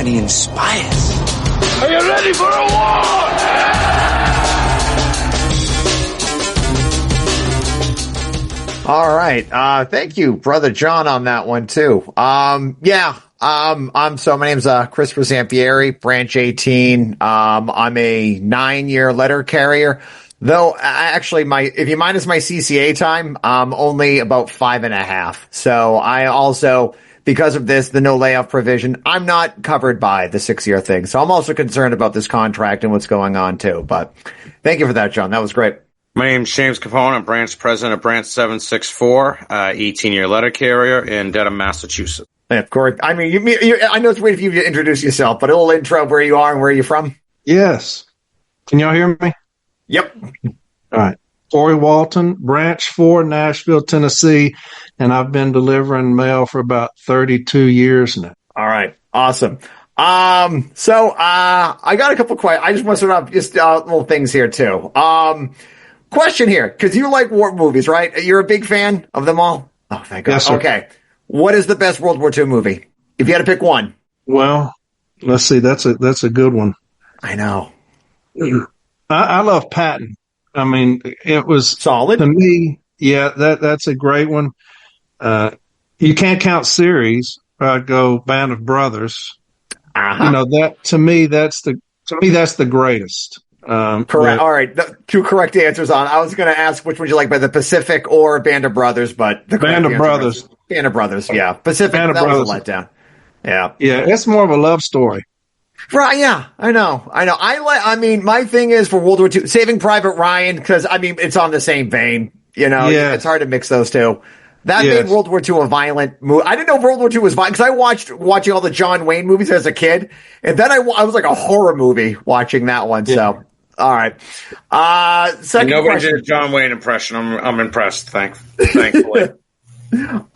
He inspires. Are you ready for a war? All right. Thank you, Brother John, on that one, too. My name's Christopher Zampieri, branch 18. I'm a 9-year letter carrier, though actually if you minus my CCA time, I'm only about 5.5. So I also, because of this, the no layoff provision, I'm not covered by the 6-year thing. So I'm also concerned about this contract and what's going on, too. But thank you for that, John. That was great. My name's James Capone. I'm branch president of branch 764, 18-year letter carrier in Dedham, Massachusetts. Yeah, Corey. I mean, I know it's weird for you to introduce yourself, but a little intro of where you are and where you're from. Yes. Can y'all hear me? Yep. All right. Corey Walton, branch 4, Nashville, Tennessee, and I've been delivering mail for about 32 years now. All right. Awesome. I got a couple questions. I just want to sort of just little things here too. Question here, because you like war movies, right? You're a big fan of them all? Oh, thank God. Yes, sir. Okay. What is the best World War II movie? If you had to pick one. Well, let's see. That's a good one. I know. I love Patton. I mean, it was solid to me. Yeah, that's a great one. You can't count series. I'd go Band of Brothers. Uh-huh. You know, that to me that's the greatest. Correct. All right. Two correct answers on. I was going to ask which one you like, by the Pacific or Band of Brothers, but the Band of Brothers. Band of Brothers. Yeah. Pacific. Band of that Brothers. was a letdown. Yeah. Yeah. It's more of a love story. Right. Yeah. I know. My thing is for World War II, Saving Private Ryan, because it's on the same vein. You know, It's hard to mix those two. That made World War II a violent movie. I didn't know World War II was violent because I watching all the John Wayne movies as a kid, and then I was like a horror movie watching that one. Yeah. So, all right. Second Nobody question. did a John Wayne impression. I'm impressed. Thankfully.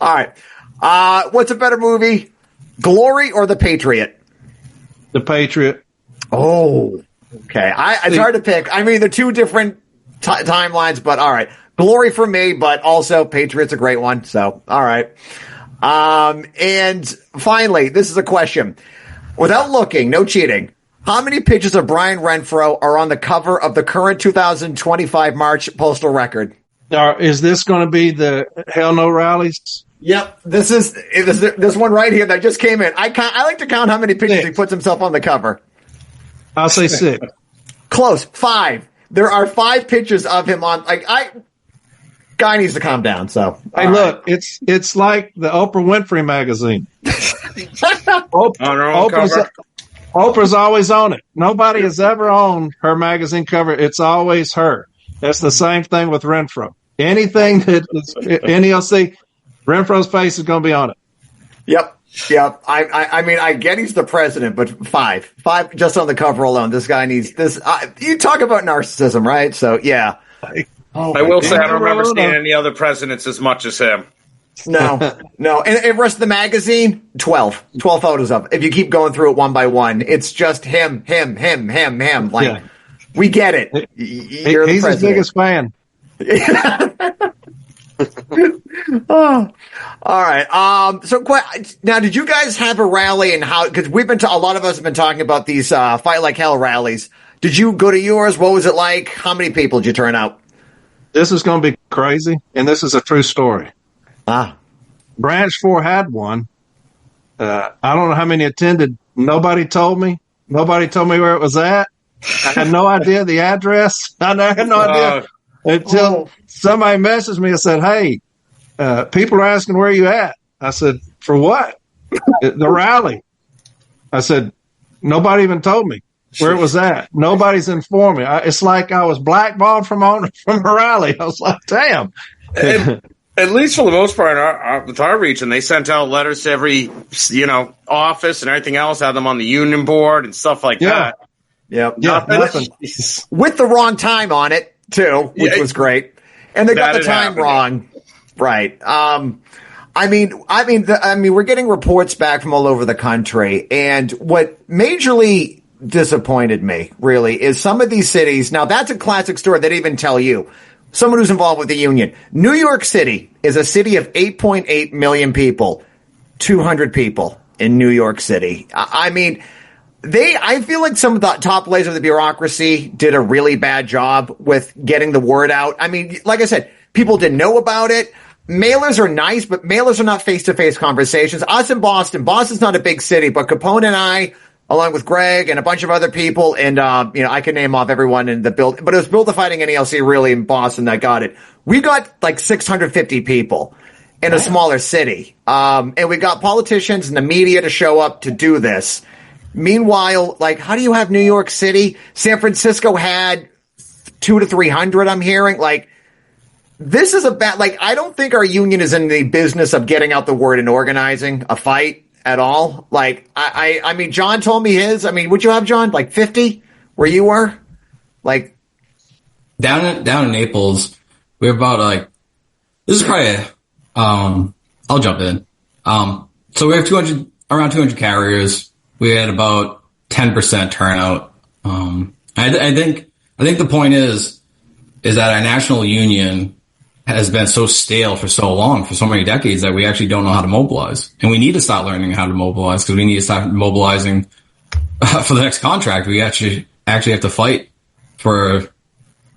All right. What's a better movie, Glory or The Patriot? The Patriot. Oh, okay. It's hard to pick. I mean, they're two different timelines, but all right. Glory for me, but also Patriot's a great one. So, all right. And finally, this is a question. Without looking, no cheating. How many pictures of Brian Renfro are on the cover of the current 2025 March postal record? Is this going to be the Hell No rallies? Yep. This is this one right here that just came in. I like to count how many pictures he puts himself on the cover. I'll say 6. Close. 5. There are 5 pictures of him on, guy needs to calm down. So, hey, look, it's like the Oprah Winfrey magazine. Oprah's always on it. Nobody has ever owned her magazine cover. It's always her. That's the same thing with Renfro. Anything that is NELC, Renfro's face is going to be on it. Yep. I get he's the president, but 5 just on the cover alone. This guy needs this. You talk about narcissism, right? So, yeah. I will say I don't remember seeing any other presidents as much as him. No. And the rest of the magazine, 12 photos of it. If you keep going through it one by one, it's just him. Like, we get it. You're he's his biggest fan. Oh, all right. So now, did you guys have a rally, and how? Because a lot of us have been talking about these Fight Like Hell rallies. Did you go to yours? What was it like? How many people did you turn out? This is going to be crazy, and this is a true story. Branch 4 had one. I don't know how many attended. Nobody told me. Nobody told me where it was at. I had no idea the address. I had no idea until somebody messaged me and said, hey, people are asking where you at. I said, for what? The rally. I said, nobody even told me where it was at. Nobody's informed me. It's like I was blackballed from a rally. I was like, damn. At least for the most part, with our region, they sent out letters to every, office and everything else, had them on the union board and stuff like that. Yep. Yeah, nothing. With the wrong time on it, too, which was great. And they got the time wrong. Right. We're getting reports back from all over the country, and what majorly disappointed me, really, is some of these cities. Now, that's a classic story. They didn't even tell you. Someone who's involved with the union. New York City is a city of 8.8 million people. 200 people in New York City. I feel like some of the top layers of the bureaucracy did a really bad job with getting the word out. I mean, like I said, people didn't know about it. Mailers are nice, but mailers are not face-to-face conversations. Us in Boston's not a big city, but Capone and I, along with Greg and a bunch of other people, and, I can name off everyone in the build, but it was Build the Fighting NELC really in Boston that got it. We got like 650 people in a smaller city. And we got politicians and the media to show up to do this. Meanwhile, like, how do you have New York City? San Francisco had 200 to 300, I'm hearing. Like, this is I don't think our union is in the business of getting out the word and organizing a fight at all. Like, I mean, John told me his. I mean, would you have, John, like 50 where you were? Like, down in Naples, we have about this is probably, I'll jump in. So we have around 200 carriers. We had about 10% turnout. I think the point is that our national union has been so stale for so long, for so many decades, that we actually don't know how to mobilize. And we need to start learning how to mobilize, because we need to start mobilizing for the next contract. We actually have to fight for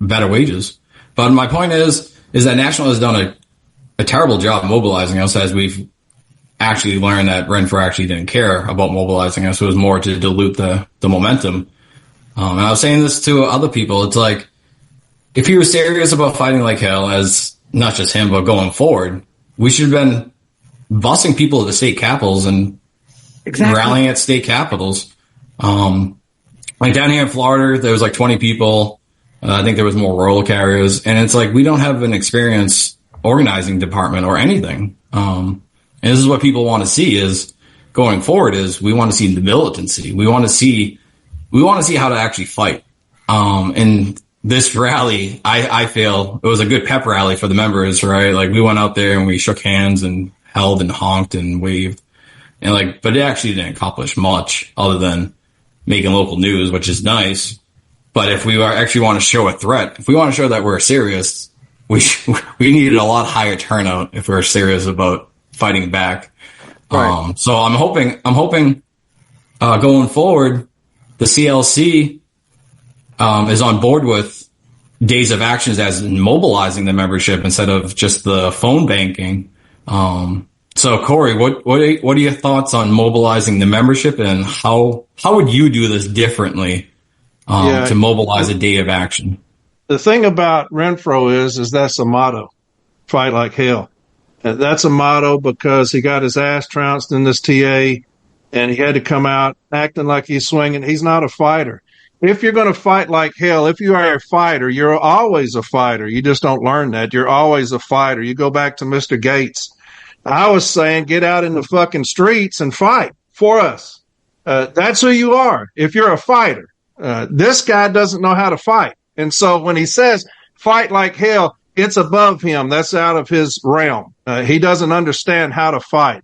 better wages. But my point is that National has done a terrible job mobilizing us, as we've actually learned that Renfro actually didn't care about mobilizing us. It was more to dilute the momentum. And I was saying this to other people. It's like, if he was serious about fighting like hell, as not just him, but going forward, we should have been busing people at the state capitals and rallying at state capitals. Like down here in Florida, there was like 20 people. I think there was more rural carriers. And it's like, we don't have an experienced organizing department or anything. And this is what people want to see is going forward is we want to see the militancy. We want to see how to actually fight. And this rally, I feel it was a good pep rally for the members, right? Like, we went out there and we shook hands and held and honked and waved, and but it actually didn't accomplish much other than making local news, which is nice. But if we actually want to show a threat, if we want to show that we're serious, we needed a lot higher turnout if we're serious about fighting back. Right. So I'm hoping going forward, the CLC is on board with days of actions as in mobilizing the membership instead of just the phone banking. So Corey, what are your thoughts on mobilizing the membership, and how would you do this differently to mobilize a day of action? The thing about Renfro is that's a motto: fight like hell. That's a motto because he got his ass trounced in this TA, and he had to come out acting like he's swinging. He's not a fighter. If you're going to fight like hell, if you are a fighter, you're always a fighter. You just don't learn that. You're always a fighter. You go back to Mr. Gates. I was saying, get out in the fucking streets and fight for us. That's who you are. If you're a fighter, this guy doesn't know how to fight. And so when he says fight like hell, it's above him. That's out of his realm. He doesn't understand how to fight.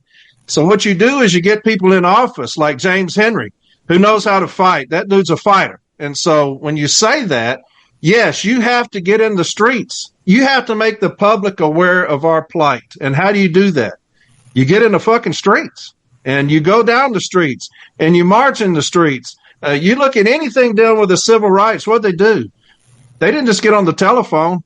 So what you do is you get people in office like James Henry, who knows how to fight. That dude's a fighter. And so when you say that, yes, you have to get in the streets. You have to make the public aware of our plight. And how do you do that? You get in the fucking streets, and you go down the streets, and you march in the streets. You look at anything dealing with the civil rights, what they do? They didn't just get on the telephone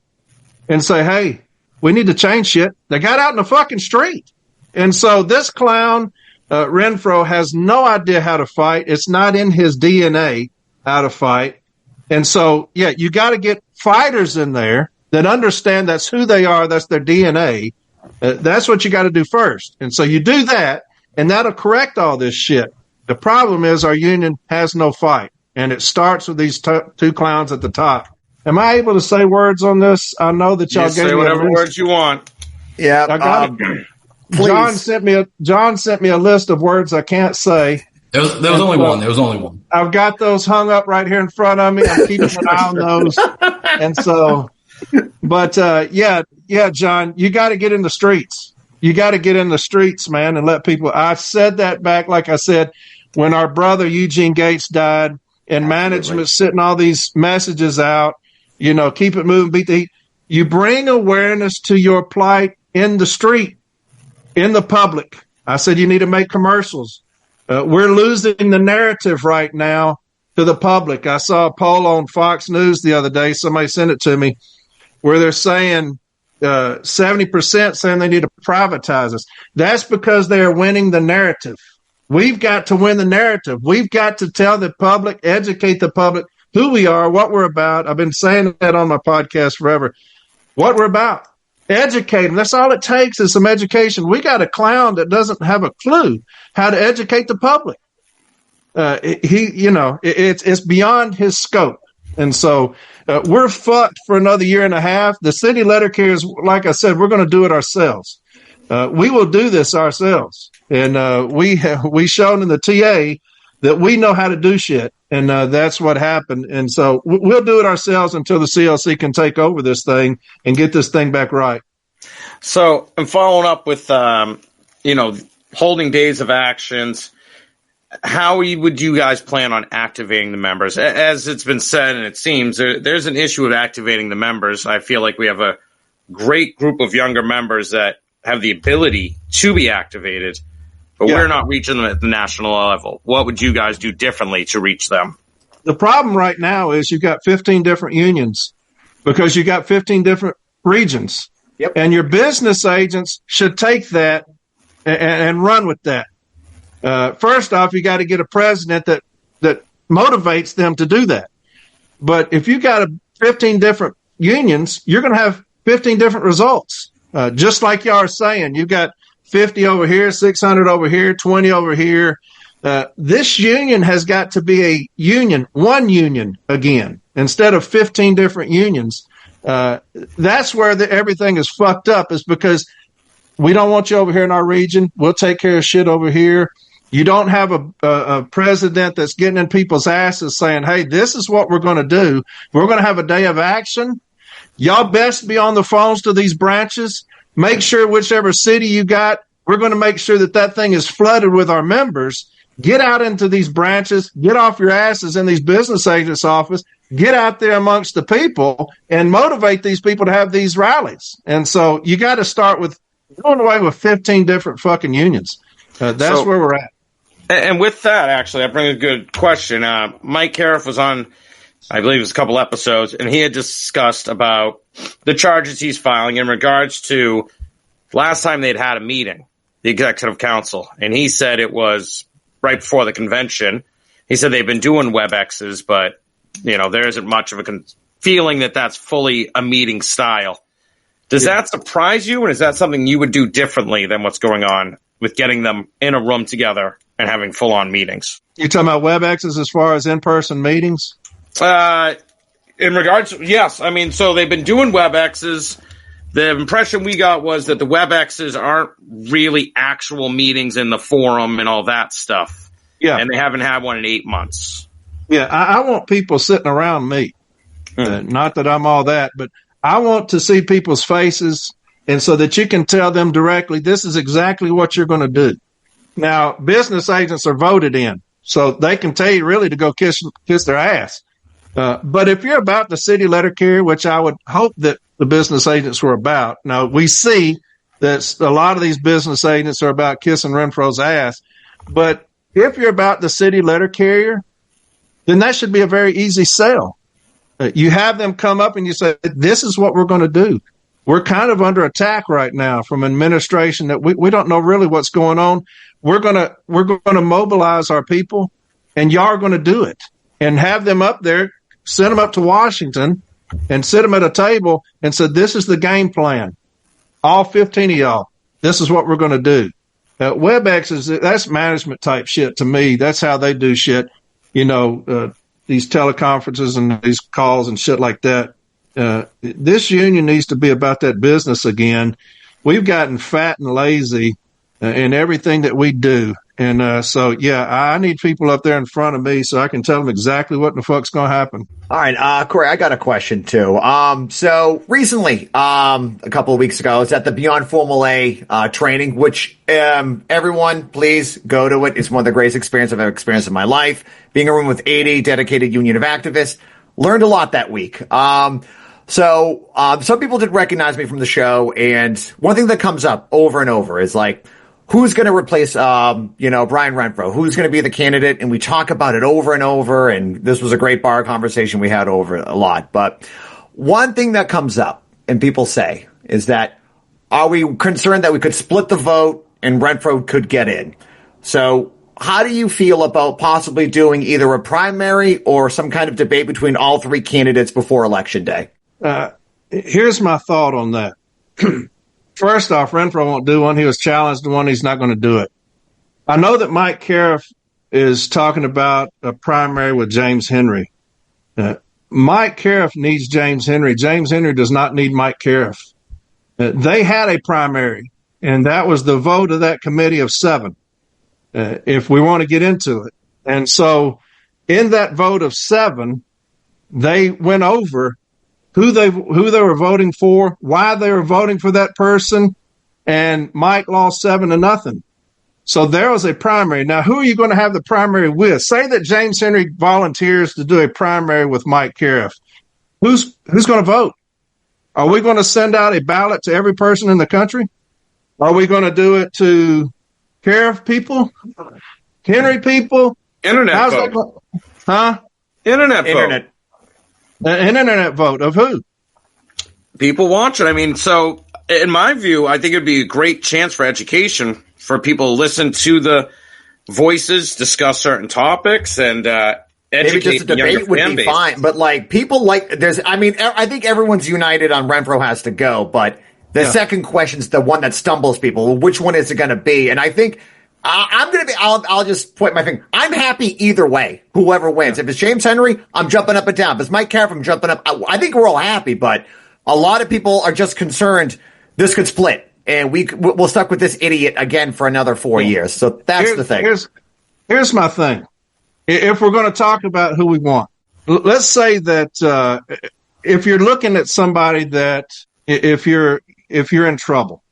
and say, hey, we need to change shit. They got out in the fucking street. And so this clown, Renfro, has no idea how to fight. It's not in his DNA how to fight. And so, yeah, you got to get fighters in there that understand that's who they are. That's their DNA. That's what you got to do first. And so you do that, and that'll correct all this shit. The problem is our union has no fight, and it starts with these two clowns at the top. Am I able to say words on this? I know that y'all gave me whatever words you want. Yeah, I got John sent me a list of words I can't say. There was only one. There was only one. I've got those hung up right here in front of me. I'm keeping an eye on those. And so, but yeah, John, you got to get in the streets. You got to get in the streets, man, and let people. I said that back, like I said, when our brother Eugene Gates died, and management sitting all these messages out. You know, keep it moving, beat the heat. You bring awareness to your plight in the street, in the public. I said you need to make commercials. We're losing the narrative right now to the public. I saw a poll on Fox News the other day. Somebody sent it to me where they're saying 70% saying they need to privatize us. That's because they are winning the narrative. We've got to win the narrative. We've got to tell the public, educate the public who we are, what we're about. I've been saying that on my podcast forever. What we're about. Educate them. That's all it takes is some education. We got a clown that doesn't have a clue how to educate the public. It's beyond his scope. And so we're fucked for another year and a half. The city letter carriers, like I said, we're going to do it ourselves. We will do this ourselves. And we shown in the TA that we know how to do shit. And that's what happened. And so we'll do it ourselves until the CLC can take over this thing and get this thing back right. So I'm following up with, holding days of actions. How would you guys plan on activating the members? As it's been said, and it seems there's an issue with activating the members. I feel like we have a great group of younger members that have the ability to be activated, but we're not reaching them at the national level. What would you guys do differently to reach them? The problem right now is you've got 15 different unions because you got 15 different regions. Yep. And your business agents should take that and run with that. First off, you got to get a president that motivates them to do that. But if you got 15 different unions, you're going to have 15 different results. Just like y'all are saying, you've got 50 over here, 600 over here, 20 over here. This union has got to be a union, one union again, instead of 15 different unions. That's where everything is fucked up, is because we don't want you over here in our region. We'll take care of shit over here. You don't have a president that's getting in people's asses saying, hey, this is what we're going to do. We're going to have a day of action. Y'all best be on the phones to these branches. Make sure whichever city you got, we're going to make sure that thing is flooded with our members. Get out into these branches. Get off your asses in these business agents' office. Get out there amongst the people and motivate these people to have these rallies. And so you got to start with going away with 15 different fucking unions. That's where we're at. And with that, actually, I bring a good question. Mike Cariff was on, I believe it was a couple episodes, and he had discussed about the charges he's filing in regards to last time they'd had a meeting, the executive council. And he said it was right before the convention. He said they've been doing WebExes, but, there isn't much of a feeling that that's fully a meeting style. Does that surprise you? And is that something you would do differently than what's going on with getting them in a room together and having full-on meetings? You're talking about WebExes as far as in-person meetings? In regards to, yes. I mean, so they've been doing WebExes. The impression we got was that the WebExes aren't really actual meetings in the forum and all that stuff. Yeah. And they haven't had one in 8 months. Yeah, I want people sitting around me. Not that I'm all that, but I want to see people's faces, and so that you can tell them directly, this is exactly what you're going to do. Now, business agents are voted in, so they can tell you really to go kiss their ass. But if you're about the city letter carrier, which I would hope that the business agents were about, now we see that a lot of these business agents are about kissing Renfro's ass. But if you're about the city letter carrier, then that should be a very easy sell. You have them come up and you say, this is what we're going to do. We're kind of under attack right now from administration that we don't know really what's going on. We're going to mobilize our people, and y'all are going to do it, and have them up there, send them up to Washington and sit them at a table and say, this is the game plan. All 15 of y'all, this is what we're going to do. WebEx that's management type shit to me. That's how they do shit. These teleconferences and these calls and shit like that. This union needs to be about that business again. We've gotten fat and lazy in everything that we do. And I need people up there in front of me so I can tell them exactly what the fuck's going to happen. All right, Corey, I got a question too. So recently, a couple of weeks ago, I was at the Beyond Formal A training, which everyone, please go to it. It's one of the greatest experiences I've ever experienced in my life. Being in a room with 80 dedicated union of activists, learned a lot that week. Some people did recognize me from the show, and one thing that comes up over and over is like, who's going to replace, Brian Renfro? Who's going to be the candidate? And we talk about it over and over. And this was a great bar conversation we had over a lot. But one thing that comes up and people say is that, are we concerned that we could split the vote and Renfro could get in? So how do you feel about possibly doing either a primary or some kind of debate between all three candidates before Election Day? Here's my thought on that. First off, Renfro won't do one. He was challenged to one. He's not going to do it. I know that Mike Cariff is talking about a primary with James Henry. Mike Cariff needs James Henry. James Henry does not need Mike Cariff. They had a primary, and that was the vote of that committee of 7, if we want to get into it. And so in that vote of 7, they went over who they were voting for, why they were voting for that person, and Mike lost 7-0. So there was a primary. Now, who are you going to have the primary with? Say that James Henry volunteers to do a primary with Mike Cariff. Who's going to vote? Are we going to send out a ballot to every person in the country? Are we going to do it to Cariff people? Henry people? Internet vote. Huh? Internet vote. An internet vote of who? People watch it. I mean, so in my view, I think it'd be a great chance for education for people to listen to the voices, discuss certain topics, and maybe just a debate would be fine. But like people I think everyone's united on Renfro has to go. But the second question is the one that stumbles people. Which one is it going to be? And I think I'll just point my finger. I'm happy either way, whoever wins. If it's James Henry, I'm jumping up and down. If it's Mike Cariff, I'm jumping up. I think we're all happy, but a lot of people are just concerned this could split, and we'll stuck with this idiot again for another 4 years. So that's the thing. Here's my thing. If we're going to talk about who we want, let's say that if you're looking at somebody that if you're in trouble.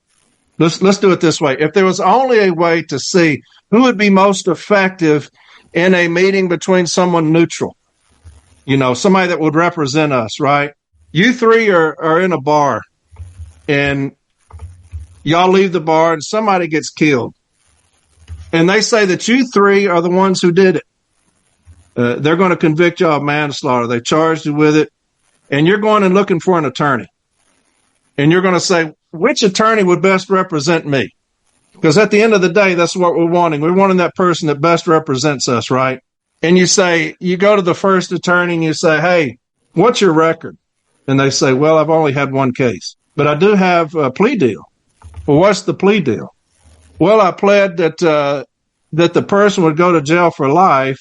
Let's do it this way. If there was only a way to see who would be most effective in a meeting between someone neutral, somebody that would represent us, right? You three are in a bar and y'all leave the bar and somebody gets killed. And they say that you three are the ones who did it. They're going to convict y'all of manslaughter. They charged you with it. And you're going and looking for an attorney. And you're going to say, which attorney would best represent me? Because at the end of the day, that's what we're wanting. We're wanting that person that best represents us, right? And you go to the first attorney and you say, hey, what's your record? And they say, well, I've only had one case, but I do have a plea deal. Well, what's the plea deal? Well, I pled that the person would go to jail for life,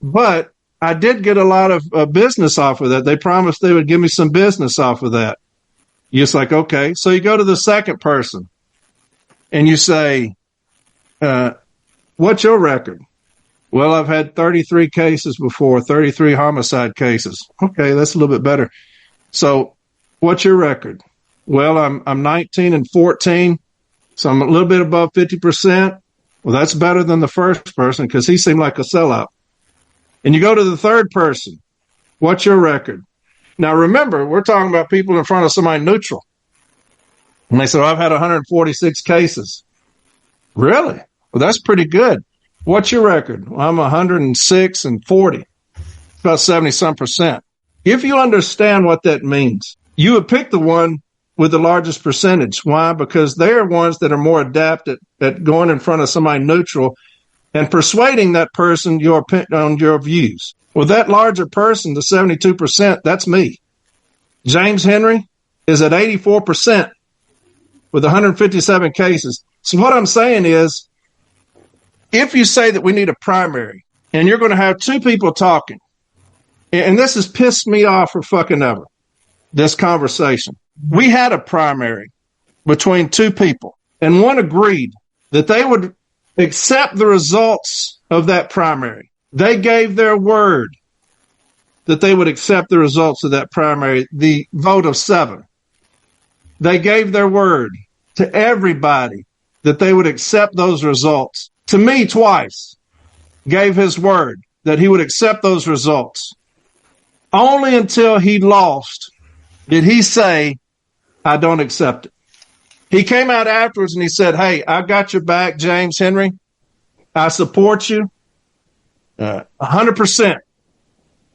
but I did get a lot of business off of that. They promised they would give me some business off of that. You're just like, okay. So you go to the second person and you say, what's your record? Well, I've had 33 cases before, 33 homicide cases. Okay, that's a little bit better. So what's your record? Well, I'm 19 and 14, so I'm a little bit above 50%. Well, that's better than the first person because he seemed like a sellout. And you go to the third person. What's your record? Now, remember, we're talking about people in front of somebody neutral. And they said, I've had 146 cases. Really? Well, that's pretty good. What's your record? Well, I'm 106 and 40. About 70-some%. If you understand what that means, you would pick the one with the largest percentage. Why? Because they are ones that are more adept at going in front of somebody neutral and persuading that person on your views. Well, that larger person, the 72%, that's me. James Henry is at 84% with 157 cases. So what I'm saying is, if you say that we need a primary and you're going to have two people talking, and this has pissed me off for fucking ever, this conversation. We had a primary between two people, and one agreed that they would accept the results of that primary. They gave their word that they would accept the results of that primary, the vote of 7. They gave their word to everybody that they would accept those results. To me, twice, gave his word that he would accept those results. Only until he lost did he say, I don't accept it. He came out afterwards and he said, "Hey, I got your back, James Henry. I support you 100%.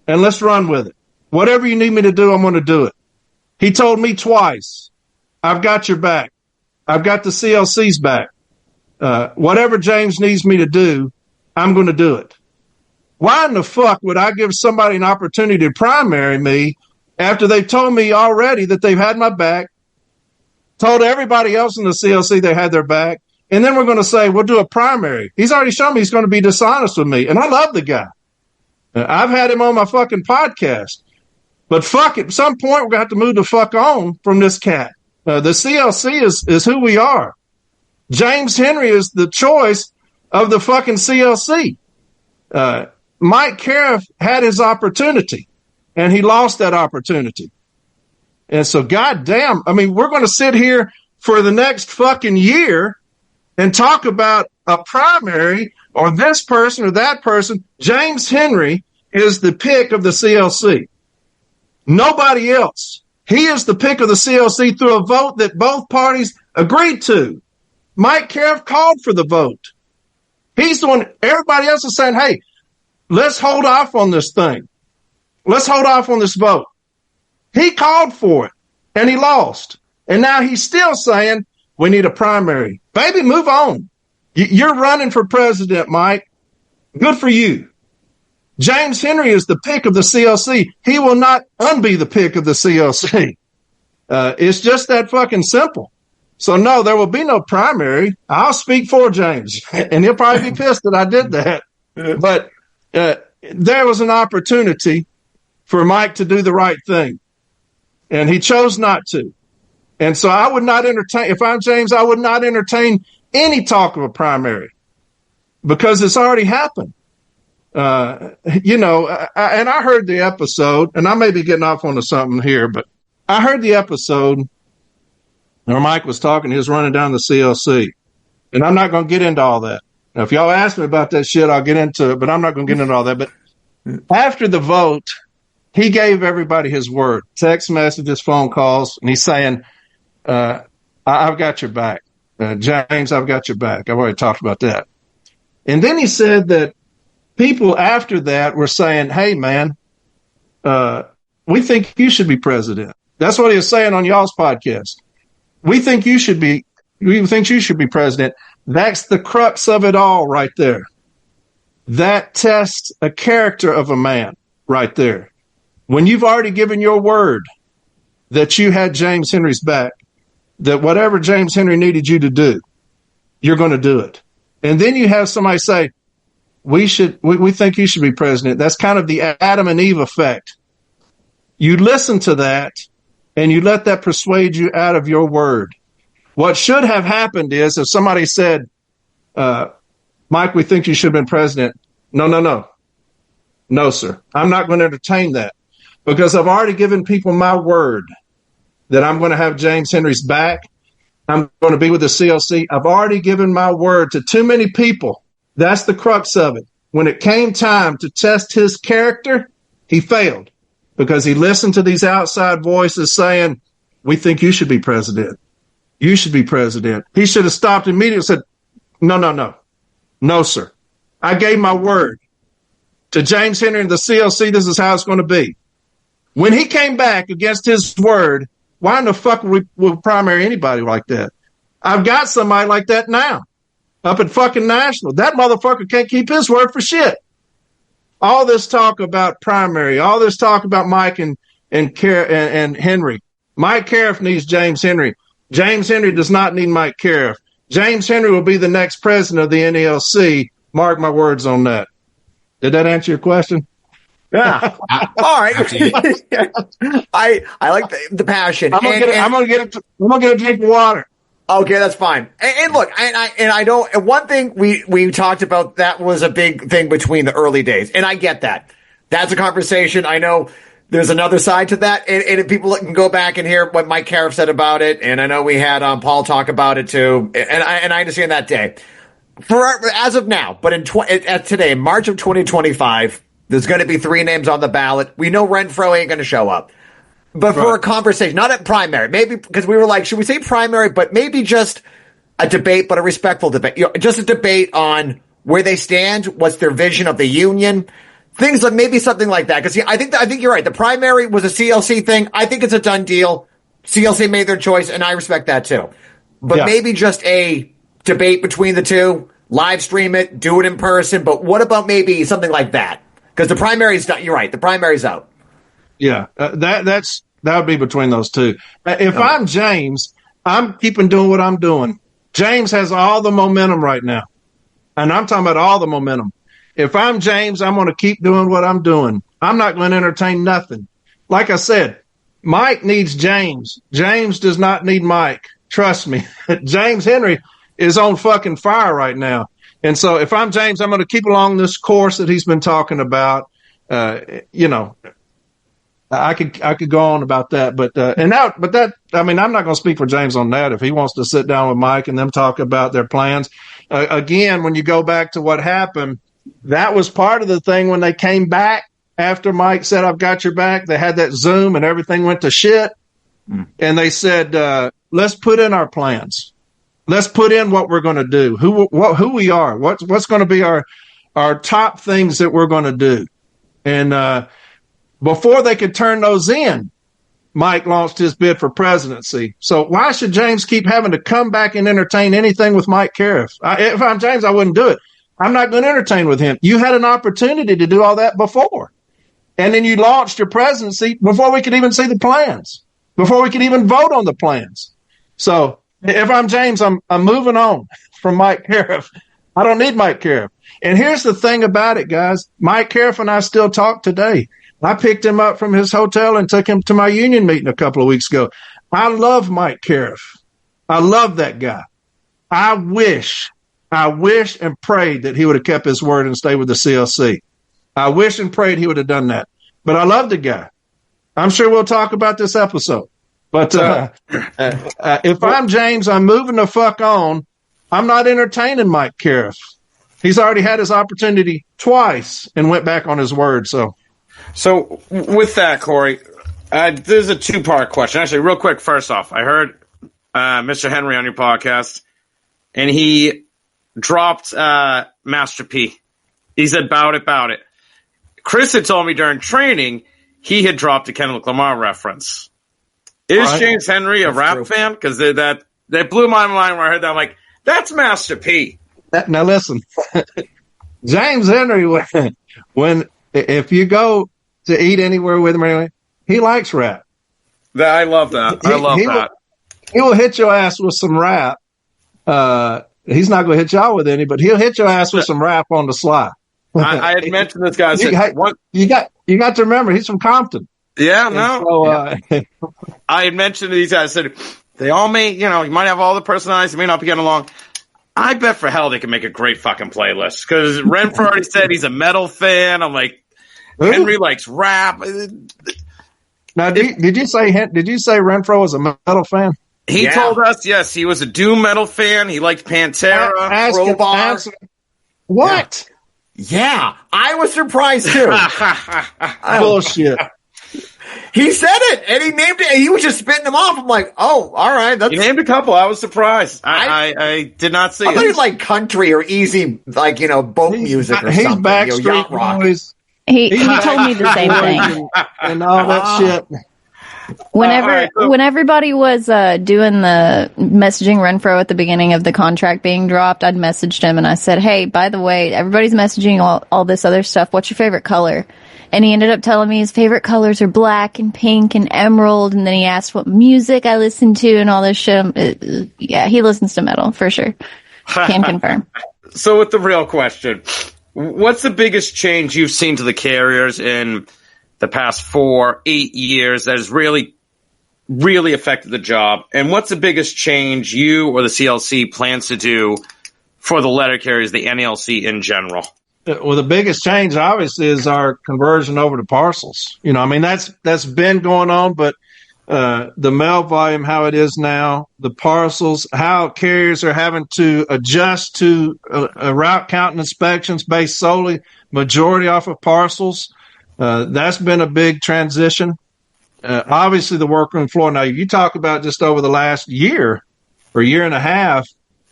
And let's run with it. Whatever you need me to do, I'm going to do it." He told me twice, "I've got your back. I've got the CLC's back. Whatever James needs me to do, I'm going to do it." Why in the fuck would I give somebody an opportunity to primary me after they've told me already that they've had my back, told everybody else in the CLC they had their back, and then we're going to say, we'll do a primary? He's already shown me he's going to be dishonest with me, and I love the guy. I've had him on my fucking podcast. But fuck it, at some point we're going to have to move the fuck on from this cat. The CLC is who we are. James Henry is the choice of the fucking CLC. Mike Cariff had his opportunity, and he lost that opportunity. And so, goddamn, I mean, we're going to sit here for the next fucking year and talk about a primary or this person or that person. James Henry is the pick of the CLC. Nobody else. He is the pick of the CLC through a vote that both parties agreed to. Mike Cariff called for the vote. He's the one. Everybody else is saying, hey, let's hold off on this thing. Let's hold off on this vote. He called for it, and he lost. And now he's still saying, we need a primary. Baby, move on. You're running for president, Mike. Good for you. James Henry is the pick of the CLC. He will not unbe the pick of the CLC. It's just that fucking simple. So, no, there will be no primary. I'll speak for James, and he'll probably be pissed that I did that. But there was an opportunity for Mike to do the right thing, and he chose not to. And so I would not entertain, if I'm James, I would not entertain any talk of a primary because it's already happened. And I heard the episode, and I may be getting off onto something here, but I heard the episode where Mike was talking. He was running down the CLC, and I'm not going to get into all that. Now, if y'all ask me about that shit, I'll get into it, but I'm not going to get into all that. But after the vote, he gave everybody his word, text messages, phone calls, and he's saying, I've got your back. James, I've got your back. I've already talked about that. And then he said that people after that were saying, hey, man, we think you should be president. That's what he was saying on y'all's podcast. We think you should be president. That's the crux of it all right there. That tests a character of a man right there. When you've already given your word that you had James Henry's back, that whatever James Henry needed you to do, you're going to do it. And then you have somebody say, we think you should be president. That's kind of the Adam and Eve effect. You listen to that and you let that persuade you out of your word. What should have happened is if somebody said, Mike, we think you should have been president. No. No, sir. I'm not going to entertain that because I've already given people my word that I'm going to have James Henry's back. I'm going to be with the CLC. I've already given my word to too many people. That's the crux of it. When it came time to test his character, he failed because he listened to these outside voices saying, we think you should be president. You should be president. He should have stopped immediately and said, no. No, sir. I gave my word to James Henry and the CLC. This is how it's going to be. When he came back against his word, why in the fuck would we primary anybody like that? I've got somebody like that now up at fucking National. That motherfucker can't keep his word for shit. All this talk about primary, all this talk about Mike and Henry. Mike Cariff needs James Henry. James Henry does not need Mike Cariff. James Henry will be the next president of the NALC. Mark my words on that. Did that answer your question? Yeah. All right. I like the passion. I'm gonna get a drink of water. Okay, that's fine. And look, I don't. And one thing we talked about that was a big thing between the early days, and I get that. That's a conversation. I know there's another side to that, and if people can go back and hear what Mike Cariff said about it, and I know we had Paul talk about it too, and I understand that day. As of now, but today, March of 2025. There's going to be 3 names on the ballot. We know Renfro ain't going to show up. but for a conversation, not at primary, maybe because we were like, should we say primary, but maybe just a debate, but a respectful debate, just a debate on where they stand, what's their vision of the union, things like maybe something like that. Because I think you're right. The primary was a CLC thing. I think it's a done deal. CLC made their choice, and I respect that too. But maybe just a debate between the two, live stream it, do it in person. But what about maybe something like that? Because the primary's done. You're right. The primary's out. Yeah, that would be between those two. If I'm James, I'm keeping doing what I'm doing. James has all the momentum right now, and I'm talking about all the momentum. If I'm James, I'm going to keep doing what I'm doing. I'm not going to entertain nothing. Like I said, Mike needs James. James does not need Mike. Trust me. James Henry is on fucking fire right now. And so if I'm James, I'm going to keep along this course that he's been talking about. I could go on about that, but I'm not going to speak for James on that. If he wants to sit down with Mike and them talk about their plans, again, when you go back to what happened, that was part of the thing when they came back after Mike said, "I've got your back." They had that Zoom and everything went to shit. And they said, let's put in our plans. Let's put in what we're going to do, who we are, what's going to be our top things that we're going to do. And, before they could turn those in, Mike launched his bid for presidency. So why should James keep having to come back and entertain anything with Mike Cariff? If I'm James, I wouldn't do it. I'm not going to entertain with him. You had an opportunity to do all that before. And then you launched your presidency before we could even see the plans, before we could even vote on the plans. So if I'm James, I'm moving on from Mike Cariff. I don't need Mike Cariff. And here's the thing about it, guys. Mike Cariff and I still talk today. I picked him up from his hotel and took him to my union meeting a couple of weeks ago. I love Mike Cariff. I love that guy. I wish and prayed that he would have kept his word and stayed with the CLC. I wish and prayed he would have done that. But I love the guy. I'm sure we'll talk about this episode. But if I'm James, I'm moving the fuck on. I'm not entertaining Mike Cariff. He's already had his opportunity twice and went back on his word. So with that, Corey, there's a two-part question. Actually, real quick, first off, I heard Mr. Henry on your podcast, and he dropped Master P. He said, bout it. Chris had told me during training he had dropped a Kendrick Lamar reference. Is James Henry a rap fan? Because that blew my mind when I heard that. I'm like, that's Master P. Now listen, James Henry, if you go to eat anywhere with him, he likes rap. I love that. He will hit your ass with some rap. He's not going to hit y'all with any, but he'll hit your ass with some rap on the sly. I had mentioned this guy. You got to remember, he's from Compton. Yeah, no. So, I had mentioned to these guys, I said, they all may, you might have all the personalities, they may not be getting along. I bet for hell they can make a great fucking playlist. Because Renfro already said he's a metal fan. I'm like, Henry likes rap. Now, did you say Renfro was a metal fan? He told us, yes, he was a doom metal fan. He liked Pantera, Crowbar. What? Yeah, I was surprised too. Bullshit. He said it, and he named it, and he was just spitting them off. I'm like, oh, all right. He named a couple. I was surprised. I did not see it. I thought he like country or easy, boat music or he's something. Backstreet Boys. He told me the same thing. And all that shit. When everybody was doing the messaging Renfro at the beginning of the contract being dropped, I'd messaged him and I said, hey, by the way, everybody's messaging all this other stuff. What's your favorite color? And he ended up telling me his favorite colors are black and pink and emerald. And then he asked what music I listened to and all this shit. Yeah, he listens to metal for sure. Can confirm. So with the real question, what's the biggest change you've seen to the carriers in the past 8 years that has really, really affected the job? And what's the biggest change you or the CLC plans to do for the letter carriers, the NLC in general? Well, the biggest change, obviously, is our conversion over to parcels. That's been going on, but the mail volume, how it is now, the parcels, how carriers are having to adjust to a route count and inspections based solely majority off of parcels. That's been a big transition. obviously the workroom floor. Now, you talk about just over the last year or year and a half,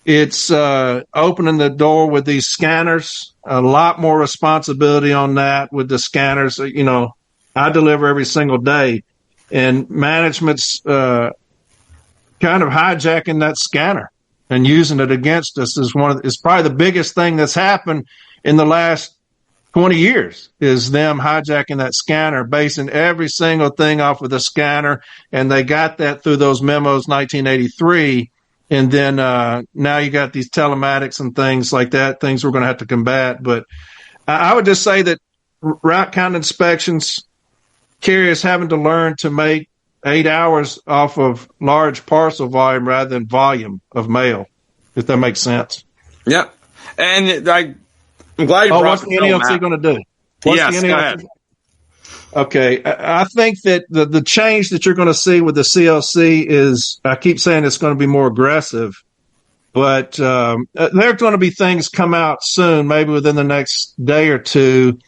it's opening the door with these scanners, a lot more responsibility on that with the scanners. You know, I deliver every single day, and management's kind of hijacking that scanner and using it against us is probably the biggest thing that's happened in the last 20 years is them hijacking that scanner, basing every single thing off of the scanner. And they got that through those memos, 1983. And then now you got these telematics and things like that, things we're going to have to combat. But I would just say that route count inspections, carriers having to learn to make 8 hours off of large parcel volume rather than volume of mail, if that makes sense. Yeah. And I'm glad you brought what's the NLC going to do? Yes, go ahead. Okay. I think that the change that you're going to see with the CLC is, I keep saying it's going to be more aggressive, but there are going to be things come out soon, maybe within the next day or two,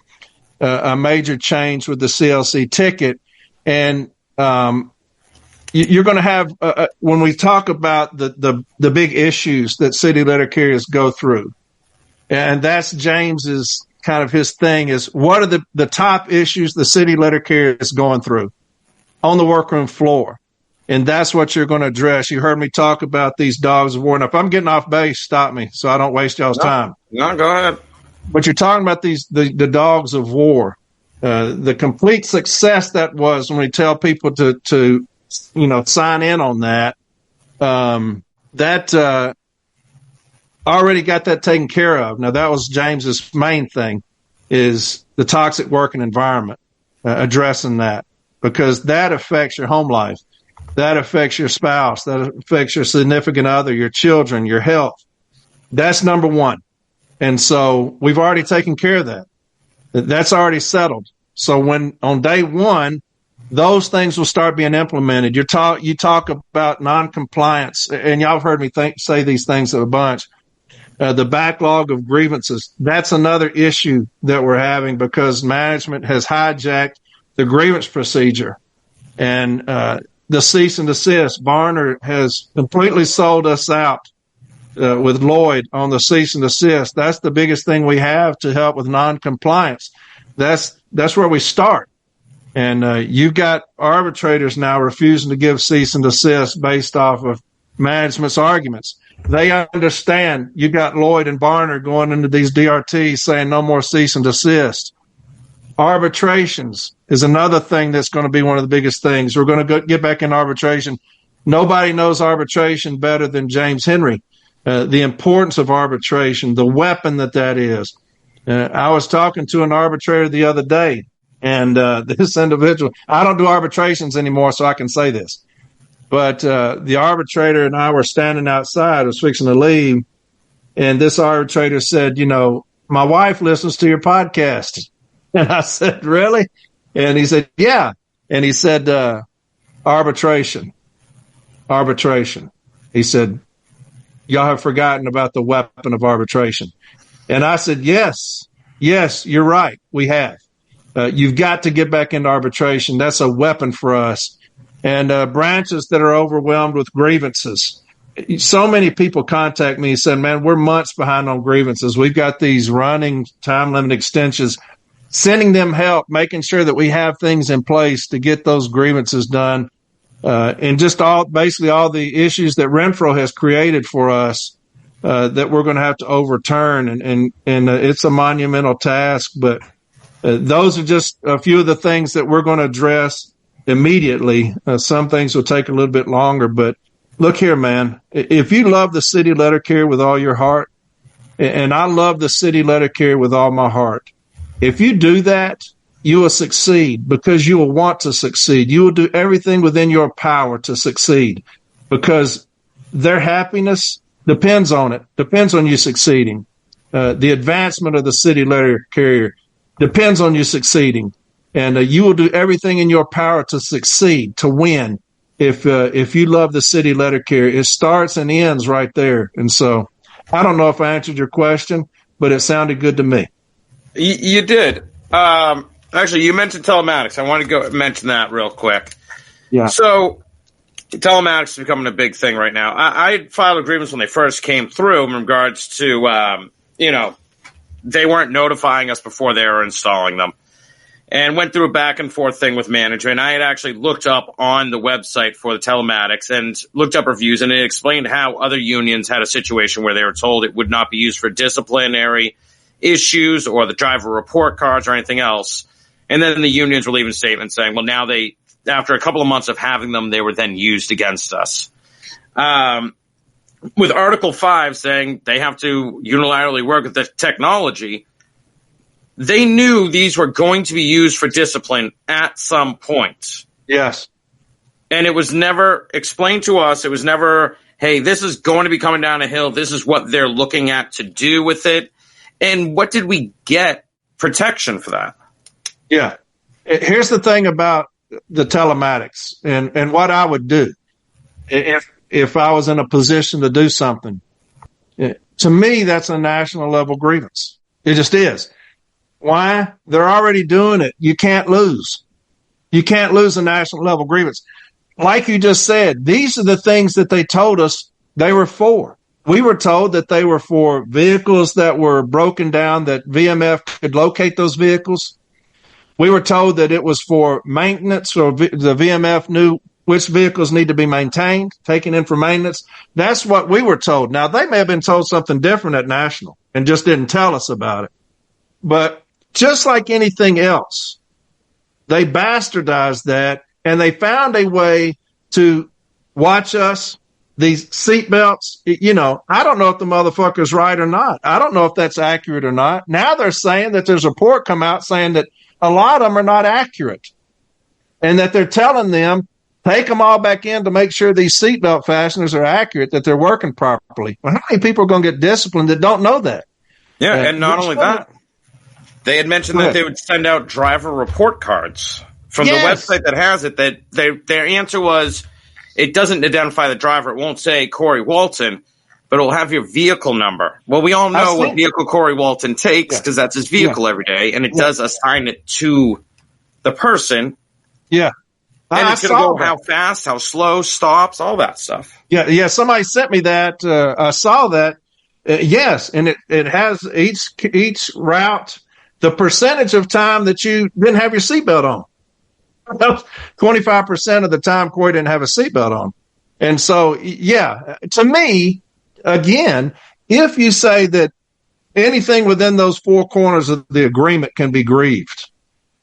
a major change with the CLC ticket. And you're going to have, when we talk about the big issues that city letter carriers go through, and that's James's kind of his thing is what are the top issues the city letter carrier is going through on the workroom floor. And that's what you're going to address. You heard me talk about these dogs of war. Now, if I'm getting off base, stop me so I don't waste y'all's time. No, go ahead. But you're talking about the dogs of war, the complete success that was when we tell people to sign in on that, already got that taken care of. Now, that was James's main thing is the toxic working environment, addressing that, because that affects your home life. That affects your spouse. That affects your significant other, your children, your health. That's number one. And so we've already taken care of that. That's already settled. So when on day one, those things will start being implemented. You talk about noncompliance, and y'all have heard me say these things a bunch. The backlog of grievances, that's another issue that we're having because management has hijacked the grievance procedure. And the cease and desist, Barner has completely sold us out with Lloyd on the cease and desist. That's the biggest thing we have to help with noncompliance. That's where we start. And you've got arbitrators now refusing to give cease and desist based off of management's arguments. They understand you got Lloyd and Barner going into these DRTs saying no more cease and desist. Arbitrations is another thing that's going to be one of the biggest things. We're going to get back in arbitration. Nobody knows arbitration better than James Henry. The importance of arbitration, the weapon that is. I was talking to an arbitrator the other day, and this individual, I don't do arbitrations anymore, so I can say this. But the arbitrator and I were standing outside. I was fixing to leave. And this arbitrator said, my wife listens to your podcast. And I said, really? And he said, yeah. And he said, arbitration. He said, y'all have forgotten about the weapon of arbitration. And I said, yes, you're right. We have. You've got to get back into arbitration. That's a weapon for us. And branches that are overwhelmed with grievances. So many people contact me and say, man, we're months behind on grievances. We've got these running time limit extensions, sending them help, making sure that we have things in place to get those grievances done. And just basically all the issues that Renfro has created for us that we're going to have to overturn. And it's a monumental task, but those are just a few of the things that we're going to address immediately. Some things will take a little bit longer, but look here, man, if you love the city letter carrier with all your heart, and I love the city letter carrier with all my heart, if you do that, you will succeed because you will want to succeed. You will do everything within your power to succeed because their happiness depends on you succeeding. The advancement of the city letter carrier depends on you succeeding. And you will do everything in your power to succeed, to win. If you love the city letter carrier, it starts and ends right there. And so I don't know if I answered your question, but it sounded good to me. You did. Actually, you mentioned telematics. I want to go mention that real quick. Yeah. So telematics is becoming a big thing right now. I filed a grievance when they first came through in regards to, they weren't notifying us before they were installing them. And went through a back and forth thing with management. I had actually looked up on the website for the telematics and looked up reviews, and it explained how other unions had a situation where they were told it would not be used for disciplinary issues or the driver report cards or anything else. And then the unions were leaving statements saying, well, now after a couple of months of having them, they were then used against us. With Article 5 saying they have to unilaterally work with the technology, they knew these were going to be used for discipline at some point. Yes. And it was never explained to us. It was never, hey, this is going to be coming down a hill. This is what they're looking at to do with it. And what did we get protection for that? Yeah. Here's the thing about the telematics and what I would do if I was in a position to do something. To me, that's a national level grievance. It just is. Why? They're already doing it. You can't lose. You can't lose a national level grievance. Like you just said, these are the things that they told us they were for. We were told that they were for vehicles that were broken down, that VMF could locate those vehicles. We were told that it was for maintenance, or the VMF knew which vehicles need to be maintained, taken in for maintenance. That's what we were told. Now, they may have been told something different at National and just didn't tell us about it. But just like anything else, they bastardized that, and they found a way to watch us. These seatbelts, I don't know if the motherfucker's right or not. I don't know if that's accurate or not. Now they're saying that there's a report come out saying that a lot of them are not accurate, and that they're telling them, take them all back in to make sure these seatbelt fasteners are accurate, that they're working properly. Well, how many people are going to get disciplined that don't know that? Yeah, and not only that, they had mentioned that they would send out driver report cards from the website that has it. That their answer was, it doesn't identify the driver. It won't say Corey Walton, but it'll have your vehicle number. Well, we all know what vehicle Corey Walton takes because that's his vehicle every day, and it does assign it to the person. Yeah. And it's going to go how fast, how slow, stops, all that stuff. Yeah. Somebody sent me that. I saw that. Yes, and it has each route, the percentage of time that you didn't have your seatbelt on. 25% of the time Corey didn't have a seatbelt on. And so, to me, again, if you say that anything within those four corners of the agreement can be grieved,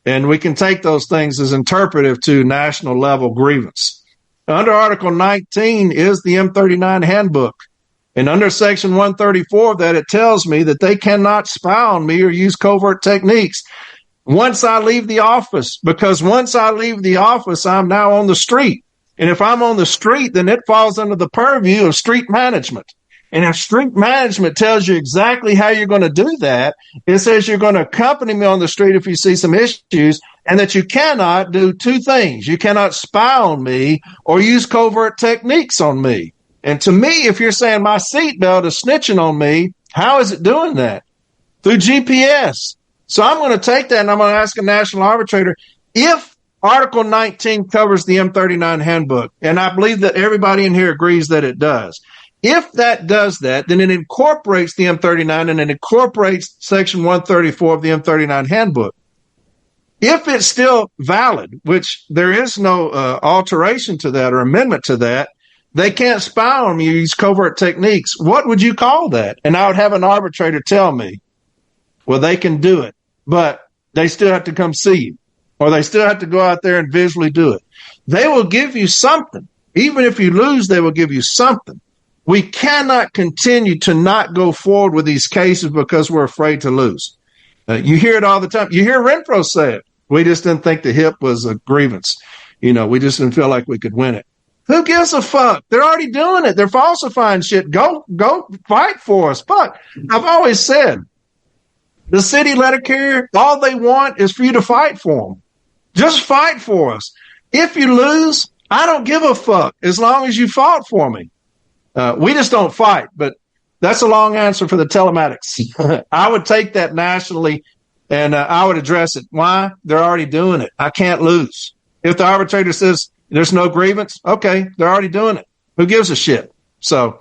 and we can take those things as interpretive to national level grievance. Under Article 19 is the M39 handbook. And under Section 134 of that, it tells me that they cannot spy on me or use covert techniques once I leave the office, because once I leave the office, I'm now on the street. And if I'm on the street, then it falls under the purview of street management. And if street management tells you exactly how you're going to do that, it says you're going to accompany me on the street if you see some issues, and that you cannot do two things. You cannot spy on me or use covert techniques on me. And to me, if you're saying my seatbelt is snitching on me, how is it doing that? Through GPS. So I'm going to take that and I'm going to ask a national arbitrator if Article 19 covers the M39 handbook, and I believe that everybody in here agrees that it does. If that does that, then it incorporates the M39 and it incorporates Section 134 of the M39 handbook. If it's still valid, which there is no alteration to that or amendment to that, they can't spy on me or use covert techniques. What would you call that? And I would have an arbitrator tell me, well, they can do it, but they still have to come see you, or they still have to go out there and visually do it. They will give you something. Even if you lose, they will give you something. We cannot continue to not go forward with these cases because we're afraid to lose. You hear it all the time. You hear Renfro say it. We just didn't think the HIP was a grievance. We just didn't feel like we could win it. Who gives a fuck? They're already doing it. They're falsifying shit. Go fight for us. But I've always said, the city letter carrier, all they want is for you to fight for them. Just fight for us. If you lose, I don't give a fuck as long as you fought for me. We just don't fight, but that's a long answer for the telematics. I would take that nationally and I would address it. Why? They're already doing it. I can't lose. If the arbitrator says There's no grievance. Okay. They're already doing it. Who gives a shit? So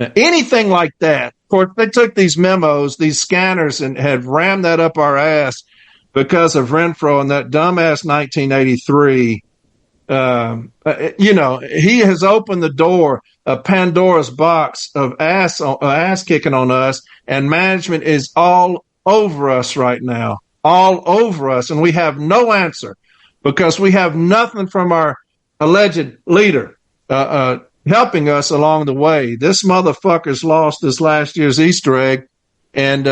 anything like that. Of course, they took these memos, these scanners, and had rammed that up our ass because of Renfro and that dumbass 1983. He has opened the door, a Pandora's box of ass kicking on us, and management is all over us right now, all over us, and we have no answer because we have nothing from our alleged leader helping us along the way. This motherfucker's lost this last year's Easter egg, and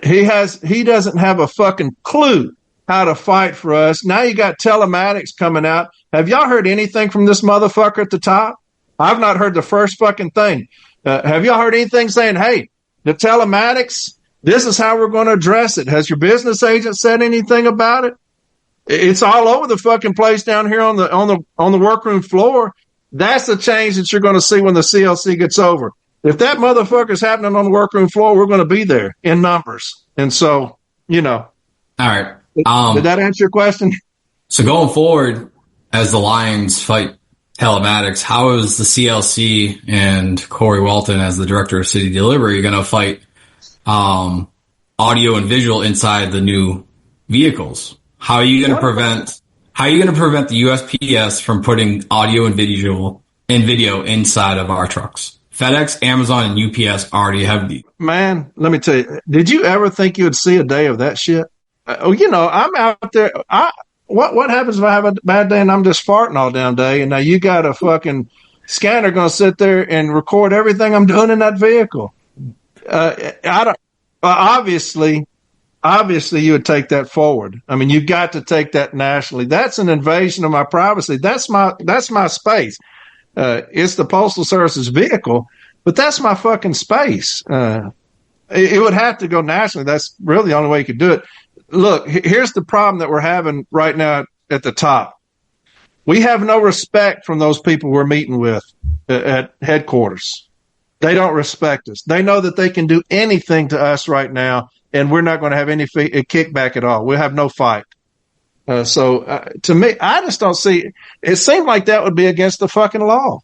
he doesn't have a fucking clue how to fight for us. Now you got telematics coming out. Have y'all heard anything from this motherfucker at the top? I've not heard the first fucking thing. Have y'all heard anything saying, hey, the telematics, this is how we're going to address it? Has your business agent said anything about it? It's all over the fucking place down here on the workroom floor. That's the change that you're going to see when the CLC gets over. If that motherfucker's happening on the workroom floor, we're going to be there in numbers. And so, All right. Did that answer your question? So going forward, as the Lions fight telematics, how is the CLC and Corey Walton as the director of city delivery going to fight audio and visual inside the new vehicles? How are you going to prevent the USPS from putting audio and video inside of our trucks? FedEx, Amazon, and UPS already have these. Man, let me tell you, did you ever think you would see a day of that shit? I'm out there. What happens if I have a bad day and I'm just farting all damn day, and now you got a fucking scanner going to sit there and record everything I'm doing in that vehicle? Obviously you would take that forward. I mean, you've got to take that nationally. That's an invasion of my privacy. That's my space. It's the Postal Service's vehicle, but that's my fucking space. It would have to go nationally. That's really the only way you could do it. Look, here's the problem that we're having right now at the top. We have no respect from those people we're meeting with at headquarters. They don't respect us. They know that they can do anything to us right now, and we're not going to have any kickback at all. We'll have no fight. To me, I just don't see it. Seemed like that would be against the fucking law.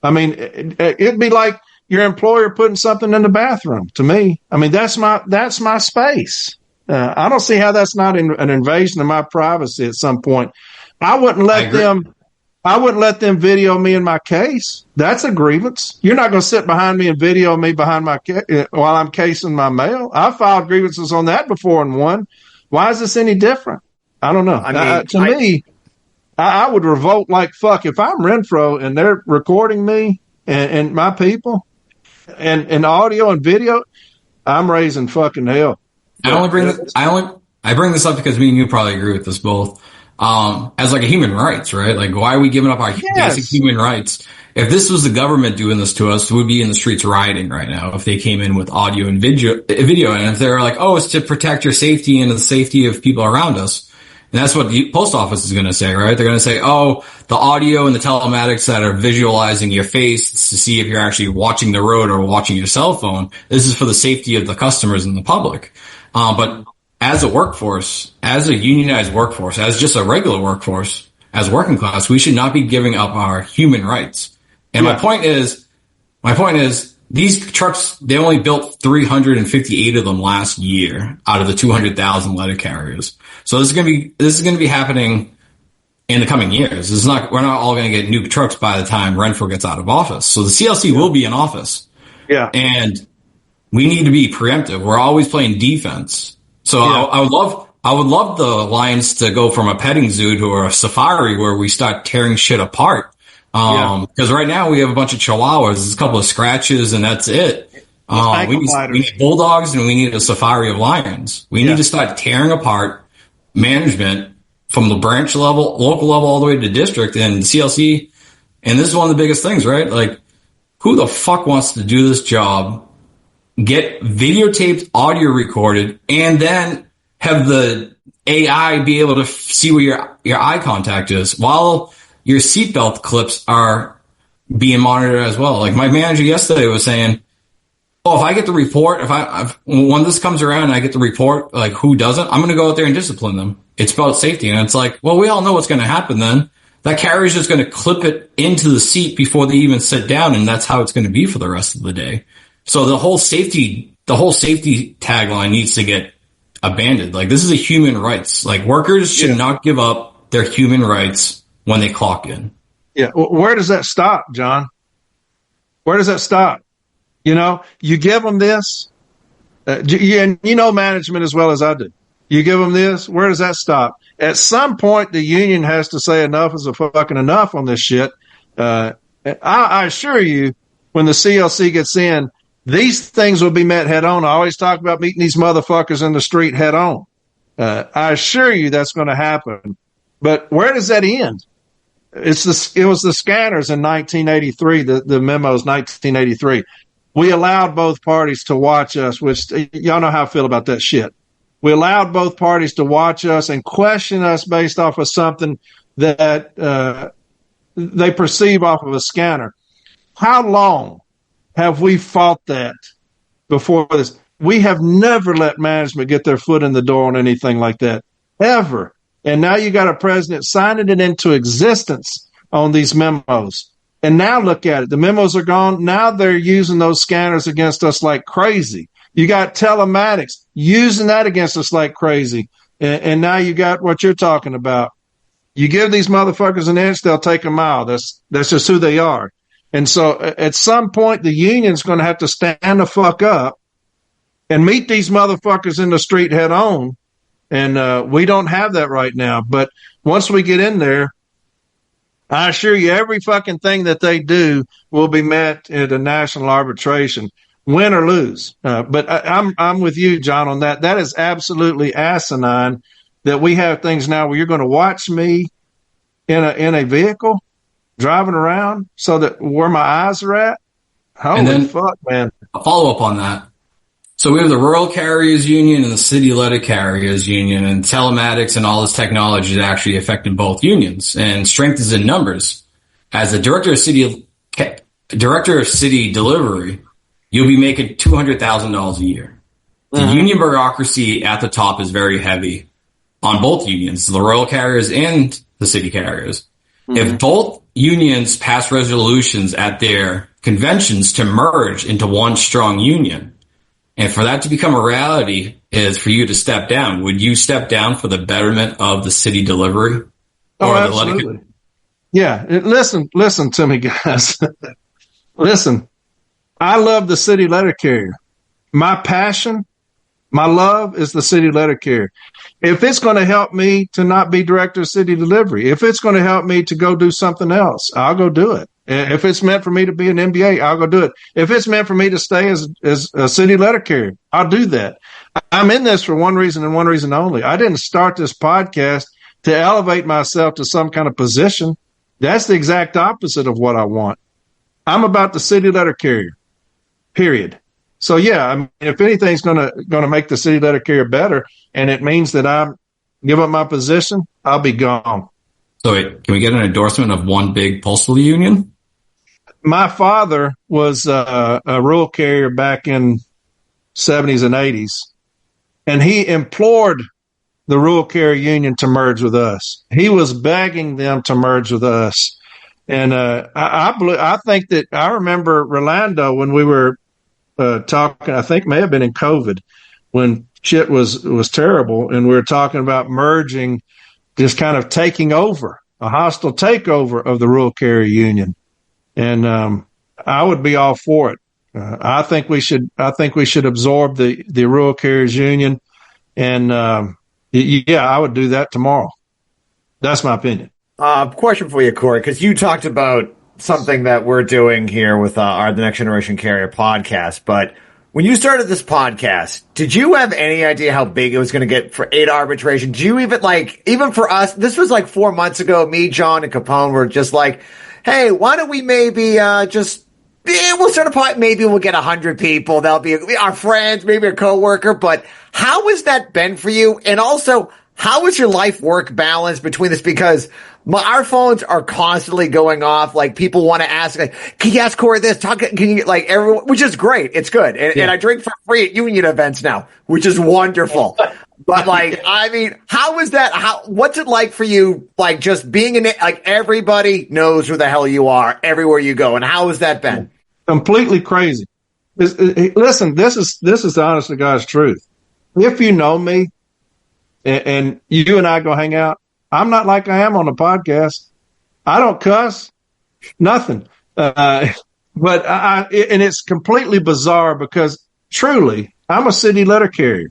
I mean, it'd be like your employer putting something in the bathroom. To me, I mean, that's my space. I don't see how that's not an invasion of my privacy at some point. I wouldn't let them video me in my case. That's a grievance. You're not going to sit behind me and video me behind my while I'm casing my mail. I've filed grievances on that before and won. Why is this any different? I don't know. I would revolt like fuck if I'm Renfro and they're recording me and my people and audio and video. I'm raising fucking hell. I bring this up because me and you probably agree with this both. As like a human rights, right? Like, why are we giving up our basic human rights? If this was the government doing this to us, we'd be in the streets rioting right now if they came in with audio and video. And if they're like, oh, it's to protect your safety and the safety of people around us. And that's what the post office is going to say, right? They're going to say, oh, the audio and the telematics that are visualizing your face to see if you're actually watching the road or watching your cell phone. This is for the safety of the customers and the public. But as a workforce, as a unionized workforce, as just a regular workforce, as working class, we should not be giving up our human rights. And my point is, these trucks, they only built 358 of them last year out of the 200,000 letter carriers. So this is going to be happening in the coming years. We're not all going to get new trucks by the time Renfro gets out of office. So the CLC will be in office. Yeah. And we need to be preemptive. We're always playing defense. So I would love the Lions to go from a petting zoo to a safari where we start tearing shit apart. Because right now we have a bunch of chihuahuas, there's a couple of scratches, and that's it. We need bulldogs and we need a safari of lions. We need to start tearing apart management from the branch level, local level, all the way to district and the CLC. And this is one of the biggest things, right? Like, who the fuck wants to do this job, get videotaped, audio recorded, and then have the AI be able to see where your eye contact is while your seatbelt clips are being monitored as well. Like my manager yesterday was saying, oh, if I get the report, when this comes around and I get the report, like who doesn't, I'm going to go out there and discipline them. It's about safety. And it's like, well, we all know what's going to happen then. that carrier is just going to clip it into the seat before they even sit down, and that's how it's going to be for the rest of the day. So the whole safety tagline needs to get abandoned. Like, this is a human rights. Like, workers should not give up their human rights when they clock in. Yeah. Where does that stop, John? Where does that stop? You know, you give them this, and you know management as well as I do. You give them this, where does that stop? At some point, the union has to say enough is a fucking enough on this shit. I assure you, when the CLC gets in, these things will be met head on. I always talk about meeting these motherfuckers in the street head on. I assure you that's going to happen. But where does that end? It was the scanners in 1983, the memos 1983. We allowed both parties to watch us, which y'all know how I feel about that shit. We allowed both parties to watch us and question us based off of something that they perceive off of a scanner. How long have we fought that before this? We have never let management get their foot in the door on anything like that, ever. And now you got a president signing it into existence on these memos. And now look at it. The memos are gone. Now they're using those scanners against us like crazy. You got telematics using that against us like crazy. And now you got what you're talking about. You give these motherfuckers an inch, they'll take a mile. That's just who they are. And so at some point, the union's going to have to stand the fuck up and meet these motherfuckers in the street head on. And we don't have that right now. But once we get in there, I assure you, every fucking thing that they do will be met at a national arbitration, win or lose. But I'm with you, John, on that. That is absolutely asinine that we have things now where you're going to watch me in a vehicle driving around so that where my eyes are at. Holy fuck, man. A follow up on that. So we have the Rural Carriers Union and the City Letter Carriers Union, and telematics and all this technology that actually affected both unions. And strength is in numbers. As a director of city delivery, you'll be making $200,000 a year. The union bureaucracy at the top is very heavy on both unions, the rural carriers and the city carriers. If both unions pass resolutions at their conventions to merge into one strong union, and for that to become a reality is for you to step down. Would you step down for the betterment of the city delivery? Oh, absolutely. Yeah. Listen to me, guys. Listen, I love the city letter carrier. My passion, my love is the city letter carrier. If it's going to help me to not be director of city delivery, if it's going to help me to go do something else, I'll go do it. If it's meant for me to be an MBA, I'll go do it. If it's meant for me to stay as a city letter carrier, I'll do that. I'm in this for one reason and one reason only. I didn't start this podcast to elevate myself to some kind of position. That's the exact opposite of what I want. I'm about the city letter carrier, period. So yeah, I mean, if anything's going to make the city letter carrier better, and it means that I give up my position, I'll be gone. So wait, can we get an endorsement of one big postal union? My father was a rural carrier back in 70s and 80s, and he implored the rural carrier union to merge with us. He was begging them to merge with us. And I think that I remember Rolando when we were talking, I think may have been in COVID, when shit was terrible, and we were talking about merging, just kind of taking over, a hostile takeover of the rural carrier union. And I would be all for it. I think we should absorb the rural carriers union, and yeah, I would do that tomorrow. That's my opinion. Question for you, Corey, because you talked about something that we're doing here with the Next Generation Carrier podcast. But when you started this podcast, did you have any idea how big it was going to get for 8 arbitration? Did you even for us, this was like 4 months ago, me, John, and Capone were just like, hey, why don't we maybe we'll start a pod, maybe we'll get 100 people. That'll be our friends, maybe a coworker. But how has that been for you? And also, how is your life work balance between this? Because our phones are constantly going off. Like people want to ask, like, can you ask Corey this? Can you like everyone, which is great. It's good. And I drink for free at union events now, which is wonderful. But like, I mean, how is that? What's it like for you? Like just being like everybody knows who the hell you are everywhere you go. And how has that been? Completely crazy. Listen, this is the honest to God's truth. If you know me and you and I go hang out, I'm not like I am on the podcast. I don't cuss, nothing. But it's completely bizarre because truly I'm a city letter carrier.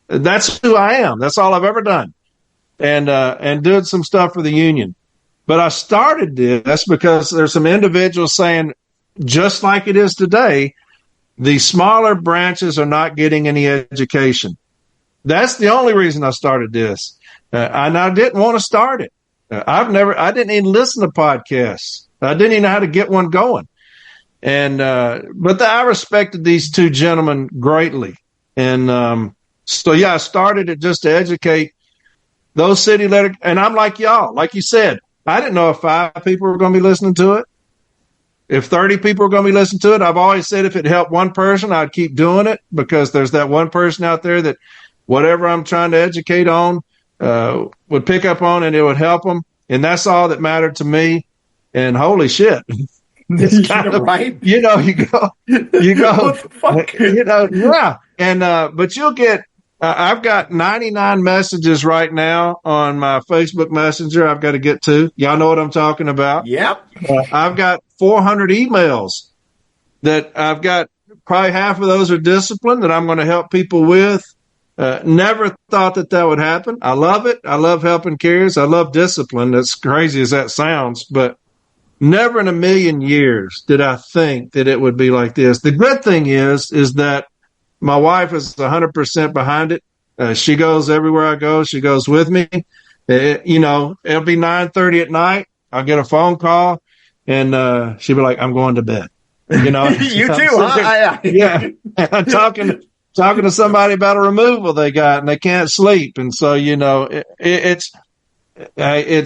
That's who I am. That's all I've ever done. And did some stuff for the union. But I started this because there's some individuals saying, just like it is today, the smaller branches are not getting any education. That's the only reason I started this. And I didn't want to start it. I didn't even listen to podcasts. I didn't even know how to get one going. And, I respected these two gentlemen greatly. And, I started it just to educate those city letter. And I'm like y'all, like you said, I didn't know if 5 people were going to be listening to it. If 30 people are going to be listening to it. I've always said if it helped one person, I'd keep doing it because there's that one person out there that whatever I'm trying to educate on, would pick up on and it would help them. And that's all that mattered to me. And holy shit. It's kind of, right. You go, what the fuck? Yeah. And, but you'll get, I've got 99 messages right now on my Facebook Messenger I've got to get to. Y'all know what I'm talking about? Yep. I've got 400 emails that I've got. Probably half of those are discipline that I'm going to help people with. Never thought that would happen. I love it. I love helping carriers. I love discipline. As crazy as that sounds, but never in a million years did I think that it would be like this. The good thing is that my wife is 100% behind it. She goes everywhere I go. She goes with me. It'll be 9:30 at night. I'll get a phone call and, she'll be like, I'm going to bed. You You too, huh? Yeah. I'm talking to somebody about a removal they got and they can't sleep. And so, it's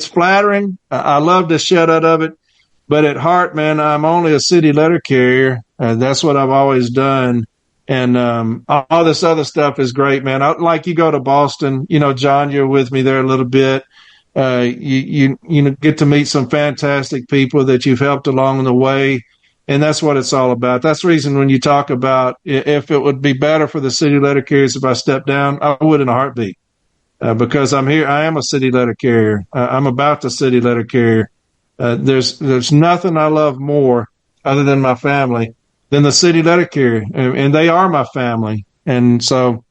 flattering. I love the shit out of it, but at heart, man, I'm only a city letter carrier. That's what I've always done. And, all this other stuff is great, man. Like you go to Boston, John, you're with me there a little bit. You get to meet some fantastic people that you've helped along the way. And that's what it's all about. That's the reason when you talk about if it would be better for the city letter carriers if I step down, I would in a heartbeat. Because I'm here. I am a city letter carrier. I'm about the city letter carrier. There's nothing I love more other than my family than the city letter carrier. And they are my family. And so,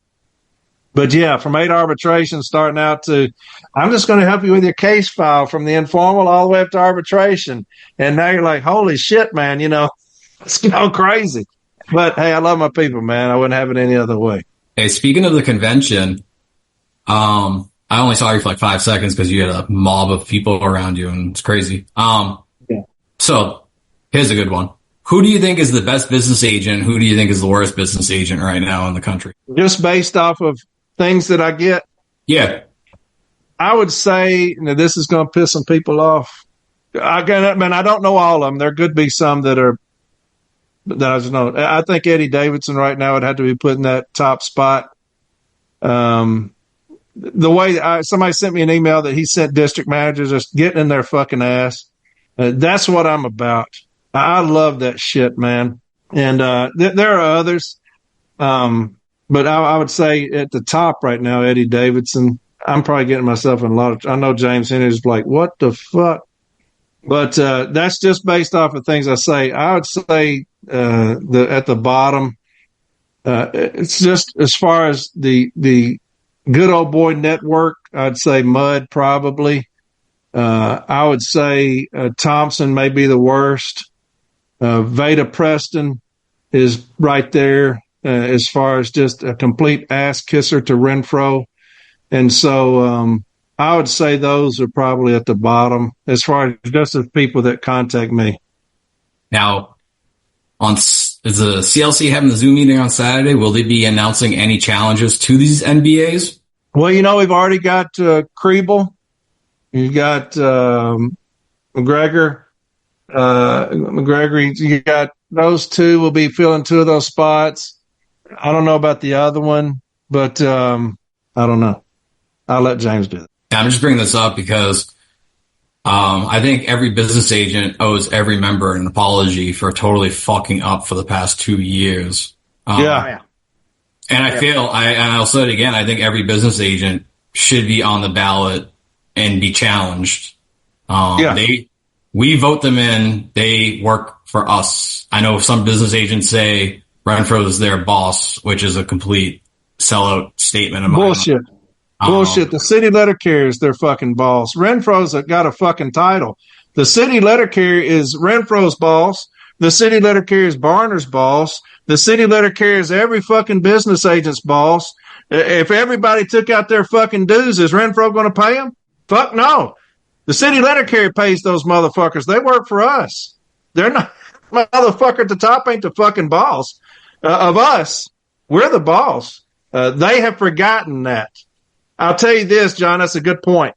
but yeah, from 8 arbitrations starting out to, I'm just going to help you with your case file from the informal all the way up to arbitration. And now you're like, holy shit, man, it's going crazy. But hey, I love my people, man. I wouldn't have it any other way. Hey, speaking of the convention, I only saw you for like 5 seconds because you had a mob of people around you and it's crazy. So here's a good one. Who do you think is the best business agent? Who do you think is the worst business agent right now in the country? Just based off of things that I get? Yeah. I would say, this is going to piss some people off. I don't know all of them. There could be some that I just know. I think Eddie Davidson right now would have to be put in that top spot. The way somebody sent me an email that he sent district managers just getting in their fucking ass. That's what I'm about. I love that shit, man. And there are others. But I would say at the top right now, Eddie Davidson. I'm probably getting myself in a lot of, I know James Henry's like, what the fuck? But that's just based off of things I say. I would say at the bottom, it's just as far as the good old boy network, I'd say Mudd probably. I would say Thompson may be the worst. Veda Preston is right there as far as just a complete ass kisser to Renfro. And so I would say those are probably at the bottom as far as just the people that contact me. Now, is the CLC having the Zoom meeting on Saturday? Will they be announcing any challenges to these NBAs? Well, we've already got Kriebel. You got McGregor. McGregor, you got those two will be filling two of those spots. I don't know about the other one, but I don't know. I'll let James do it. I'm just bringing this up because I think every business agent owes every member an apology for totally fucking up for the past 2 years. Yeah. And I feel, and I'll say it again, I think every business agent should be on the ballot and be challenged. We vote them in. They work for us. I know some business agents say Renfro is their boss, which is a complete sellout statement of mine. Bullshit. The city letter carrier is their fucking boss. Renfro's got a fucking title. The city letter carrier is Renfro's boss. The city letter carrier is Barner's boss. The city letter carrier is every fucking business agent's boss. If everybody took out their fucking dues, is Renfro going to pay them? Fuck no. The city letter carrier pays those motherfuckers. They work for us. They're not, motherfucker at the top ain't the fucking boss of us. We're the boss. They have forgotten that. I'll tell you this, John, that's a good point.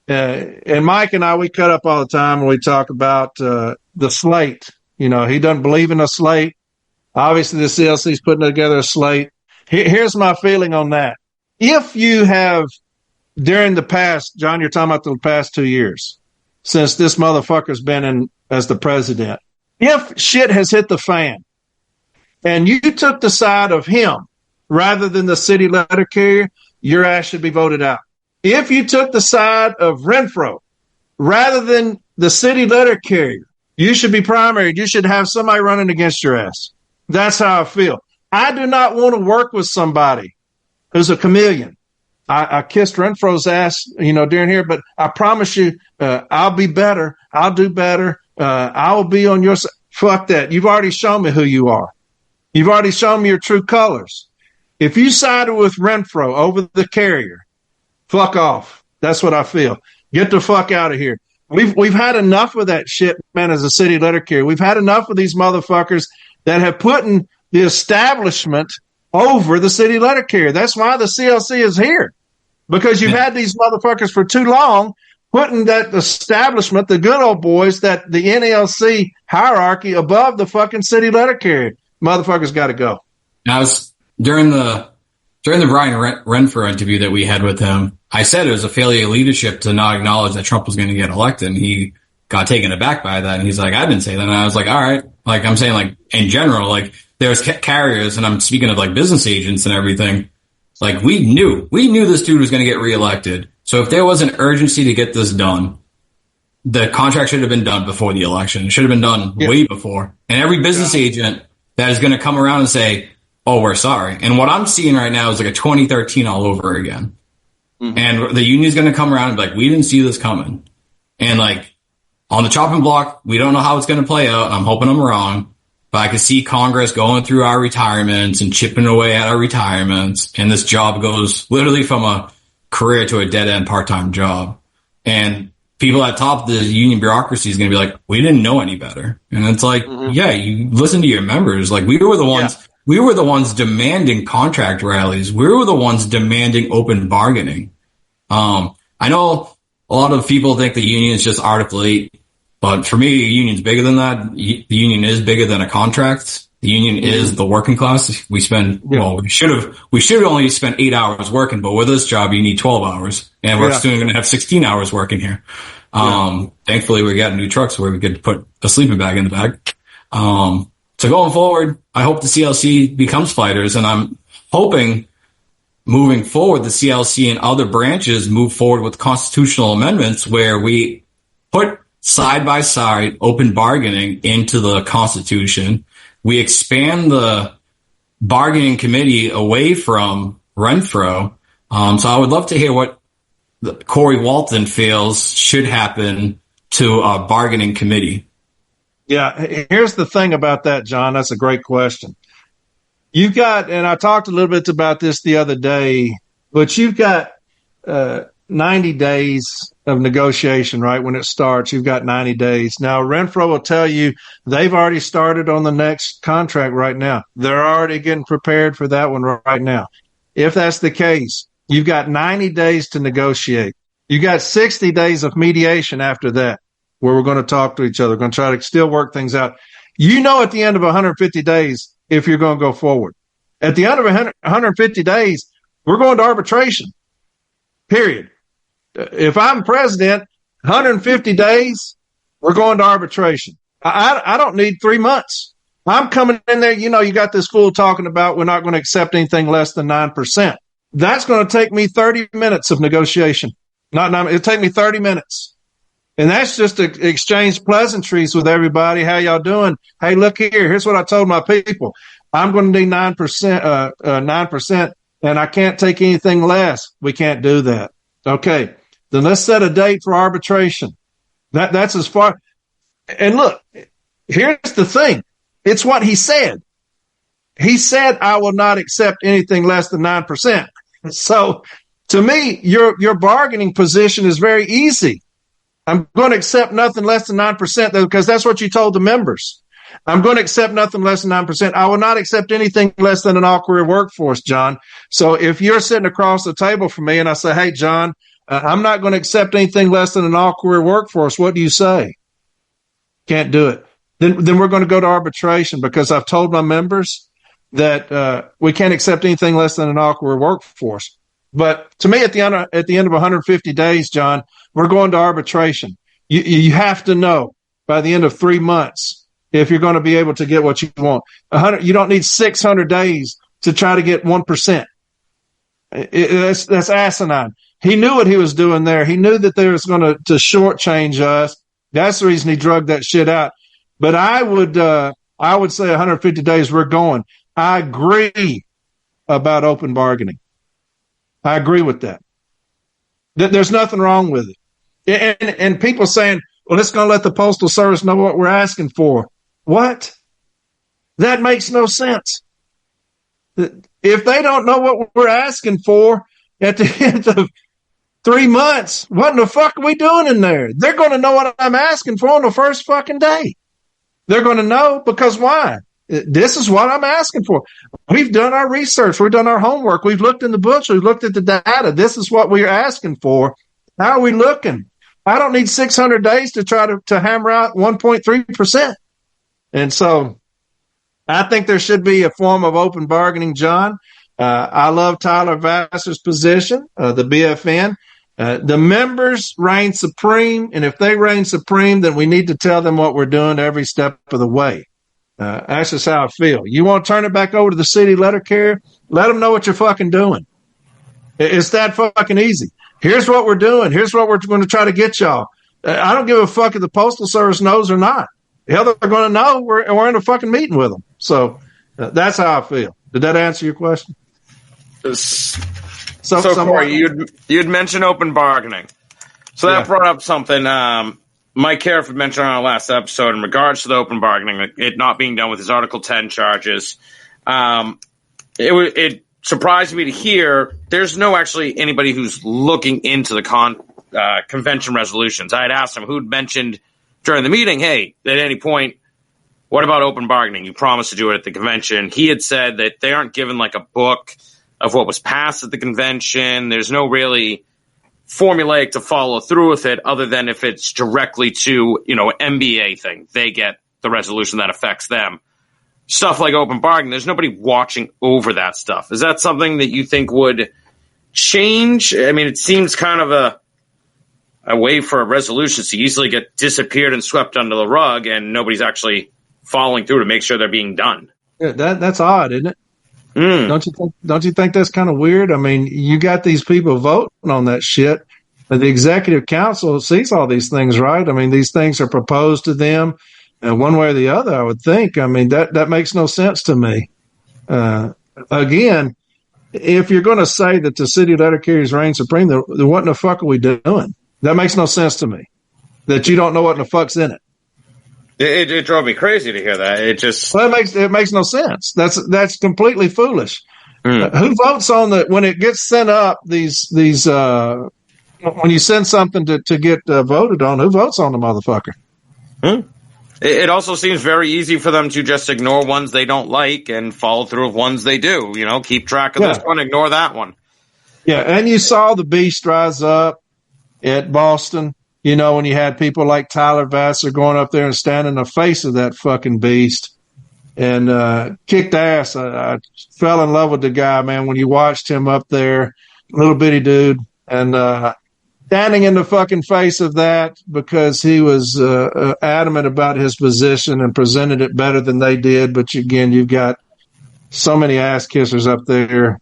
And Mike and I, we cut up all the time when we talk about the slate. He doesn't believe in a slate. Obviously, the CLC's putting together a slate. Here's my feeling on that. If you have, during the past, John, you're talking about the past 2 years, since this motherfucker's been in as the president, if shit has hit the fan and you took the side of him rather than the city letter carrier, your ass should be voted out. If you took the side of Renfro rather than the city letter carrier, you should be primaried. You should have somebody running against your ass. That's how I feel. I do not want to work with somebody who's a chameleon. I kissed Renfro's ass, during here, but I promise you, I'll be better. I'll do better. I will be on your side. Fuck that. You've already shown me who you are. You've already shown me your true colors. If you sided with Renfro over the carrier, fuck off. That's what I feel. Get the fuck out of here. We've had enough of that shit, man, as a city letter carrier. We've had enough of these motherfuckers that have put in the establishment over the city letter carrier. That's why the CLC is here. Because you've had these motherfuckers for too long putting that establishment, the good old boys, that the NLC hierarchy above the fucking city letter carrier. Motherfuckers got to go. Now, during the Brian Renfro interview that we had with him, I said it was a failure of leadership to not acknowledge that Trump was going to get elected. And he got taken aback by that. And he's like, I didn't say that. And I was like, all right. Like, I'm saying, like, in general, like, there's carriers, and I'm speaking of, like, business agents and everything. Like, we knew this dude was going to get reelected. So if there was an urgency to get this done, the contract should have been done before the election. It should have been done way before. And every business agent that is going to come around and say, oh, we're sorry. And what I'm seeing right now is like a 2013 all over again. Mm-hmm. And the union's going to come around and be like, we didn't see this coming. And like, on the chopping block, we don't know how it's going to play out. I'm hoping I'm wrong. But I can see Congress going through our retirements and chipping away at our retirements. And this job goes literally from a career to a dead-end part-time job. And people at top of the union bureaucracy is going to be like, we didn't know any better. And it's like, yeah, you listen to your members. Like, we were the ones demanding contract rallies. We were the ones demanding open bargaining. I know a lot of people think the union is just Article 8. But for me, the union's bigger than that. The union is bigger than a contract. The union is the working class. We should have only spent 8 hours working, but with this job, you need 12 hours. And we're soon going to have 16 hours working here. Thankfully, we got new trucks where we could put a sleeping bag in the back. So going forward, I hope the CLC becomes fighters, and I'm hoping moving forward, the CLC and other branches move forward with constitutional amendments where we put side by side open bargaining into the Constitution. We expand the bargaining committee away from Renfro. So I would love to hear what Corey Walton feels should happen to a bargaining committee. Yeah, here's the thing about that, John. That's a great question. You've got, and I talked a little bit about this the other day, but you've got 90 days of negotiation, right? When it starts, you've got 90 days. Now, Renfro will tell you they've already started on the next contract right now. They're already getting prepared for that one right now. If that's the case, You've got 90 days to negotiate. You got 60 days of mediation after that, where we're going to talk to each other. We're going to try to still work things out. You know, at the end of 150 days, if you're going to go forward. At the end of 150 days, we're going to arbitration. Period. If I'm president, 150 days, we're going to arbitration. I don't need 3 months. I'm coming in there. You know, you got this fool talking about we're not going to accept anything less than 9%. That's going to take me 30 minutes of negotiation. It'll take me 30 minutes. And that's just to exchange pleasantries with everybody. How y'all doing? Hey, look here. Here's what I told my people. I'm going to need 9%, and I can't take anything less. We can't do that. Okay. Then let's set a date for arbitration. That's as far. And look, here's the thing. It's what he said. He said, I will not accept anything less than 9%. So to me, your bargaining position is very easy. I'm going to accept nothing less than 9% because that's what you told the members. I'm going to accept nothing less than 9%. I will not accept anything less than an all-career workforce, John. So if you're sitting across the table from me and I say, hey, John, I'm not going to accept anything less than an all-career workforce, what do you say? Can't do it. Then we're going to go to arbitration because I've told my members that we can't accept anything less than an all-career workforce. But to me, at the end of 150 days, John, we're going to arbitration. You have to know by the end of 3 months if you're going to be able to get what you want. You don't need 600 days to try to get 1%. That's asinine. He knew what he was doing there. He knew that they was going to shortchange us. That's the reason he drugged that shit out. But I would say 150 days we're going. I agree about open bargaining. I agree with that. There's nothing wrong with it. And people saying, well, it's going to let the Postal Service know what we're asking for. What? That makes no sense. If they don't know what we're asking for at the end of 3 months, what in the fuck are we doing in there? They're going to know what I'm asking for on the first fucking day. They're going to know because why? This is what I'm asking for. We've done our research. We've done our homework. We've looked in the books. We've looked at the data. This is what we're asking for. How are we looking? I don't need 600 days to try to hammer out 1.3%. And so I think there should be a form of open bargaining, John. I love Tyler Vassar's position, the BFN. The members reign supreme, and if they reign supreme, then we need to tell them what we're doing every step of the way. That's just how I feel. You want to turn it back over to the city letter carrier? Let them know what you're fucking doing. It's that fucking easy. Here's what we're doing. Here's what we're going to try to get y'all. I don't give a fuck if the Postal Service knows or not. Hell, they're going to know. We're in a fucking meeting with them. So that's how I feel. Did that answer your question? So Corey, you'd mentioned open bargaining. So that brought up something Mike Cariff had mentioned on our last episode in regards to the open bargaining, it not being done with his Article 10 charges. It surprised me to hear there's no actually anybody who's looking into the convention resolutions. I had asked him who'd mentioned during the meeting, hey, at any point, what about open bargaining? You promised to do it at the convention. He had said that they aren't given like a book of what was passed at the convention. There's no really formulaic to follow through with it other than if it's directly to, an MBA thing. They get the resolution that affects them. Stuff like open bargaining, there's nobody watching over that stuff. Is that something that you think would change? I mean, it seems kind of a way for a resolution to easily get disappeared and swept under the rug, and nobody's actually following through to make sure they're being done. Yeah, that's odd, isn't it? Don't you think that's kind of weird? I mean, you got these people voting on that shit. The executive council sees all these things, right? I mean, these things are proposed to them, and one way or the other, I would think. I mean, that makes no sense to me. Again, if you're going to say that the city letter carriers reign supreme, then what in the fuck are we doing? That makes no sense to me. That you don't know what in the fuck's in it. It drove me crazy to hear that. It makes no sense. That's completely foolish. Who votes on when it gets sent up? These when you send something to get voted on, who votes on the motherfucker? It also seems very easy for them to just ignore ones they don't like and follow through with ones they do. Keep track of this one, ignore that one. Yeah, and you saw the beast rise up at Boston, you know, when you had people like Tyler Vassar going up there and standing in the face of that fucking beast and kicked ass. I fell in love with the guy, man, when you watched him up there, little bitty dude, and standing in the fucking face of that because he was adamant about his position and presented it better than they did. But again, you've got so many ass kissers up there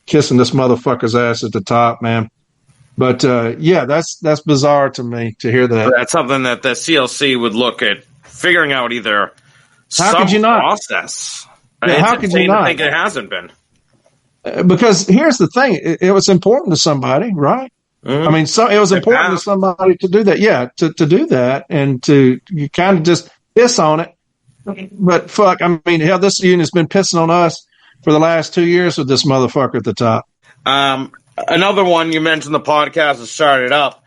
kissing this motherfucker's ass at the top, man. But yeah, that's bizarre to me to hear that. That's something that the CLC would look at figuring out either how could you not? Process. Yeah, how could you not? I think it hasn't been. Because here's the thing: it was important to somebody, right? Mm-hmm. I mean, so it was important to somebody to do that. Yeah, to do that and to you kind of just piss on it. But fuck, I mean, hell, this union's been pissing on us for the last 2 years with this motherfucker at the top. Another one you mentioned the podcast that started up.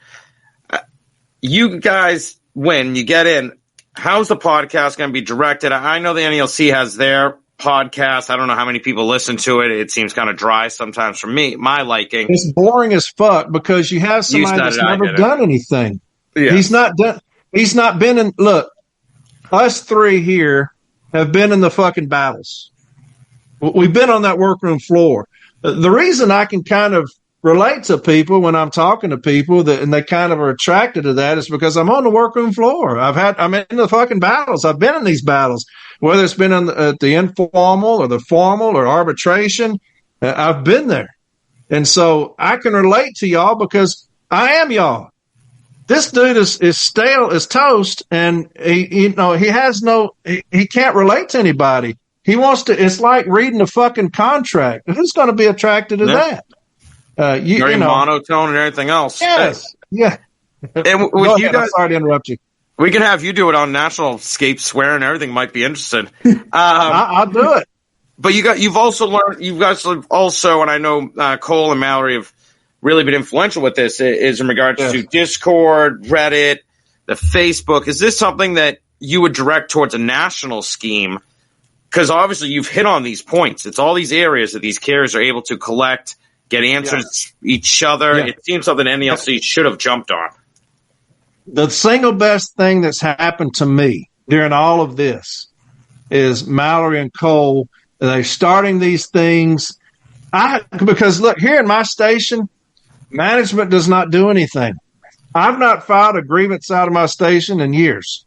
You guys, when you get in, how's the podcast going to be directed? I know the NELC has their podcast. I don't know how many people listen to it. It seems kind of dry sometimes for me, my liking. It's boring as fuck because you have somebody that's never done anything. Yeah. He's not been in, look, us three here have been in the fucking battles. We've been on that workroom floor. The reason I can kind of relate to people when I'm talking to people and they kind of are attracted to that is because I'm on the workroom floor. I'm in the fucking battles. I've been in these battles, whether it's been at the informal or the formal or arbitration. I've been there. And so I can relate to y'all because I am y'all. This dude is stale as toast, and he can't relate to anybody. He wants to. It's like reading a fucking contract. Who's going to be attracted to that? Very monotone and everything else. Yes, yeah. And with you guys, sorry to interrupt you. We can have you do it on national scape swear and everything. Might be interested. I'll do it. But you've also learned. You guys have also, and I know Cole and Mallory have really been influential with this. Is in regards to Discord, Reddit, the Facebook. Is this something that you would direct towards a national scheme? Because obviously you've hit on these points. It's all these areas that these carriers are able to collect, get answers each other. Yeah. It seems something NELC should have jumped on. The single best thing that's happened to me during all of this is Mallory and Cole. They're starting these things. Because look, here in my station, management does not do anything. I've not filed a grievance out of my station in years.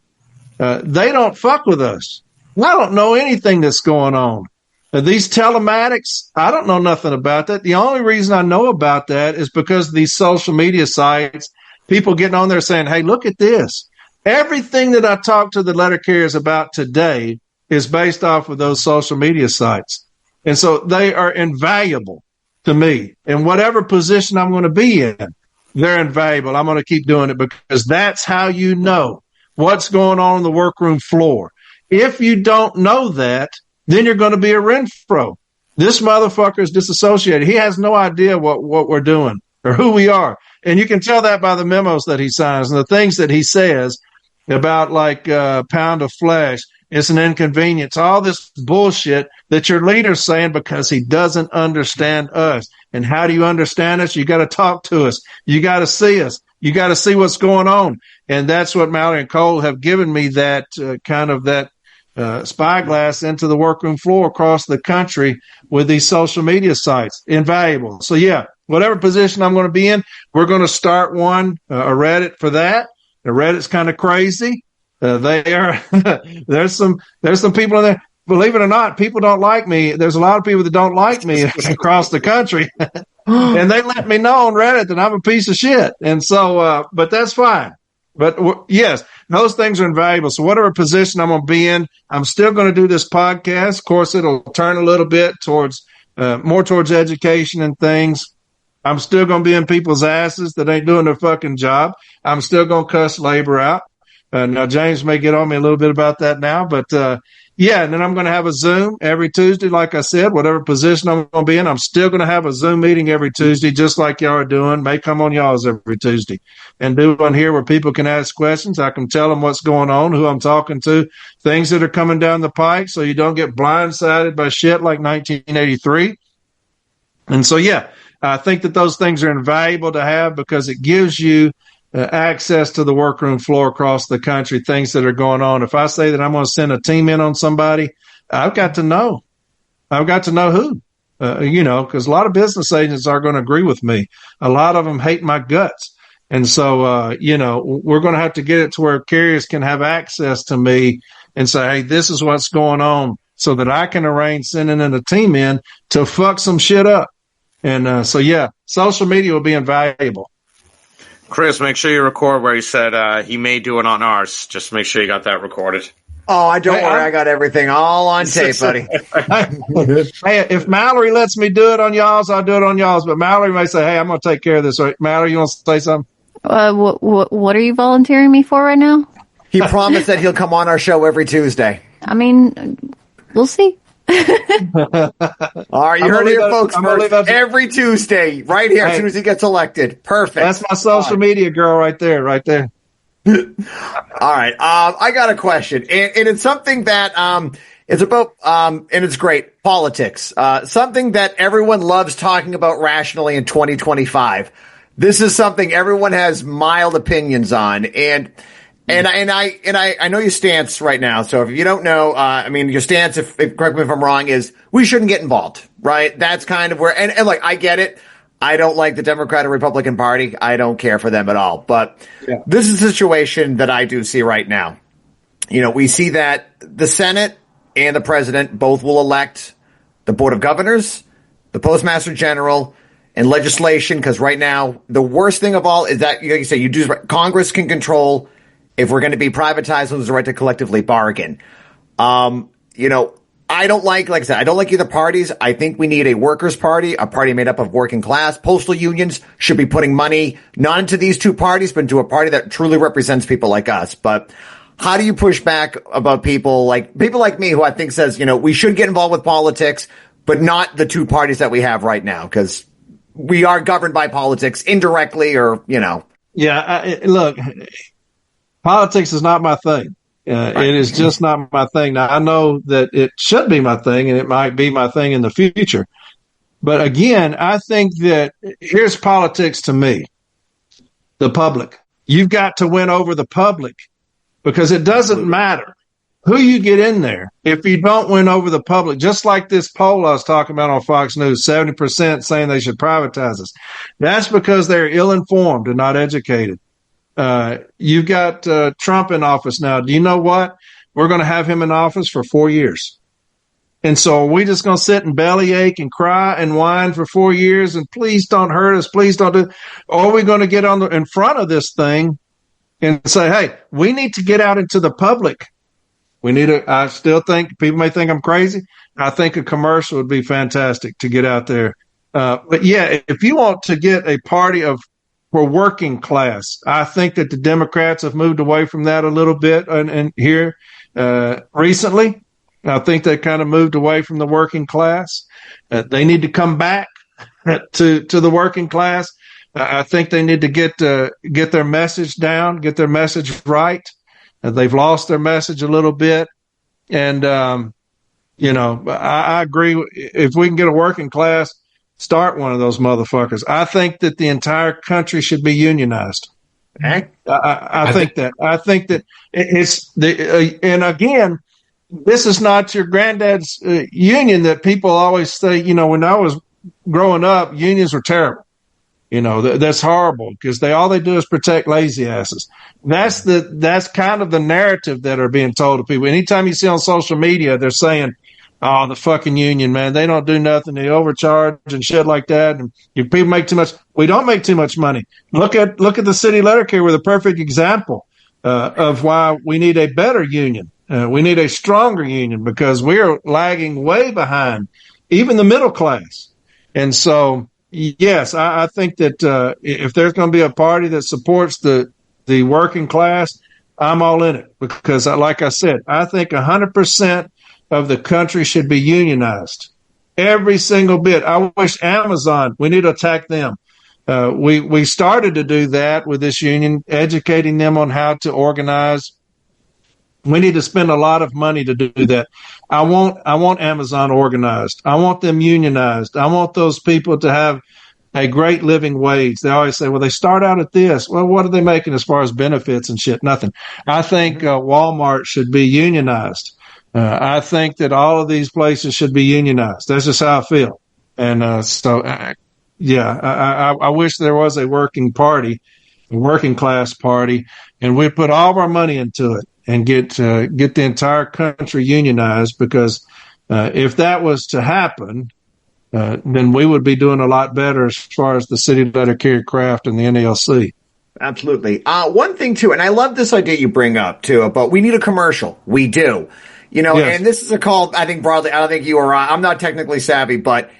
They don't fuck with us. I don't know anything that's going on. These telematics, I don't know nothing about that. The only reason I know about that is because of these social media sites, people getting on there saying, hey, look at this. Everything that I talk to the letter carriers about today is based off of those social media sites. And so they are invaluable to me. In whatever position I'm going to be in, they're invaluable. I'm going to keep doing it because that's how you know what's going on the workroom floor. If you don't know that, then you're going to be a Renfro. This motherfucker is disassociated. He has no idea what we're doing or who we are. And you can tell that by the memos that he signs and the things that he says about like pound of flesh. It's an inconvenience. All this bullshit that your leader's saying because he doesn't understand us. And how do you understand us? You got to talk to us. You got to see us. You got to see what's going on. And that's what Mallory and Cole have given me, that kind of that spyglass into the workroom floor across the country with these social media sites. Invaluable. So yeah, whatever position I'm going to be in, we're going to start one, a Reddit for that. The Reddit's kind of crazy. They are, there's some people in there. Believe it or not, people don't like me. There's a lot of people that don't like me across the country. And they let me know on Reddit that I'm a piece of shit. And so, but that's fine. But yes, those things are invaluable. So whatever position I'm going to be in, I'm still going to do this podcast. Of course, it'll turn a little bit towards, more towards education and things. I'm still going to be in people's asses that ain't doing their fucking job. I'm still going to cuss labor out. Now James may get on me a little bit about that now, but, yeah, and then I'm going to have a Zoom every Tuesday. Like I said, whatever position I'm going to be in, I'm still going to have a Zoom meeting every Tuesday, just like y'all are doing. May come on y'all's every Tuesday and do one here where people can ask questions. I can tell them what's going on, who I'm talking to, things that are coming down the pike, so you don't get blindsided by shit like 1983. And so, yeah, I think that those things are invaluable to have because it gives you access to the workroom floor across the country, things that are going on. If I say that I'm going to send a team in on somebody, I've got to know. I've got to know who, because a lot of business agents are going to agree with me. A lot of them hate my guts. And so, we're going to have to get it to where carriers can have access to me and say, hey, this is what's going on so that I can arrange sending in a team in to fuck some shit up. And social media will be invaluable. Chris, make sure you record where he said he may do it on ours. Just make sure you got that recorded. Oh, I don't worry. I got everything all on tape, buddy. Hey, if Mallory lets me do it on y'all's, I'll do it on y'all's. But Mallory may say, hey, I'm going to take care of this. Right? Mallory, you want to say something? What are you volunteering me for right now? He promised that he'll come on our show every Tuesday. I mean, we'll see. All right, you heard it here, folks. Every Tuesday, right here, as soon as he gets elected. Perfect. That's my social media girl right there. All right. I got a question, and it's something that it's about, and it's great, politics. Something that everyone loves talking about rationally in 2025. This is something everyone has mild opinions on, and I know your stance right now. So if you don't know, your stance, if correct me if I'm wrong, is we shouldn't get involved, right? That's kind of where, and like, I get it. I don't like the Democrat or Republican Party. I don't care for them at all. But This is a situation that I do see right now. We see that the Senate and the president both will elect the Board of Governors, the Postmaster General, and legislation. Because right now, the worst thing of all is that, like you say, Congress can control if we're going to be privatized, there's the right to collectively bargain. I don't like I said, I don't like either parties. I think we need a workers' party, a party made up of working class. Postal unions should be putting money not into these two parties, but into a party that truly represents people like us. But how do you push back about people like me who I think says, we should get involved with politics, but not the two parties that we have right now? Because we are governed by politics indirectly Yeah, look, politics is not my thing. It is just not my thing. Now, I know that it should be my thing, and it might be my thing in the future. But again, I think that here's politics to me. The public. You've got to win over the public because it doesn't matter who you get in there if you don't win over the public. Just like this poll I was talking about on Fox News, 70% saying they should privatize us. That's because they're ill-informed and not educated. You've got Trump in office now. Do you know what? We're going to have him in office for 4 years. And so are we just going to sit and bellyache and cry and whine for 4 years and please don't hurt us, please don't do, or are we going to get in front of this thing and say, hey, we need to get out into the public. I still think people may think I'm crazy. I think a commercial would be fantastic to get out there. But yeah, if you want to get a party for working class, I think that the Democrats have moved away from that a little bit and here recently. I think they kind of moved away from the working class. They need to come back to the working class. I think they need to get their message down, get their message right. They've lost their message a little bit. And, I agree. If we can get a working class, start one of those motherfuckers. I think that the entire country should be unionized. I think that it's and again, this is not your granddad's union that people always say, when I was growing up, unions were terrible. That's horrible because all they do is protect lazy asses. That's kind of the narrative that are being told to people. Anytime you see on social media, they're saying, oh, the fucking union, man, they don't do nothing. They overcharge and shit like that. And if people make too much, we don't make too much money. Look at the city letter carrier with a perfect example of why we need a better union. We need a stronger union because we're lagging way behind even the middle class. And so, yes, I think that if there's going to be a party that supports the working class, I'm all in it because, like I said, I think 100% of the country should be unionized. Every single bit. I wish Amazon, we need to attack them. We started to do that with this union, educating them on how to organize. We need to spend a lot of money to do that. I want Amazon organized. I want them unionized. I want those people to have a great living wage. They always say, well, they start out at this. Well, what are they making as far as benefits and shit? Nothing. I think Walmart should be unionized. I think that all of these places should be unionized. That's just how I feel. And I wish there was a working class party, and we put all of our money into it and get the entire country unionized, because if that was to happen, then we would be doing a lot better as far as the city letter carrier craft and the NALC. Absolutely. One thing too, and I love this idea you bring up too, but we need a commercial. We do. Yes. And this is a call, I think broadly, I don't think you or I'm not technically savvy, but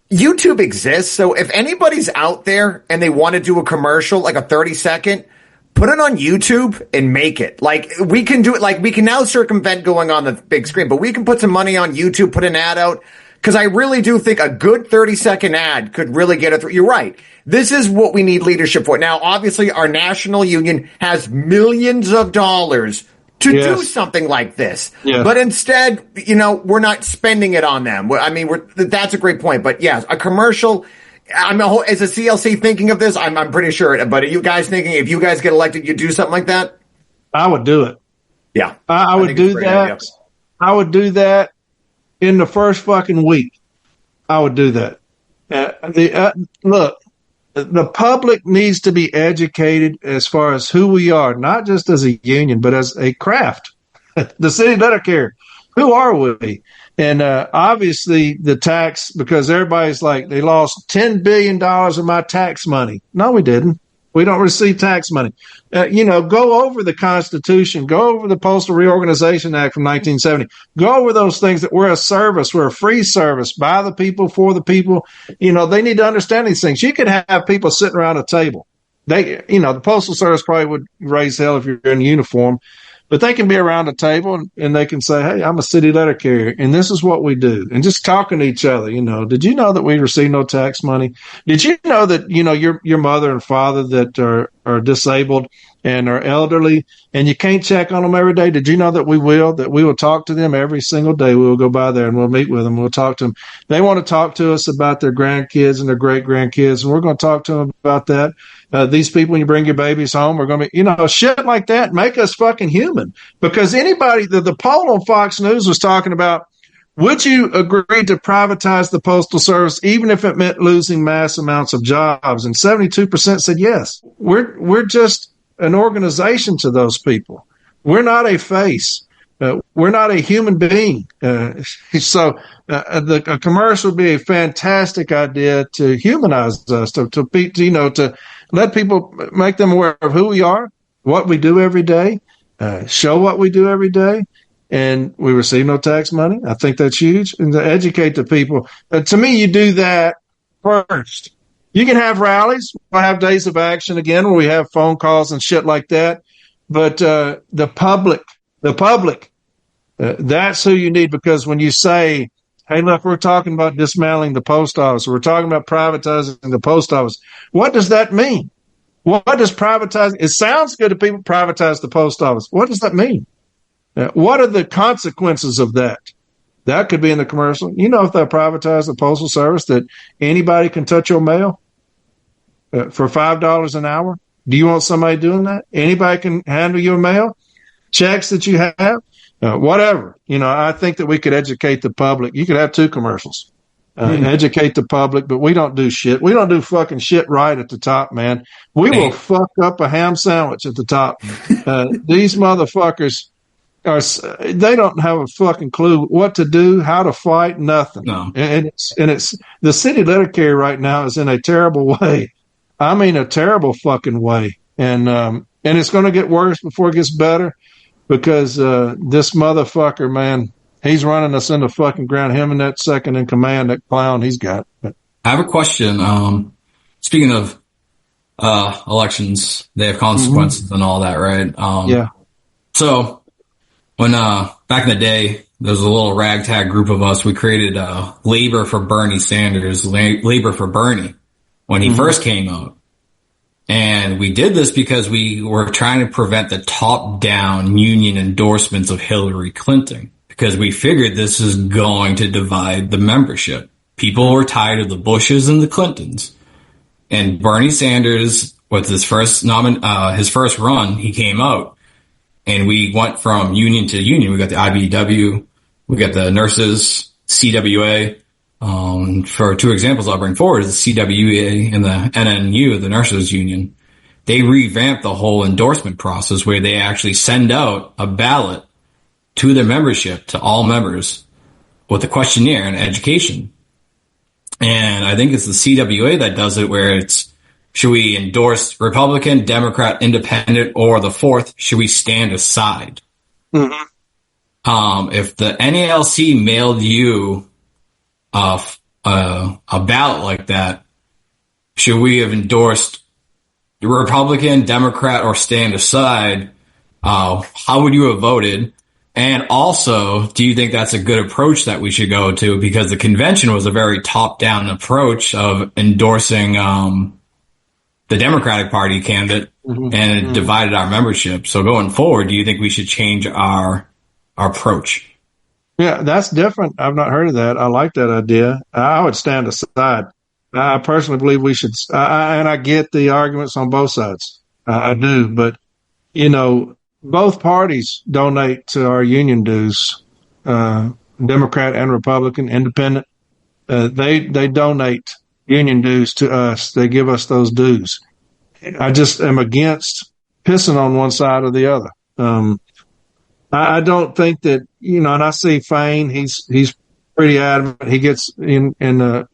YouTube exists. So if anybody's out there and they want to do a commercial, like a 30-second, put it on YouTube and make it. Like, we can do it. Like, we can now circumvent going on the big screen, but we can put some money on YouTube, put an ad out. Because I really do think a good 30-second ad could really get it through. You're right. This is what we need leadership for. Now, obviously, our national union has millions of dollars to do something like this. Yes. But instead, we're not spending it on them. I mean, that's a great point. But yes, a commercial. As a CLC thinking of this, I'm pretty sure. But are you guys thinking if you guys get elected, you do something like that? I would do it. Yeah, I would do that. Idea. I would do that in the first fucking week. I would do that. Look, the public needs to be educated as far as who we are, not just as a union, but as a craft. The city letter carrier. Who are we? And obviously the tax, because everybody's like, they lost $10 billion of my tax money. No, we didn't. We don't receive tax money. Go over the Constitution, go over the Postal Reorganization Act from 1970, go over those things that we're a service, we're a free service by the people, for the people. They need to understand these things. You could have people sitting around a table. The Postal Service probably would raise hell if you're in uniform, but they can be around a table and they can say, hey, I'm a city letter carrier and this is what we do. And just talking to each other, did you know that we receive no tax money? Did you know that, your mother and father that are disabled and are elderly and you can't check on them every day? Did you know that we will talk to them every single day? We will go by there and we'll meet with them. We'll talk to them. They want to talk to us about their grandkids and their great grandkids. And we're going to talk to them about that. These people, when you bring your babies home, we're going to be, shit like that. Make us fucking human. Because anybody, the poll on Fox News was talking about, would you agree to privatize the Postal Service, even if it meant losing mass amounts of jobs? And 72% said yes. We're just an organization to those people. We're not a face. We're not a human being. So a commercial would be a fantastic idea to humanize us, to let people, make them aware of who we are, what we do every day, show what we do every day, and we receive no tax money. I think that's huge. And to educate the people. To me, you do that first. You can have rallies. We'll have days of action again where we have phone calls and shit like that. But the public, that's who you need, because when you say, hey, look, we're talking about dismantling the post office, or we're talking about privatizing the post office, what does that mean? What does privatize? It sounds good to people, privatize the post office. What does that mean? What are the consequences of that? That could be in the commercial. If they privatize the Postal Service, that anybody can touch your mail for $5 an hour. Do you want somebody doing that? Anybody can handle your mail, checks that you have, whatever. I think that we could educate the public. You could have two commercials. Educate the public, but we don't do shit. We don't do fucking shit right at the top, man. We will fuck up a ham sandwich at the top. These motherfuckers they don't have a fucking clue what to do, how to fight, nothing. No. And it's the city letter carrier right now is in a terrible way. I mean, a terrible fucking way. And it's going to get worse before it gets better, because this motherfucker, man, he's running us into fucking ground. Him and that second in command, that clown he's got. But I have a question. Speaking of elections, they have consequences and all that, right? Yeah. So when back in the day, there was a little ragtag group of us. We created Labor for Bernie Sanders, Labor for Bernie, when he first came out. And we did this because we were trying to prevent the top-down union endorsements of Hillary Clinton, because we figured this is going to divide the membership. People were tired of the Bushes and the Clintons. And Bernie Sanders, with his first run, he came out, and we went from union to union. We got the IBEW, we got the nurses, CWA. For two examples I'll bring forward is the CWA and the NNU, the nurses union. They revamped the whole endorsement process where they actually send out a ballot to their membership, to all members, with a questionnaire and education. And I think it's the CWA that does it, where it's, should we endorse Republican, Democrat, Independent, or the fourth, should we stand aside? Mm-hmm. If the NALC mailed you a ballot like that, should we have endorsed the Republican, Democrat, or stand aside? How would you have voted? And also, do you think that's a good approach that we should go to? Because the convention was a very top-down approach of endorsing the Democratic Party candidate, and it divided our membership. So going forward, do you think we should change our approach? Yeah, that's different. I've not heard of that. I like that idea. I would stand aside. I personally believe we should, and I get the arguments on both sides. I do, but both parties donate to our union dues, Democrat and Republican, Independent. They donate union dues to us. They give us those dues. I just am against pissing on one side or the other. I don't think that, and I see Fain, he's pretty adamant. He gets in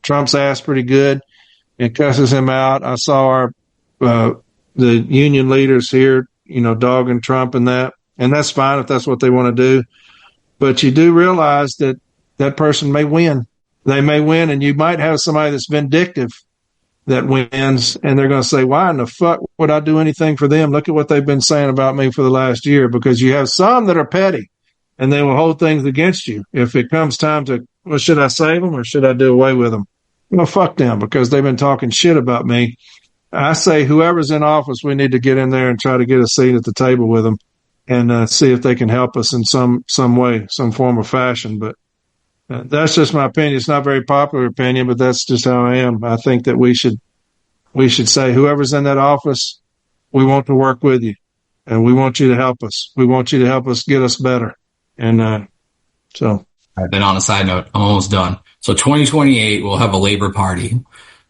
Trump's ass pretty good and cusses him out. I saw the union leaders here, dogging Trump and that's fine if that's what they want to do. But you do realize that that person may win. They may win, and you might have somebody that's vindictive that wins, and they're going to say, why in the fuck would I do anything for them? Look at what they've been saying about me for the last year. Because you have some that are petty, and they will hold things against you. If it comes time to, well, should I save them or should I do away with them? Well, fuck them, because they've been talking shit about me. I say whoever's in office, we need to get in there and try to get a seat at the table with them and see if they can help us in some way, some form or fashion. But that's just my opinion. It's not a very popular opinion, but that's just how I am. I think that we should say whoever's in that office, we want to work with you, and we want you to help us. We want you to help us get us better. And so. Then on a side note, I'm almost done. So 2028, we'll have a Labor Party.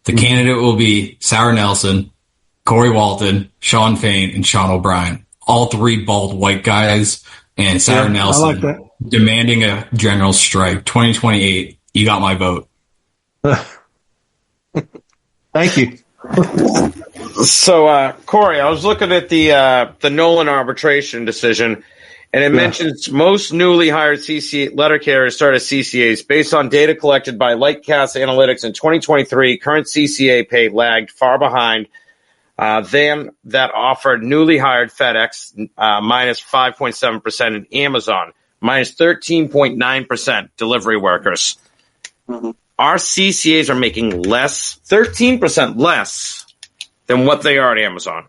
The candidate will be Sarah Nelson, Corey Walton, Sean Fain, and Sean O'Brien. All three bald white guys, and Sarah Nelson I like that. Demanding a general strike. 2028, you got my vote. Thank you. So, Corey, I was looking at the Nolan arbitration decision, and it mentions most newly hired CCA letter carriers start as CCAs. Based on data collected by Lightcast Analytics in 2023, current CCA pay lagged far behind them that offered newly hired FedEx minus 5.7% and Amazon minus 13.9% delivery workers. Mm-hmm. Our CCAs are making 13% less than what they are at Amazon.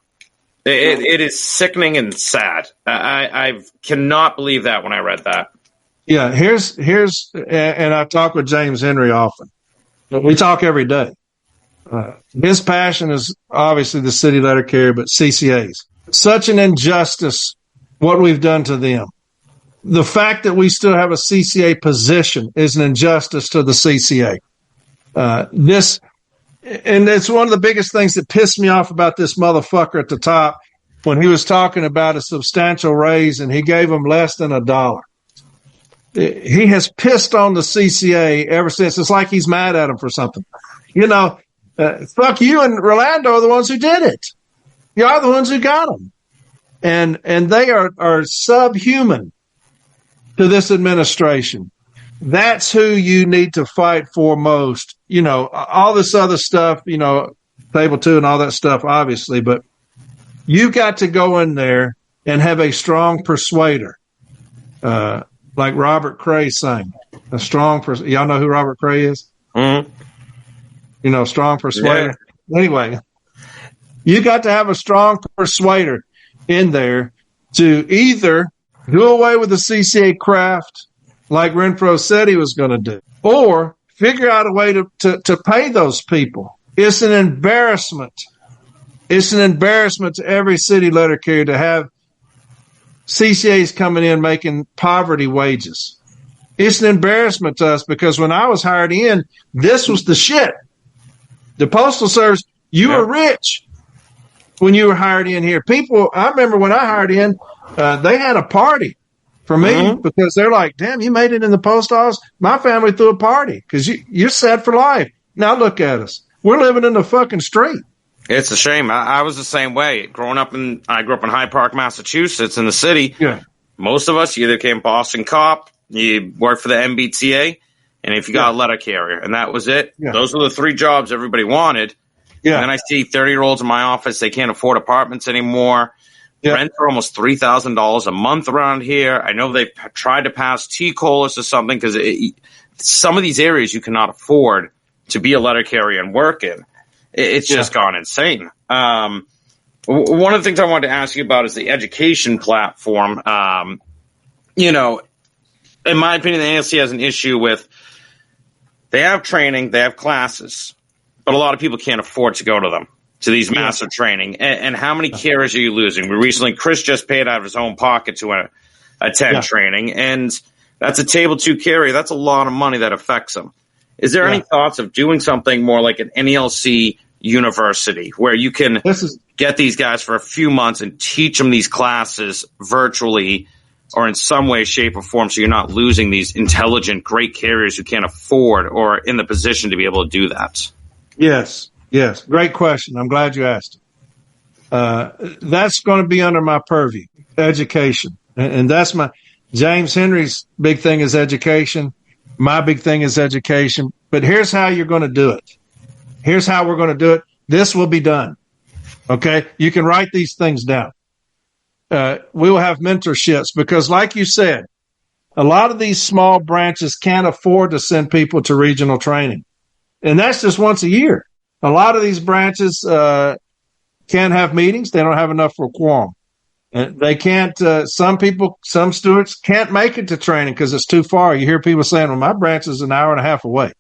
It is sickening and sad. I cannot believe that when I read that. Yeah, here's, and I talk with James Henry often. We talk every day. His passion is obviously the city letter carrier, but CCAs. Such an injustice, what we've done to them. The fact that we still have a CCA position is an injustice to the CCA. And it's one of the biggest things that pissed me off about this motherfucker at the top when he was talking about a substantial raise and he gave them less than $1. He has pissed on the CCA ever since. It's like he's mad at him for something. Fuck you and Rolando are the ones who did it. You're the ones who got them. And they are subhuman to this administration. That's who you need to fight for most. All this other stuff, table 2 and all that stuff, obviously, but you got to go in there and have a strong persuader, like Robert Cray sang. A strong y'all know who Robert Cray is? Mm-hmm. Strong persuader. Yeah. Anyway, you got to have a strong persuader in there to either do away with the CCA craft like Renfro said he was going to do, or figure out a way to pay those people. It's an embarrassment. It's an embarrassment to every city letter carrier to have CCAs coming in making poverty wages. It's an embarrassment to us because when I was hired in, this was the shit. The Postal Service, you were rich when you were hired in here. People, I remember when I hired in, they had a party for me because they're like, damn, you made it in the post office. My family threw a party because you're set for life. Now look at us. We're living in the fucking street. It's a shame. I was the same way. I grew up in Hyde Park, Massachusetts, in the city. Yeah. Most of us either came Boston cop, you worked for the MBTA, and if you got a letter carrier, and that was it. Yeah. Those were the three jobs everybody wanted. Yeah. And then I see 30-year-olds in my office. They can't afford apartments anymore. Yeah. Rent for almost $3,000 a month around here. I know they've tried to pass T-Colas or something because some of these areas you cannot afford to be a letter carrier and work in. It's just gone insane. One of the things I wanted to ask you about is the education platform. In my opinion, the ALC has an issue with they have training, they have classes, but a lot of people can't afford to go to them, to these massive training. And how many carriers are you losing? Chris just paid out of his own pocket to attend training, and that's a table 2 carrier. That's a lot of money that affects them. Is there any thoughts of doing something more like an NELC university where you can get these guys for a few months and teach them these classes virtually or in some way, shape, or form so you're not losing these intelligent, great carriers who can't afford or in the position to be able to do that? Yes. Great question. I'm glad you asked. That's going to be under my purview, education. And that's James Henry's big thing is education. My big thing is education, but here's how you're going to do it. Here's how we're going to do it. This will be done. Okay. You can write these things down. We will have mentorships because like you said, a lot of these small branches can't afford to send people to regional training. And that's just once a year. A lot of these branches, can't have meetings. They don't have enough for a quorum. They can't, some stewards can't make it to training because it's too far. You hear people saying, well, my branch is an hour and a half away.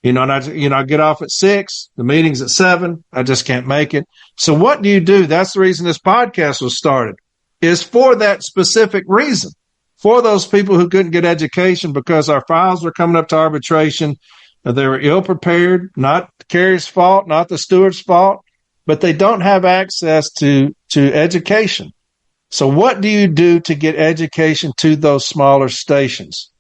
And I get off at 6, the meeting's at 7. I just can't make it. So what do you do? That's the reason this podcast was started, is for that specific reason, for those people who couldn't get education because our files were coming up to arbitration. They were ill prepared, not the carrier's fault, not the steward's fault, but they don't have access to education. So what do you do to get education to those smaller stations?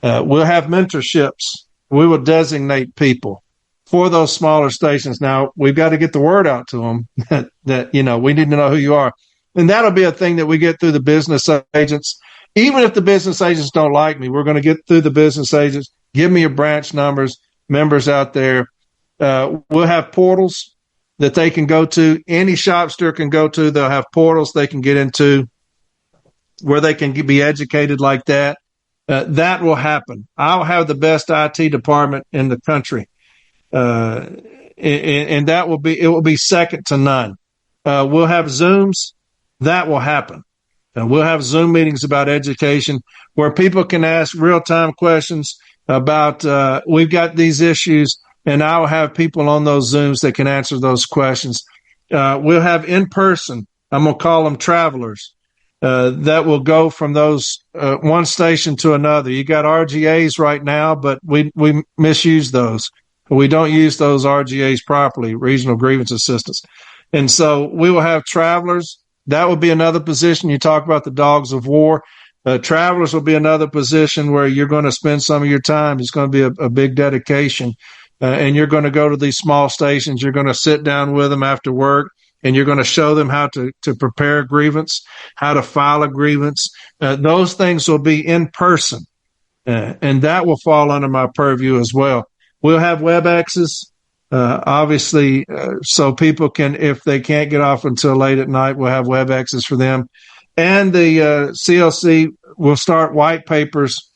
We'll have mentorships. We will designate people for those smaller stations. Now, we've got to get the word out to them that we need to know who you are. And that'll be a thing that we get through the business agents. Even if the business agents don't like me, we're going to get through the business agents. Give me your branch numbers, members out there. We'll have portals that they can go to. Any shop steward can go to. They'll have portals they can get into where they can be educated like that. That will happen. I'll have the best IT department in the country. And it will be second to none. We'll have Zooms. That will happen. We'll have Zoom meetings about education where people can ask real-time questions about, we've got these issues, and I'll have people on those Zooms that can answer those questions. We'll have in person, I'm going to call them travelers, that will go from those one station to another. You got RGAs right now, but we misuse those. We don't use those RGAs properly, regional grievance assistants. And so we will have travelers. That will be another position. You talk about the dogs of war. Travelers will be another position where you're going to spend some of your time. It's going to be a big dedication. And you're going to go to these small stations. You're going to sit down with them after work, and you're going to show them how to prepare a grievance, how to file a grievance. Those things will be in person, and that will fall under my purview as well. We'll have WebExes, obviously, so people can, if they can't get off until late at night, we'll have WebExes for them. And the CLC will start white papers.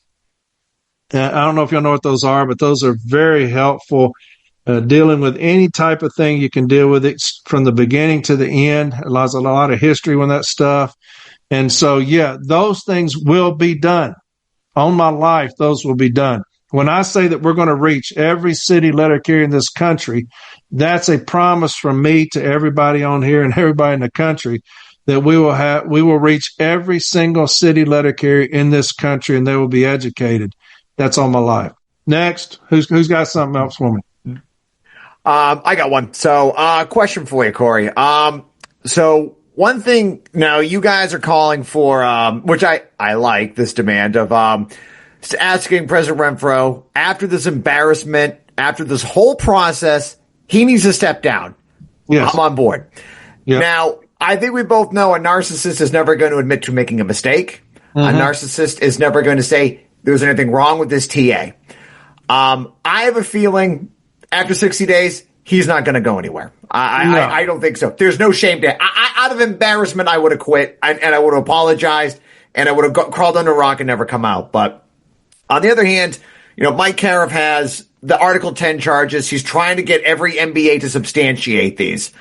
I don't know if y'all know what those are, but those are very helpful dealing with any type of thing. You can deal with it from the beginning to the end. There's a lot of history on that stuff. And so, yeah, those things will be done. On my life, those will be done. When I say that we're going to reach every city letter carrier in this country, that's a promise from me to everybody on here and everybody in the country that we will reach every single city letter carrier in this country, and they will be educated. That's all my life. Next, who's got something else for me? I got one. So, question for you, Corey. So one thing now, you guys are calling for, which I like this demand of, asking President Renfro, after this embarrassment, after this whole process, he needs to step down. Yes. I'm on board. Yep. Now, I think we both know a narcissist is never going to admit to making a mistake. A narcissist is never going to say there's anything wrong with this TA. I have a feeling after 60 days, he's not going to go anywhere. I don't think so. There's no shame to out of embarrassment, I would have quit and I would have apologized and I would have crawled under a rock and never come out. But on the other hand, Mike Cariff has the Article 10 charges. He's trying to get every MBA to substantiate these.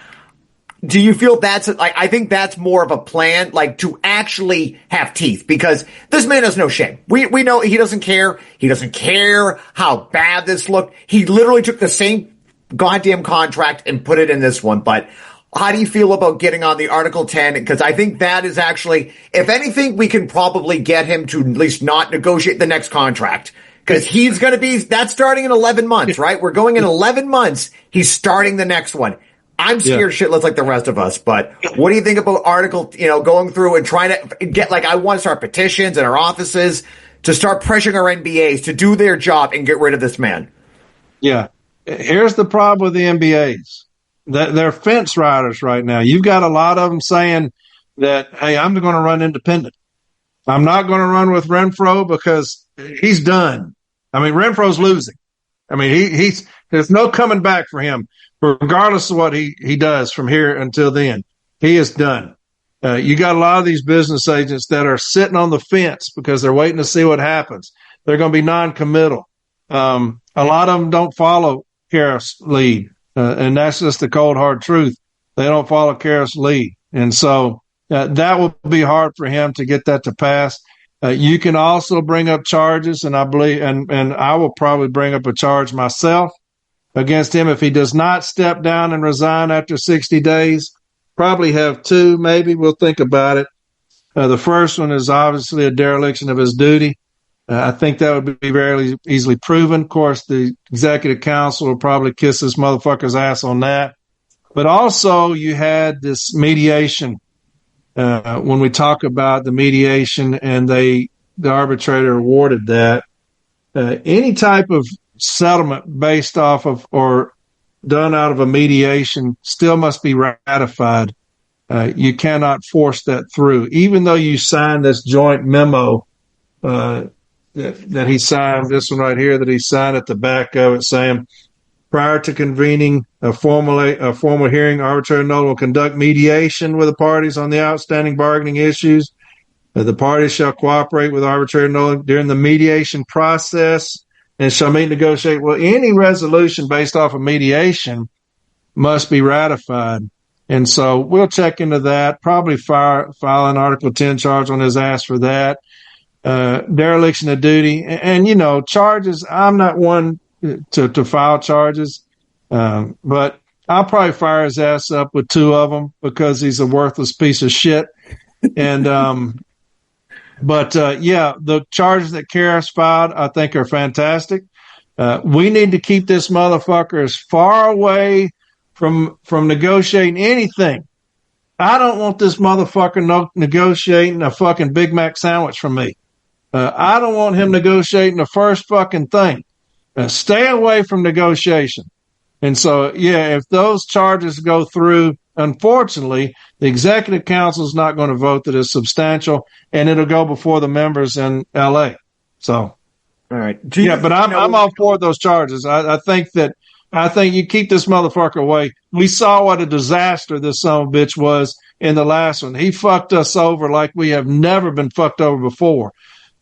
Do you feel I think that's more of a plan, to actually have teeth, because this man has no shame. We know he doesn't care. He doesn't care how bad this looked. He literally took the same goddamn contract and put it in this one. But how do you feel about getting on the Article 10? Because I think that is actually, if anything, we can probably get him to at least not negotiate the next contract. Because he's going to that's starting in 11 months, right? We're going in 11 months. He's starting the next one. I'm scared shitless like the rest of us, but what do you think about Article, going through and trying to get, I want to start petitions in our offices to start pressuring our NBAs to do their job and get rid of this man? Yeah. Here's the problem with the NBAs. They're fence riders right now. You've got a lot of them saying that, hey, I'm going to run independent. I'm not going to run with Renfro because he's done. I mean, Renfro's losing. I mean, there's no coming back for him. Regardless of what he does from here until then, he is done. You got a lot of these business agents that are sitting on the fence because they're waiting to see what happens. They're going to be non-committal. A lot of them don't follow Cariff's lead, and that's just the cold, hard truth. They don't follow Cariff's lead. And so that will be hard for him to get that to pass. You can also bring up charges, and I believe, and I will probably bring up a charge myself against him if he does not step down and resign after 60 days. Probably have two, maybe. We'll think about it. The first one is obviously a dereliction of his duty. I think that would be very easily proven. Of course, the executive council will probably kiss this motherfucker's ass on that. But also you had this mediation. When we talk about the mediation and the arbitrator awarded that, any type of settlement based off of or done out of a mediation still must be ratified. You cannot force that through, even though you signed this joint memo that he signed, this one right here that he signed at the back of it, saying prior to convening a formal hearing, arbitrator will conduct mediation with the parties on the outstanding bargaining issues. The parties shall cooperate with arbitrator during the mediation process and shall meet and negotiate. Well, any resolution based off of mediation must be ratified. And so we'll check into that, probably file an Article 10 charge on his ass for that. Dereliction of duty. And charges, I'm not one to file charges, but I'll probably fire his ass up with two of them because he's a worthless piece of shit. And, But the charges that Cariff's filed, I think, are fantastic. We need to keep this motherfucker as far away from negotiating anything. I don't want this motherfucker negotiating a fucking Big Mac sandwich from me. I don't want him negotiating the first fucking thing. Stay away from negotiation. And so, if those charges go through, unfortunately, the executive council is not going to vote that it's substantial, and it'll go before the members in L.A. So, all right. But I'm all for those charges. I think you keep this motherfucker away. We saw what a disaster this son of a bitch was in the last one. He fucked us over like we have never been fucked over before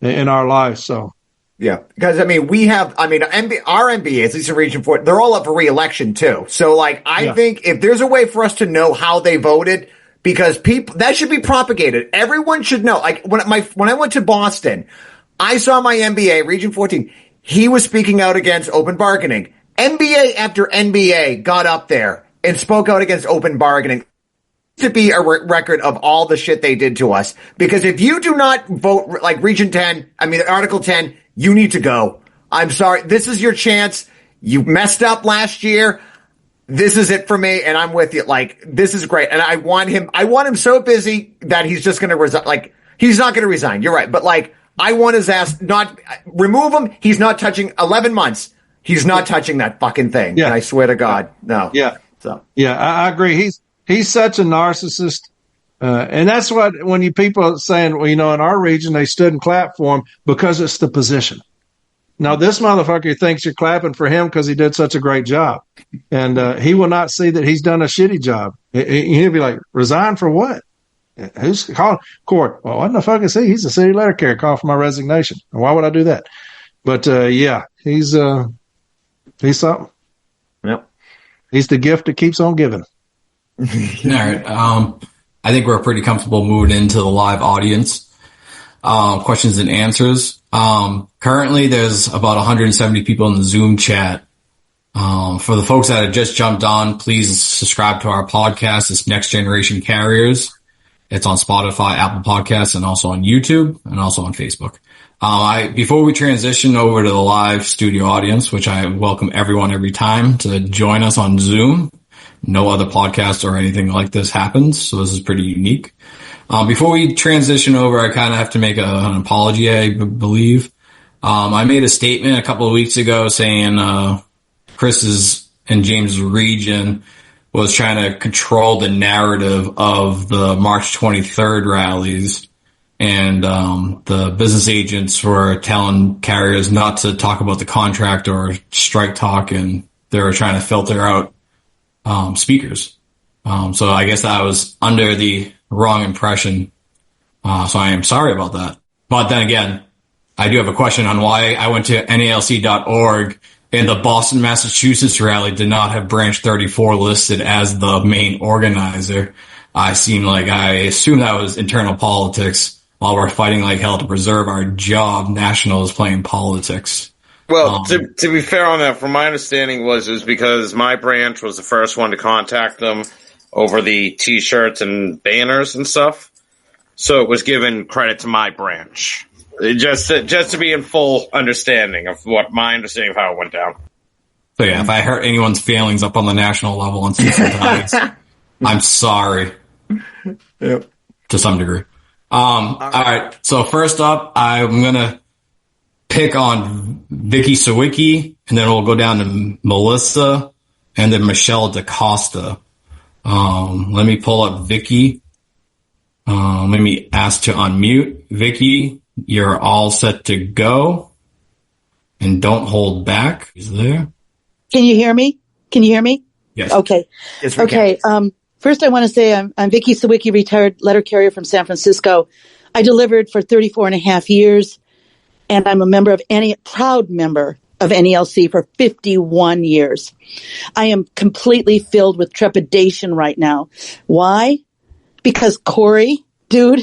in our lives. So. Yeah, because our MBA, at least in Region 4, they're all up for re-election too. So I think if there's a way for us to know how they voted, because that should be propagated. Everyone should know. When I went to Boston, I saw my MBA, Region 14. he was speaking out against open bargaining. NBA after NBA got up there and spoke out against open bargaining. To be a record of all the shit they did to us. Because if you do not vote like Article 10, you need to go. I'm sorry. This is your chance. You messed up last year. This is it for me, and I'm with you. Like, this is great. And I want him so busy that he's just going to resign. Like, he's not going to resign. You're right. But like, I want his ass remove him. He's not touching 11 months. He's not touching that fucking thing. Yeah. And I swear to God, no. Yeah. So, yeah, I agree. He's such a narcissist. And that's what, when you people are saying, well, in our region, they stood and clapped for him because it's the position. Now, this motherfucker thinks you're clapping for him because he did such a great job. And he will not see that he's done a shitty job. He'll be like, resign for what? Who's calling? Court. Well, what the fuck is he? He's a city letter carrier. Call for my resignation. Why would I do that? But yeah, he's something. Yep. He's the gift that keeps on giving. All right. I think we're pretty comfortable moving into the live audience. Questions and answers. Currently there's about 170 people in the Zoom chat. For the folks that have just jumped on, please subscribe to our podcast. It's Next Generation Carriers. It's on Spotify, Apple Podcasts, and also on YouTube, and also on Facebook. Before we transition over to the live studio audience, which I welcome everyone every time to join us on Zoom. No other podcast or anything like this happens, so this is pretty unique. Before we transition over, I kind of have to make an apology, I believe. I made a statement a couple of weeks ago saying Chris's and James' region was trying to control the narrative of the March 23rd rallies. And the business agents were telling carriers not to talk about the contract or strike talk, and they were trying to filter out speakers. So I guess I was under the wrong impression. So I am sorry about that. But then again, I do have a question on why I went to NALC.org and the Boston, Massachusetts rally did not have branch 34 listed as the main organizer. I assume that was internal politics. While we're fighting like hell to preserve our job, National is playing politics. Well, to be fair on that, from my understanding it was because my branch was the first one to contact them over the T-shirts and banners and stuff. So it was given credit to my branch. Just to be in full understanding of what my understanding of how it went down. So yeah, if I hurt anyone's feelings up on the national level on sympathize, I'm sorry. Yep. To some degree. All right. So first up, I'm gonna pick on Vicky Sawicki, and then we'll go down to Melissa, and then Michelle DaCosta. Let me pull up Vicky. Let me ask to unmute. Vicky, you're all set to go. And don't hold back. Is there? Can you hear me? Yes. Okay. Yes, okay. First I want to say I'm Vicky Sawicki, retired letter carrier from San Francisco. I delivered for 34 and a half years, and I'm a proud member of NELC for 51 years. I am completely filled with trepidation right now. Why? Because Corey, dude,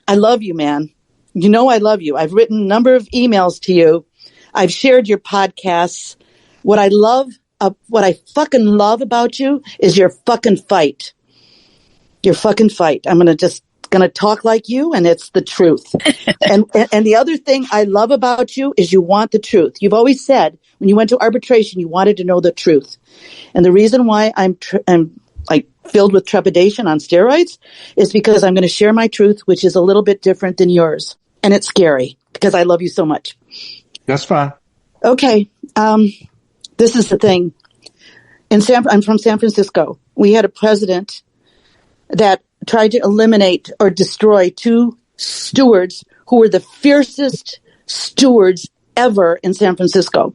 I love you, man. You know I love you. I've written a number of emails to you. I've shared your podcasts. What I fucking love about you is your fucking fight. Your fucking fight. I'm gonna talk like you, and it's the truth. and the other thing I love about you is you want the truth. You've always said when you went to arbitration, you wanted to know the truth. And the reason why I'm like filled with trepidation on steroids is because I'm going to share my truth, which is a little bit different than yours. And it's scary because I love you so much. That's fine. Okay. This is the thing. I'm from San Francisco. We had a president that tried to eliminate or destroy two stewards who were the fiercest stewards ever in San Francisco.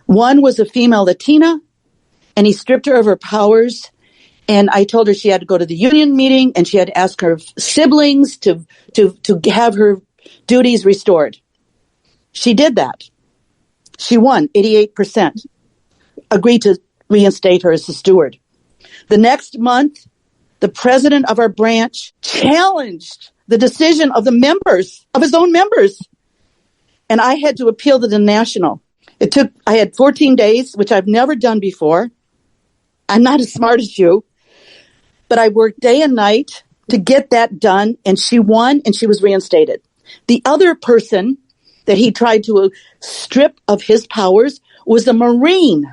One was a female Latina, and he stripped her of her powers. And I told her she had to go to the union meeting and she had to ask her siblings to have her duties restored. She did that. She won 88%, agreed to reinstate her as a steward. The next month, the president of our branch challenged the decision of the members, of his own members. And I had to appeal to the national. I had 14 days, which I've never done before. I'm not as smart as you, but I worked day and night to get that done, and she won, and she was reinstated. The other person that he tried to strip of his powers was a Marine.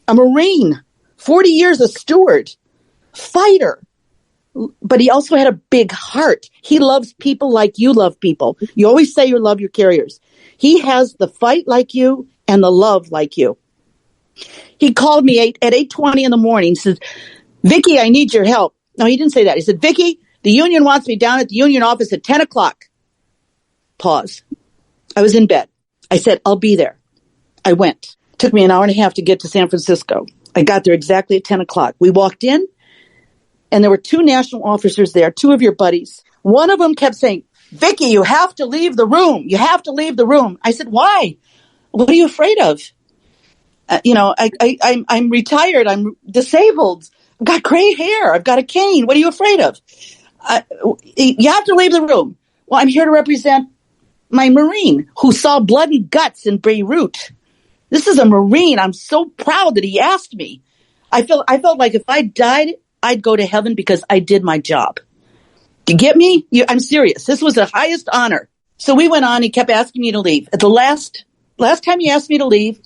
A Marine. 40 years a steward. Fighter. But he also had a big heart. He loves people like you love people. You always say you love your carriers. He has the fight like you and the love like you. He called me at 8:20 in the morning. He says, Vicky, I need your help. No, he didn't say that. He said, Vicky, the union wants me down at the union office at 10 o'clock. Pause. I was in bed. I said, I'll be there. I went. It took me an hour and a half to get to San Francisco. I got there exactly at 10 o'clock. We walked in, and there were two national officers there, two of your buddies. One of them kept saying, Vicky, you have to leave the room. You have to leave the room. I said, why? What are you afraid of? I'm retired. I'm disabled. I've got gray hair. I've got a cane. What are you afraid of? You have to leave the room. Well, I'm here to represent my Marine who saw blood and guts in Beirut. This is a Marine. I'm so proud that he asked me. I felt like if I died, I'd go to heaven because I did my job. Do you get me? I'm serious. This was the highest honor. So we went on. He kept asking me to leave. At the last time he asked me to leave,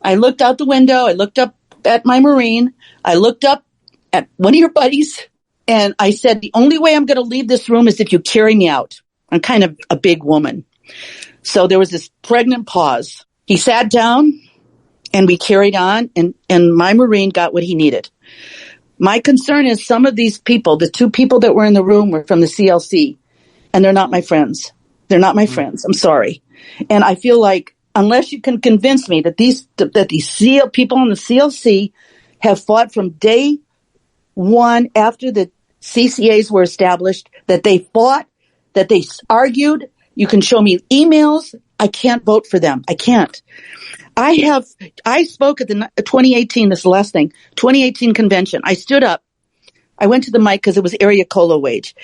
I looked out the window. I looked up at my Marine. I looked up at one of your buddies, and I said, the only way I'm going to leave this room is if you carry me out. I'm kind of a big woman. So there was this pregnant pause. He sat down, and we carried on, and my Marine got what he needed. My concern is some of these people, the two people that were in the room were from the CLC, and they're not my friends. They're not my friends. I'm sorry. And I feel like unless you can convince me that these people in the CLC have fought from day one after the CCAs were established, that they fought, that they argued, you can show me emails. I can't vote for them. I can't. I spoke at the 2018, this is the last thing, 2018 convention. I stood up. I went to the mic because it was area COLA wage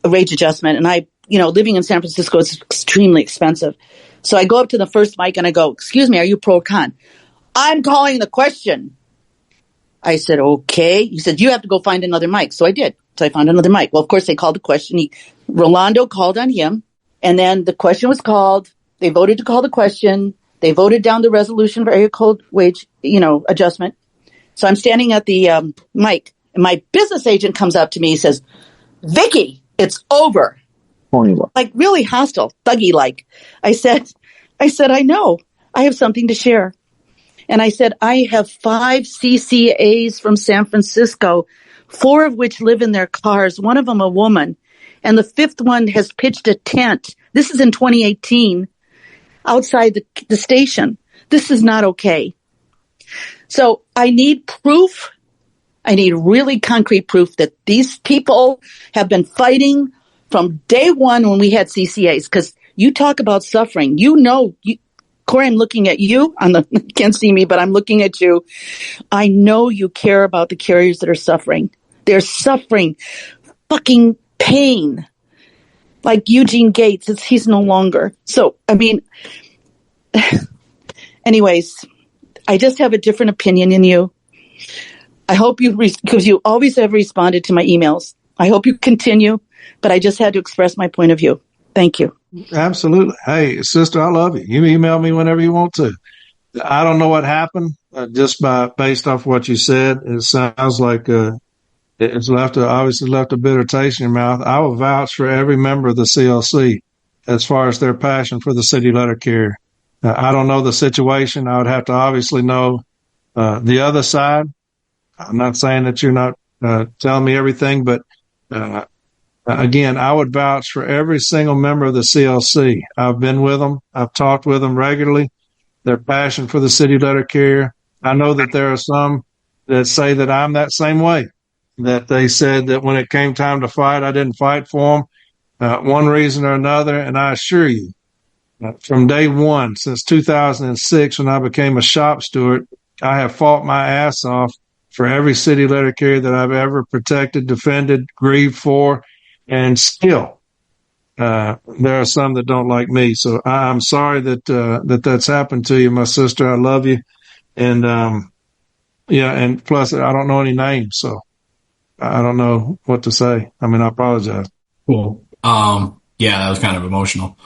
adjustment. And living in San Francisco is extremely expensive. So I go up to the first mic and I go, excuse me, are you pro or con? I'm calling the question. I said, okay. He said, you have to go find another mic. So I did. So I found another mic. Well, of course, they called the question. Rolando called on him. And then the question was called. They voted to call the question. They voted down the resolution for area code wage, adjustment. So I'm standing at the mic, and my business agent comes up to me. He says, Vicky, it's over. Like really hostile, thuggy-like. I said, I know. I have something to share. And I said, I have 5 CCAs from San Francisco, 4 of which live in their cars, one of them a woman, and the 5th one has pitched a tent. This is in 2018. Outside the station. This is not okay. So I need proof. I need really concrete proof that these people have been fighting from day one when we had CCAs. Because you talk about suffering. Corey, I'm looking at you. You can't see me, but I'm looking at you. I know you care about the carriers that are suffering. They're suffering fucking pain. Like Eugene Gates, he's no longer. So, anyways, I just have a different opinion than you. I hope because you always have responded to my emails. I hope you continue, but I just had to express my point of view. Thank you. Absolutely. Hey, sister, I love you. You email me whenever you want to. I don't know what happened, based off what you said. It sounds like it's obviously left a bitter taste in your mouth. I will vouch for every member of the CLC as far as their passion for the city letter carrier. I don't know the situation. I would have to obviously know the other side. I'm not saying that you're not telling me everything, but again, I would vouch for every single member of the CLC. I've been with them. I've talked with them regularly. Their passion for the city letter carrier. I know that there are some that say that I'm that same way. That they said that when it came time to fight, I didn't fight for them, one reason or another. And I assure you, from day one, since 2006, when I became a shop steward, I have fought my ass off for every city letter carrier that I've ever protected, defended, grieved for, and still, there are some that don't like me. So I'm sorry that that's happened to you, my sister. I love you. And, and plus I don't know any names, so I don't know what to say. I mean, I apologize. Cool. Yeah, that was kind of emotional.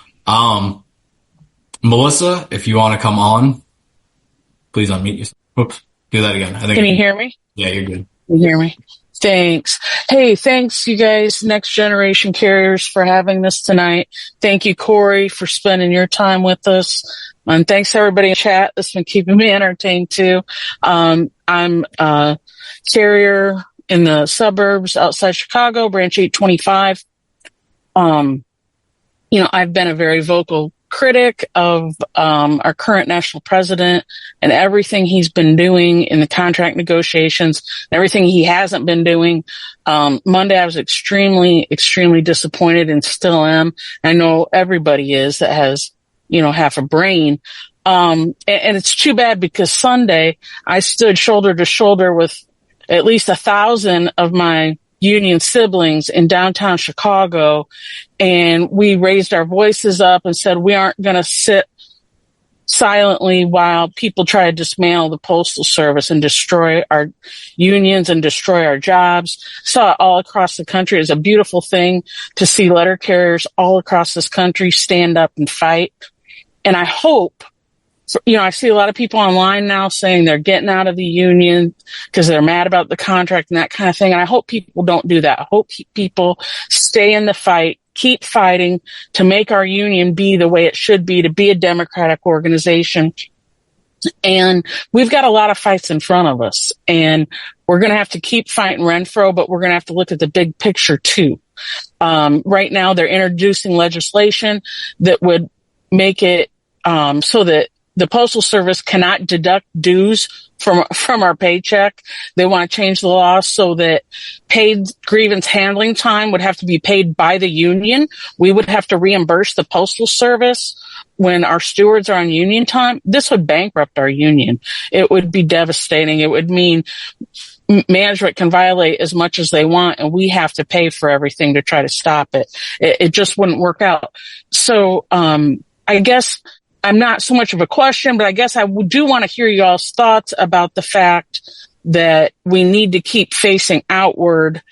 Melissa, if you want to come on, please unmute yourself. Oops, do that again. Can you hear me? Yeah, you're good. Can you hear me? Thanks. Hey, thanks you guys, Next Generation Carriers, for having this tonight. Thank you, Corey, for spending your time with us. And thanks everybody in chat that's been keeping me entertained too. I'm a carrier in the suburbs outside Chicago, branch 825. I've been a very vocal critic of our current national president and everything he's been doing in the contract negotiations and everything he hasn't been doing. Monday, I was extremely, extremely disappointed and still am. I know everybody is that has, half a brain. And it's too bad because Sunday I stood shoulder to shoulder with at least 1,000 of my union siblings in downtown Chicago, and we raised our voices up and said we aren't going to sit silently while people try to dismantle the Postal Service and destroy our unions and destroy our jobs. Saw it all across the country. It's a beautiful thing to see letter carriers all across this country stand up and fight. And I hope, I see a lot of people online now saying they're getting out of the union because they're mad about the contract and that kind of thing. And I hope people don't do that. I hope people stay in the fight, keep fighting to make our union be the way it should be, to be a democratic organization. And we've got a lot of fights in front of us, and we're going to have to keep fighting Renfro, but we're going to have to look at the big picture too. Right now they're introducing legislation that would make it so that the Postal Service cannot deduct dues from our paycheck. They want to change the law so that paid grievance handling time would have to be paid by the union. We would have to reimburse the Postal Service when our stewards are on union time. This would bankrupt our union. It would be devastating. It would mean management can violate as much as they want, and we have to pay for everything to try to stop it. It just wouldn't work out. So, I guess I'm not so much of a question, but I guess I do want to hear y'all's thoughts about the fact that we need to keep facing outward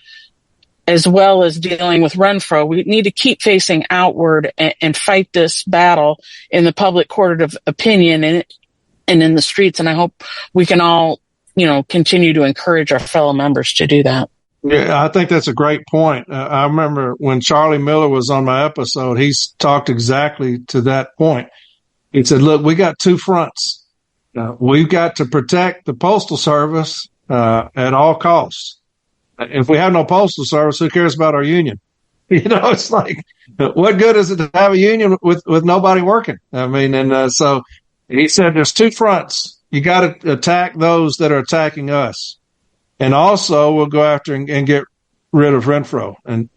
as well as dealing with Renfro. We need to keep facing outward and fight this battle in the public court of opinion and in the streets. And I hope we can all, continue to encourage our fellow members to do that. Yeah, I think that's a great point. I remember when Charlie Miller was on my episode, he's talked exactly to that point. He said, look, we got two fronts. We've got to protect the Postal Service at all costs. If we have no Postal Service, who cares about our union? It's like, what good is it to have a union with nobody working? I mean, and so he said there's two fronts. You got to attack those that are attacking us. And also we'll go after and get rid of Renfro. And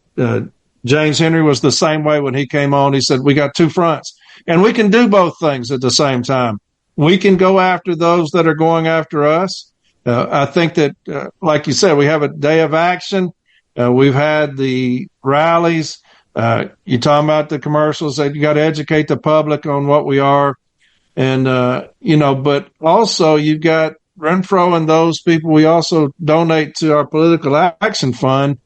James Henry was the same way when he came on. He said, we got two fronts. And we can do both things at the same time. We can go after those that are going after us. I think that, like you said, we have a day of action. We've had the rallies. You're talking about the commercials that you got to educate the public on what we are. And, but also you've got Renfro and those people. We also donate to our political action fund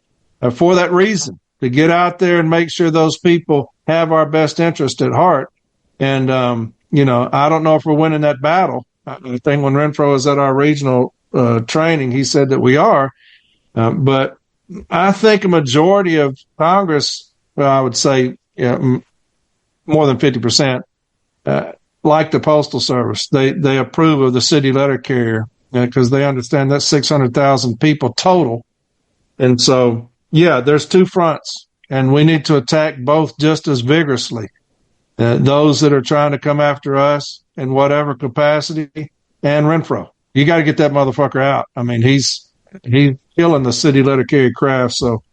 for that reason, to get out there and make sure those people have our best interest at heart. And, I don't know if we're winning that battle. I think when Renfro was at our regional training, he said that we are. But I think a majority of Congress, I would say more than 50%, like the Postal Service. They approve of the city letter carrier because they understand that's 600,000 people total. And so, there's two fronts, and we need to attack both just as vigorously. Those that are trying to come after us in whatever capacity, and Renfro. You got to get that motherfucker out. I mean, he's killing the city letter carrier craft. So,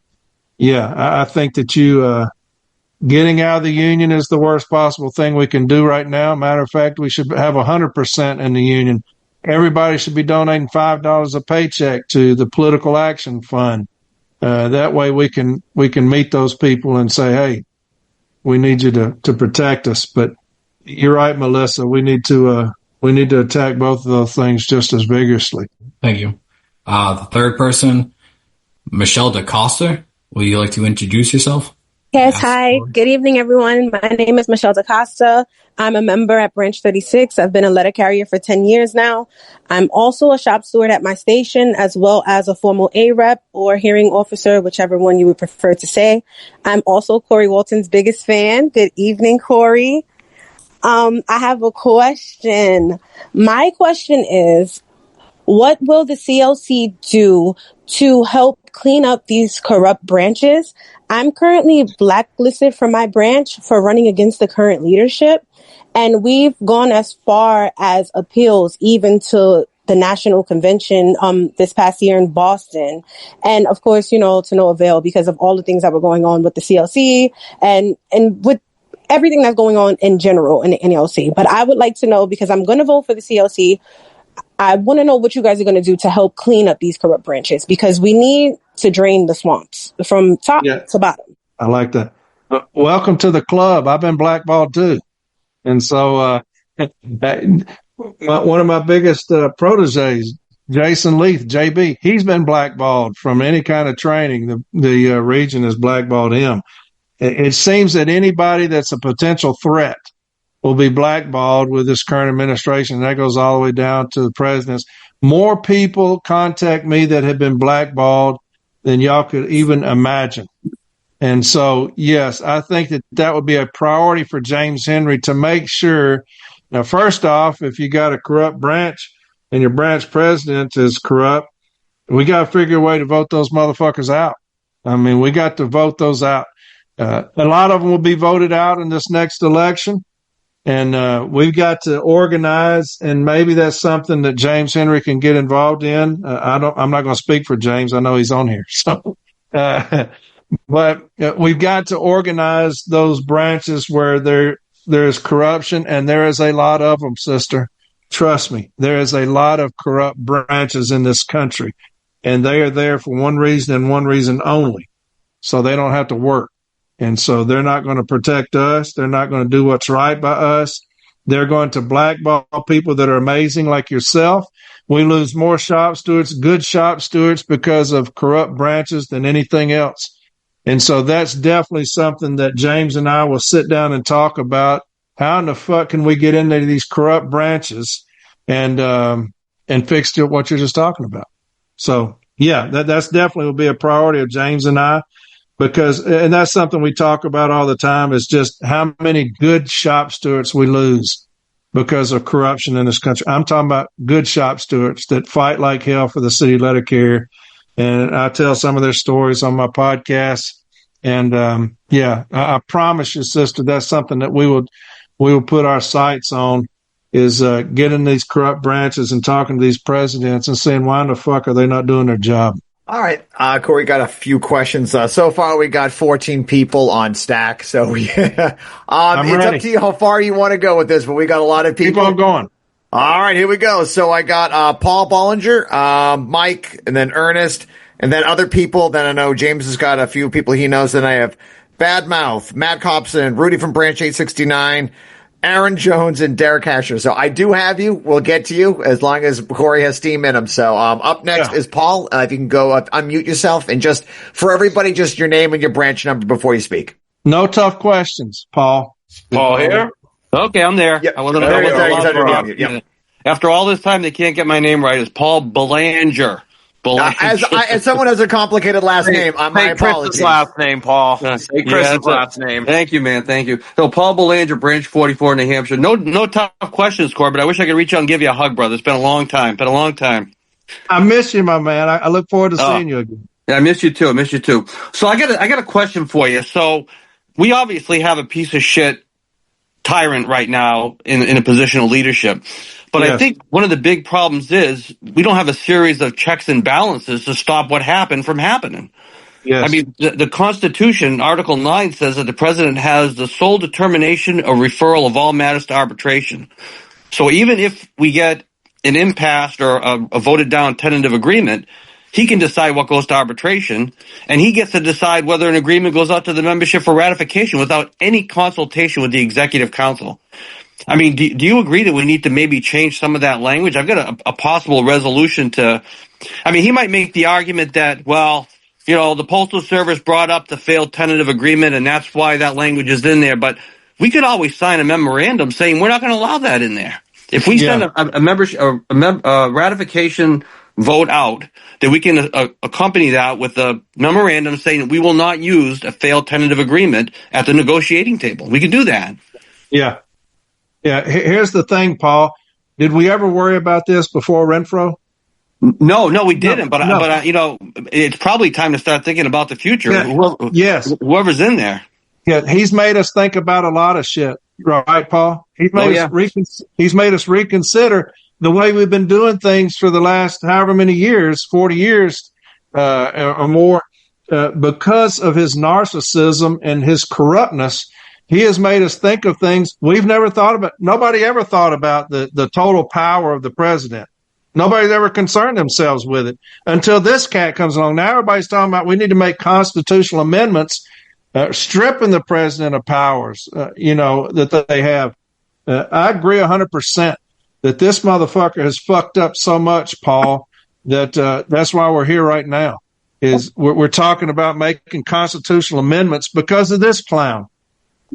I think that getting out of the union is the worst possible thing we can do right now. Matter of fact, we should have 100% in the union. Everybody should be donating $5 a paycheck to the political action fund. That way we can meet those people and say, hey, We need you to protect us. But you're right, Melissa. We need to attack both of those things just as vigorously. Thank you. The third person, Michelle DaCosta. Will you like to introduce yourself? Yes, hi. Good evening, everyone. My name is Michelle DaCosta. I'm a member at Branch 36. I've been a letter carrier for 10 years now. I'm also a shop steward at my station, as well as a formal A-rep or hearing officer, whichever one you would prefer to say. I'm also Corey Walton's biggest fan. Good evening, Corey. I have a question. My question is, what will the CLC do to help clean up these corrupt branches? I'm currently blacklisted from my branch for running against the current leadership. And we've gone as far as appeals, even to the national convention this past year in Boston. And of course, to no avail because of all the things that were going on with the CLC and with everything that's going on in general in the NLC. But I would like to know, because I'm going to vote for the CLC, I want to know what you guys are going to do to help clean up these corrupt branches, because we need to drain the swamps from top to bottom. I like that. Welcome to the club. I've been blackballed too. And so one of my biggest proteges, Jason Leith, JB, he's been blackballed from any kind of training. The region has blackballed him. It seems that anybody that's a potential threat will be blackballed with this current administration. That goes all the way down to the presidents. More people contact me that have been blackballed than y'all could even imagine. And so, yes, I think that would be a priority for James Henry to make sure. Now, first off, if you got a corrupt branch and your branch president is corrupt, we got to figure a way to vote those motherfuckers out. I mean, we got to vote those out. A lot of them will be voted out in this next election. And we've got to organize, and maybe that's something that James Henry can get involved in. I'm not going to speak for James. I know he's on here. So, but we've got to organize those branches where there is corruption, and there is a lot of them, sister. Trust me, there is a lot of corrupt branches in this country, and they are there for one reason and one reason only, so they don't have to work. And so they're not going to protect us. They're not going to do what's right by us. They're going to blackball people that are amazing like yourself. We lose more shop stewards, good shop stewards, because of corrupt branches than anything else. And so that's definitely something that James and I will sit down and talk about. How in the fuck can we get into these corrupt branches and fix what you're just talking about? So, yeah, that's definitely will be a priority of James and I. And that's something we talk about all the time, is just how many good shop stewards we lose because of corruption in this country. I'm talking about good shop stewards that fight like hell for the city letter carrier. And I tell some of their stories on my podcast. And, I promise you, sister, that's something that we will put our sights on, is getting these corrupt branches and talking to these presidents and saying, why in the fuck are they not doing their job? All right, Corey, got a few questions. So far, we got 14 people on stack. So it's ready. Up to you how far you want to go with this, but we got a lot of people. Keep on going. All right, here we go. So I got Paul Bollinger, Mike, and then Ernest, and then other people. Then I know James has got a few people he knows. Then I have Badmouth, Matt Copson, Rudy from Branch 869, Aaron Jones, and Derek Asher. So I do have you. We'll get to you as long as Corey has steam in him. So up next is Paul. If you can go unmute yourself, and just for everybody, just your name and your branch number before you speak. No tough questions, Paul. Paul here? Okay, I'm there. Yep. After all this time, they can't get my name right. It's Paul Belanger. As someone has a complicated last name, my apologies. Chris's last name, Paul. Chris's last name. Thank you, man. Thank you. So, Paul Belanger, Branch 44, New Hampshire. No tough questions, Corbett. I wish I could reach out and give you a hug, brother. It's been a long time. I miss you, my man. I look forward to seeing you again. Yeah, I miss you too. So, I got a question for you. So, we obviously have a piece of shit tyrant right now in a position of leadership. But yes. I think one of the big problems is we don't have a series of checks and balances to stop what happened from happening. Yes. I mean, the Constitution, Article 9, says that the president has the sole determination of referral of all matters to arbitration. So even if we get an impasse or a voted down tentative agreement, he can decide what goes to arbitration, and he gets to decide whether an agreement goes out to the membership for ratification without any consultation with the executive council. I mean, do you agree that we need to maybe change some of that language? I've got a possible resolution to, I mean, he might make the argument that, well, you know, the Postal Service brought up the failed tentative agreement, and that's why that language is in there. But we could always sign a memorandum saying we're not going to allow that in there. If we send a ratification vote out, that we can accompany that with a memorandum saying that we will not use a failed tentative agreement at the negotiating table. We can do that. Yeah. Yeah. Here's the thing, Paul. Did we ever worry about this before Renfro? No, we didn't. But you know, it's probably time to start thinking about the future. Yeah. Whoever's in there. Yeah, he's made us think about a lot of shit, right, Paul? He's made us reconsider the way we've been doing things for the last however many years, 40 years or more, because of his narcissism and his corruptness. He has made us think of things we've never thought about. Nobody ever thought about the total power of the president. Nobody's ever concerned themselves with it until this cat comes along. Now everybody's talking about we need to make constitutional amendments, stripping the president of powers, that they have. I agree 100% that this motherfucker has fucked up so much, Paul, that that's why we're here right now. Is we're talking about making constitutional amendments because of this clown.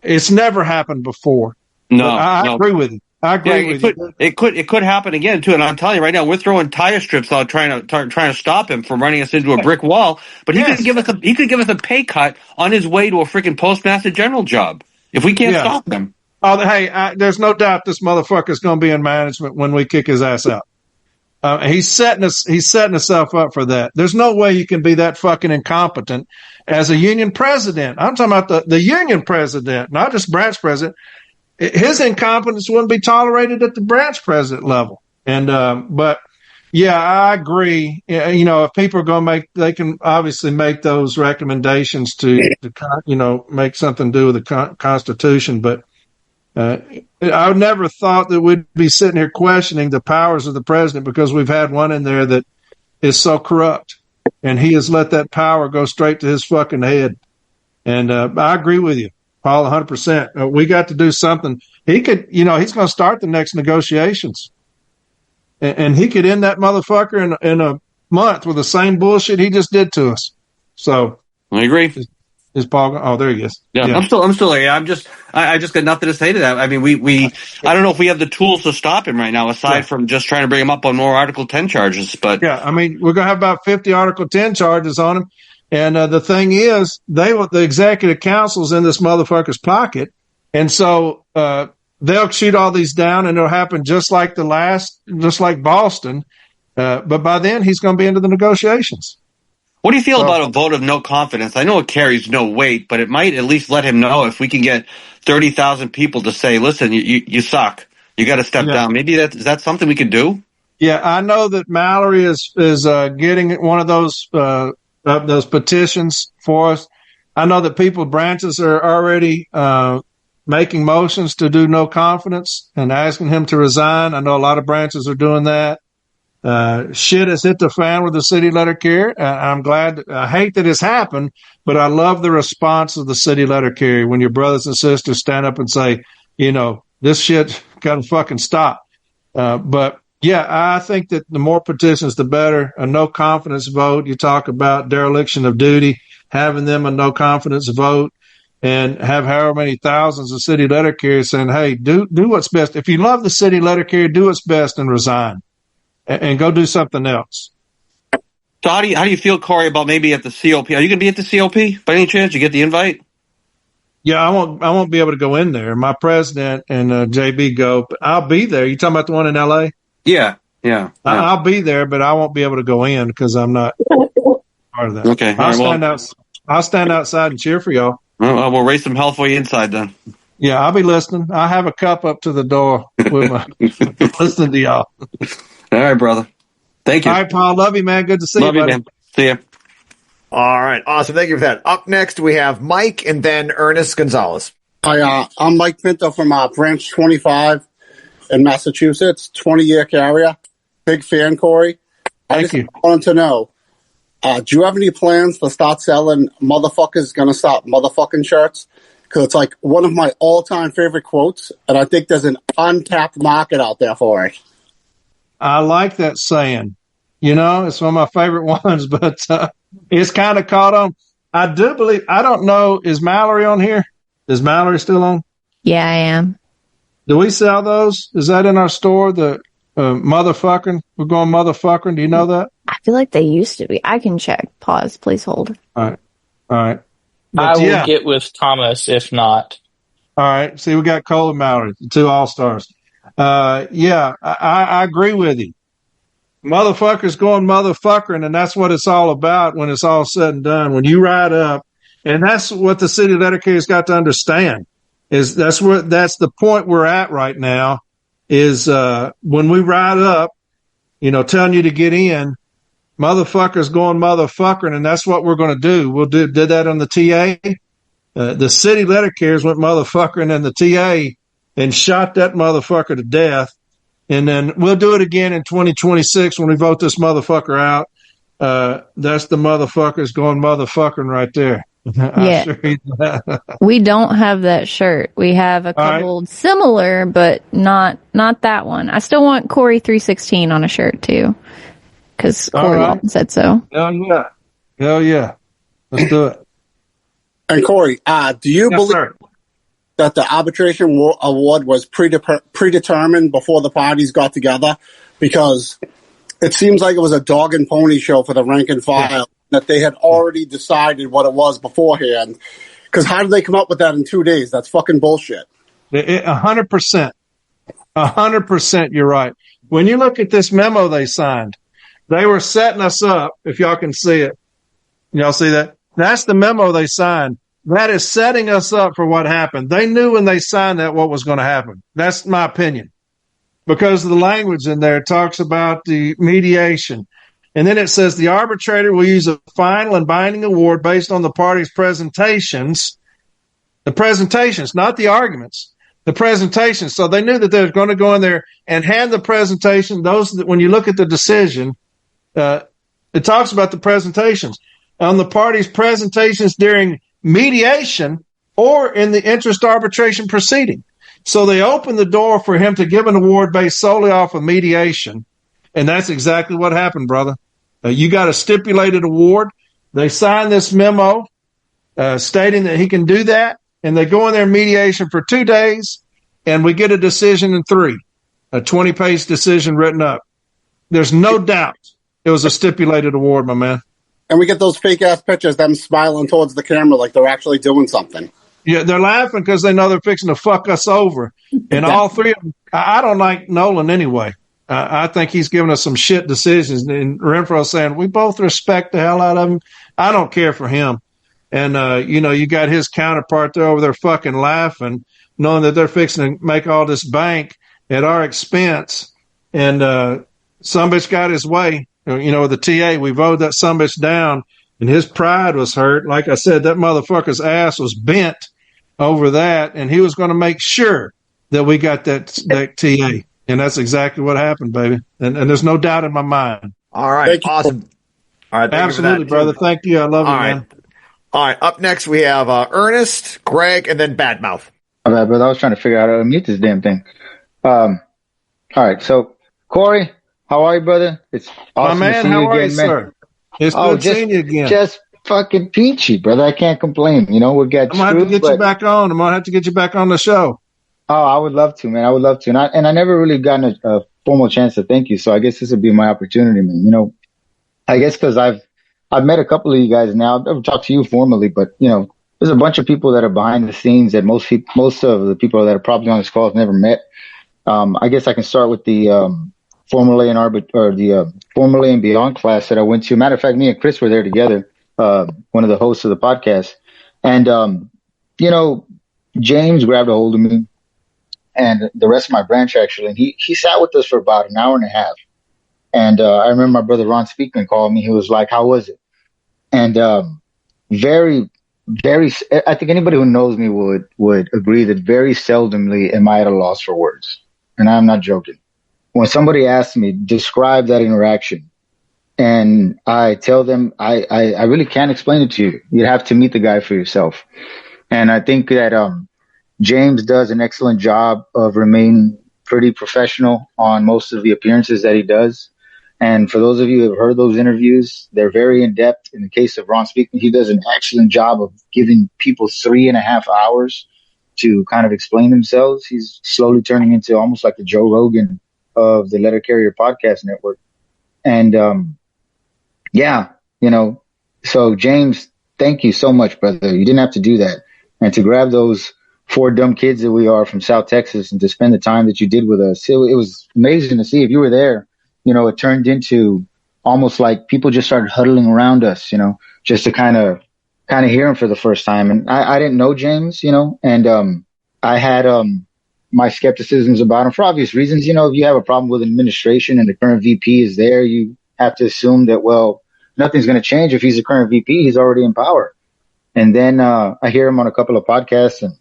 It's never happened before. No, I agree with you. I agree with you. It could happen again too. And I'm telling you right now, we're throwing tire strips out trying to stop him from running us into a brick wall. But he could give us a pay cut on his way to a freaking postmaster general job if we can't stop him. Oh, hey, there's no doubt this motherfucker's going to be in management when we kick his ass out. He's setting himself up for that. There's no way you can be that fucking incompetent as a union president. I'm talking about the union president, not just branch president. His incompetence wouldn't be tolerated at the branch president level. And, but yeah, I agree. If people are going to they can obviously make those recommendations to make something do with the Constitution. But, I never thought that we'd be sitting here questioning the powers of the president because we've had one in there that is so corrupt and he has let that power go straight to his fucking head. And, I agree with you, Paul, 100%. We got to do something. He could, he's going to start the next negotiations and he could end that motherfucker in a month with the same bullshit he just did to us. So I agree. Is Paul? Oh, there he is. Yeah. I'm still here. I just got nothing to say to that. I mean, I don't know if we have the tools to stop him right now, aside from just trying to bring him up on more Article 10 charges. But yeah, I mean, we're going to have about 50 Article 10 charges on him. And the thing is, the executive council's in this motherfucker's pocket. And so, they'll shoot all these down and it'll happen just like Boston. But by then he's going to be into the negotiations. What do you feel about a vote of no confidence? I know it carries no weight, but it might at least let him know if we can get 30,000 people to say, listen, you suck. You got to step down. Maybe is that something we could do? Yeah, I know that Mallory is getting one of those petitions for us. I know that branches are already making motions to do no confidence and asking him to resign. I know a lot of branches are doing that. Shit has hit the fan with the city letter carrier. I'm glad. I hate that it's happened, but I love the response of the city letter carrier when your brothers and sisters stand up and say, this shit got to fucking stop. But yeah, I think that the more petitions, the better. A no confidence vote. You talk about dereliction of duty, having them a no confidence vote and have however many thousands of city letter carriers saying, hey, do what's best. If you love the city letter carrier, do what's best and resign. And go do something else. So how do you feel, Corey, about maybe at the COP? Are you going to be at the COP by any chance? You get the invite? Yeah, I won't be able to go in there. My president and JB go, but I'll be there. You talking about the one in LA? Yeah. I'll be there, but I won't be able to go in because I'm not part of that. Okay. I'll stand outside and cheer for y'all. Well, we'll raise some hell for you inside then. Yeah, I'll be listening. I have a cup up to the door with my listening to y'all. All right, brother. Thank you. All right, Paul. Love you, man. Good to see you, buddy. Man. See ya. All right. Awesome. Thank you for that. Up next, we have Mike and then Ernest Gonzalez. Hi, I'm Mike Pinto from Branch 25 in Massachusetts, 20-year carrier. Big fan, Corey. Thank you. I wanted to know, do you have any plans to start selling motherfuckers gonna stop motherfucking shirts? Because it's like one of my all-time favorite quotes, and I think there's an untapped market out there for it. I like that saying. You know, it's one of my favorite ones, but it's kind of caught on. I do believe, I don't know, is Mallory on here? Is Mallory still on? Yeah, I am. Do we sell those? Is that in our store? The motherfucking? We're going motherfucking. Do you know that? I feel like they used to be. I can check. Pause. Please hold. All right. But I will get with Thomas if not. All right. See, we got Cole and Mallory, the two all-stars. I agree with you. Motherfuckers going motherfuckering, and that's what it's all about when it's all said and done. When you ride up, and that's what the city letter carrier's got to understand, is that's the point we're at right now, is when we ride up, you know, telling you to get in, motherfuckers going motherfuckering, and that's what we're going to do. We'll did that on the TA. The city letter carriers went motherfuckering in the TA and shot that motherfucker to death. And then we'll do it again in 2026 when we vote this motherfucker out. That's the motherfuckers going motherfucking right there. Yeah. We don't have that shirt. We have a couple similar, but not that one. I still want Corey 316 on a shirt too. Because Corey Walton said so. Hell yeah. Let's do it. And Corey, do you believe that the arbitration award was predetermined before the parties got together? Because it seems like it was a dog and pony show for the rank and file, that they had already decided what it was beforehand. Because how did they come up with that in 2 days? That's fucking bullshit. 100%. 100% you're right. When you look at this memo they signed, they were setting us up, if y'all can see it. Y'all see that? That's the memo they signed. That is setting us up for what happened. They knew when they signed that what was going to happen. That's my opinion. Because the language in there talks about the mediation. And then it says the arbitrator will use a final and binding award based on the parties' presentations. The presentations, not the arguments. The presentations. So they knew that they were going to go in there and hand the presentation. Those that, when you look at the decision, it talks about the presentations. On the parties' presentations during mediation or in the interest arbitration proceeding. So they opened the door for him to give an award based solely off of mediation. And that's exactly what happened, brother. You got a stipulated award. They signed this memo stating that he can do that. And they go in there mediation for 2 days. And we get a decision in 3, a 20-page decision written up. There's no doubt it was a stipulated award, my man. And we get those fake-ass pictures, them smiling towards the camera like they're actually doing something. Yeah, they're laughing because they know they're fixing to fuck us over. And all three of them, I don't like Nolan anyway. I think he's giving us some shit decisions. And Renfro's saying, we both respect the hell out of him. I don't care for him. And, you got his counterpart there over there fucking laughing, knowing that they're fixing to make all this bank at our expense. And some bitch got his way. With the TA, we voted that some bitch down, and his pride was hurt. Like I said, that motherfucker's ass was bent over that, and he was going to make sure that we got that TA. And that's exactly what happened, baby. And there's no doubt in my mind. All right. Awesome. All right. Absolutely, brother. Thank you. I love you, man. All right. Up next, we have Ernest, Greg, and then Badmouth. All right, brother. I was trying to figure out how to mute this damn thing. All right. So, Corey, how are you, brother? It's awesome to see you again, man. Sir? It's good seeing you again. Just fucking peachy, brother. I can't complain. We've got. I'm gonna have to get you back on. I'm gonna have to get you back on the show. Oh, I would love to, man. I would love to. And I never really gotten a formal chance to thank you. So I guess this would be my opportunity, man. I guess because I've met a couple of you guys now. I've never talked to you formally, but there's a bunch of people that are behind the scenes that most of the people that are probably on this call have never met. I guess I can start with the formerly formerly and beyond class that I went to. Matter of fact, me and Chris were there together, one of the hosts of the podcast. And, James grabbed a hold of me and the rest of my branch actually, and he sat with us for about an hour and a half. And, I remember my brother Ron Speakman called me. He was like, how was it? And, very, very, I think anybody who knows me would agree that very seldomly am I at a loss for words. And I'm not joking. When somebody asks me, describe that interaction, And I tell them, I really can't explain it to you. You'd have to meet the guy for yourself. And I think that, James does an excellent job of remaining pretty professional on most of the appearances that he does. And for those of you who have heard those interviews, they're very in depth. In the case of Ron Speakman, he does an excellent job of giving people 3.5 hours to kind of explain themselves. He's slowly turning into almost like the Joe Rogan of the Letter Carrier Podcast Network. And, yeah, you know, so James, thank you so much, brother. You didn't have to do that. And to grab those 4 dumb kids that we are from South Texas and to spend the time that you did with us, it was amazing to see. If you were there, you know, it turned into almost like people just started huddling around us, you know, just to kind of hear him for the first time. And I didn't know James, you know, and I had my skepticisms about him for obvious reasons. You know, if you have a problem with administration and the current VP is there, you have to assume that, well, nothing's going to change. If he's the current VP, he's already in power. And then I hear him on a couple of podcasts, and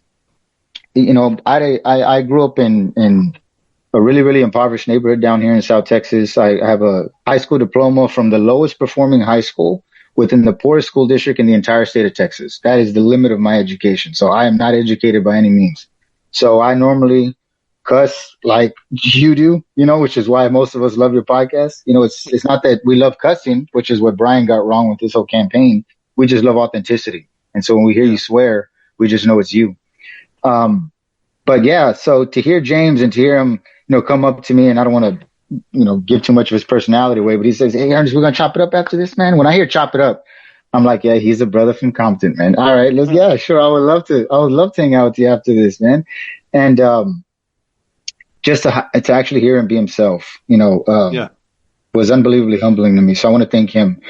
you know, I grew up in a really, really impoverished neighborhood down here in South Texas. I have a high school diploma from the lowest performing high school within the poorest school district in the entire state of Texas. That is the limit of my education. So I am not educated by any means. So I normally cuss like you do, you know, which is why most of us love your podcast. You know, it's not that we love cussing, which is what Brian got wrong with this whole campaign. We just love authenticity. And so when we hear you swear, we just know it's you. But yeah, so to hear James and to hear him, you know, come up to me, and I don't want to, you know, give too much of his personality away, but he says, "Hey, Ernest, we're going to chop it up after this, man." When I hear chop it up, I'm like, yeah, he's a brother from Compton, man. All right, yeah, sure. I would love to hang out with you after this, man. And, just to actually hear him be himself, you know, was unbelievably humbling to me. So I want to thank him.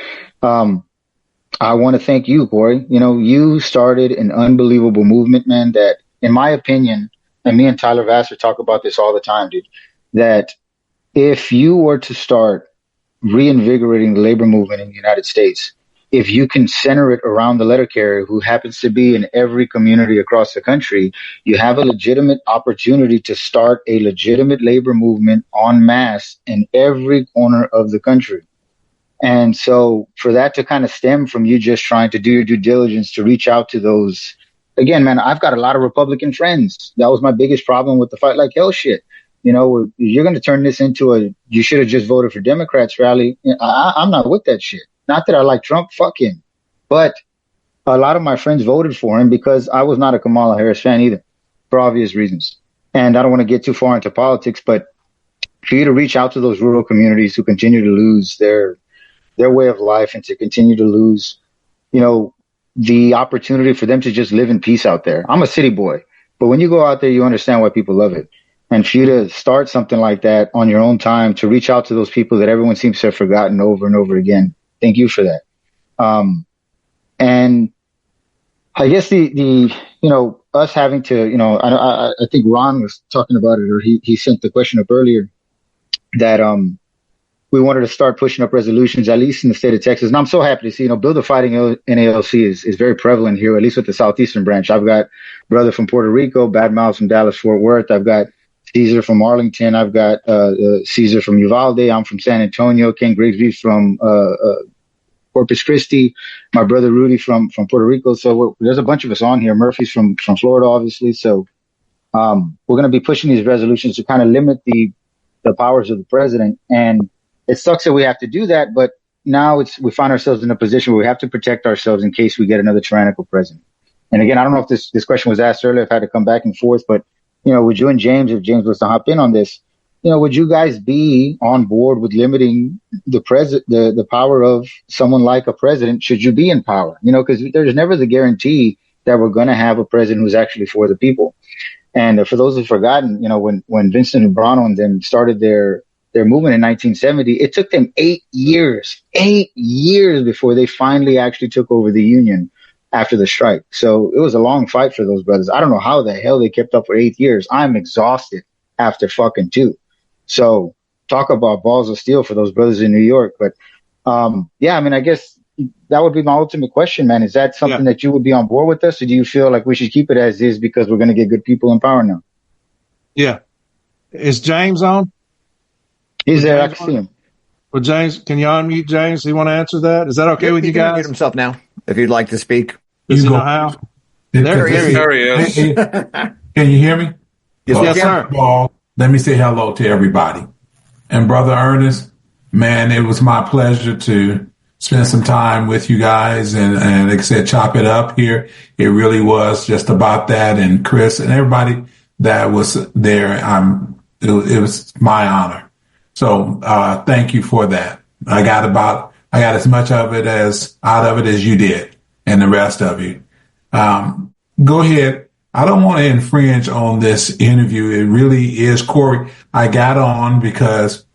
I want to thank you, Corey. You know, you started an unbelievable movement, man, that in my opinion, and me and Tyler Vassar talk about this all the time, dude, that if you were to start reinvigorating the labor movement in the United States, if you can center it around the letter carrier who happens to be in every community across the country, you have a legitimate opportunity to start a legitimate labor movement en masse in every corner of the country. And so for that to kind of stem from you just trying to do your due diligence to reach out to those, again, man, I've got a lot of Republican friends. That was my biggest problem with the Fight Like Hell shit. You know, you're going to turn this into a, you should have just voted for Democrats rally. I'm not with that shit. Not that I like Trump, fuck him. But a lot of my friends voted for him because I was not a Kamala Harris fan either, for obvious reasons. And I don't want to get too far into politics, but for you to reach out to those rural communities who continue to lose their way of life and to continue to lose, you know, the opportunity for them to just live in peace out there. I'm a city boy, but when you go out there, you understand why people love it. And for you to start something like that on your own time, to reach out to those people that everyone seems to have forgotten over and over again, thank you for that. And I guess the you know, us having to, you know, I think Ron was talking about it, or he sent the question up earlier that we wanted to start pushing up resolutions, at least in the state of Texas. And I'm so happy to see, you know, Build a Fighting NALC is very prevalent here, at least with the Southeastern branch. I've got brother from Puerto Rico, Bad Miles from Dallas, Fort Worth. I've got Caesar from Arlington. I've got Caesar from Uvalde. I'm from San Antonio. Ken Grigsby from Corpus Christi. My brother Rudy from Puerto Rico. So there's a bunch of us on here. Murphy's from Florida, obviously. So we're going to be pushing these resolutions to kind of limit the powers of the president. And it sucks that we have to do that, but now we find ourselves in a position where we have to protect ourselves in case we get another tyrannical president. And again, I don't know if this question was asked earlier. I've had to come back and forth, but you know, would you and James, if James was to hop in on this, you know, would you guys be on board with limiting the power of someone like a president should you be in power? You know, because there's never the guarantee that we're going to have a president who's actually for the people. And for those who've forgotten, you know, when Vincent Urbano and them started their movement in 1970, it took them 8 years before they finally actually took over the union after the strike. So it was a long fight for those brothers. I don't know how the hell they kept up for 8 years. I'm exhausted after fucking 2. So talk about balls of steel for those brothers in New York. But yeah, I mean, I guess that would be my ultimate question, man. Is that something that you would be on board with us, or do you feel like we should keep it as is because we're going to get good people in power now? Yeah. Is James on? He's there. I can see him. Well, James, can you unmute James? Do you want to answer that? Is that okay with you guys? He can unmute himself now if you'd like to speak. Does he know how? There he is. Can you hear me? Yes, sir. First of all, let me say hello to everybody. And Brother Ernest, man, it was my pleasure to spend some time with you guys and like I said, chop it up here. It really was just about that. And Chris and everybody that was there, it was my honor. So thank you for that. I got as much of it out of it as you did and the rest of you. Go ahead. I don't want to infringe on this interview. It really is, Corey. I got on because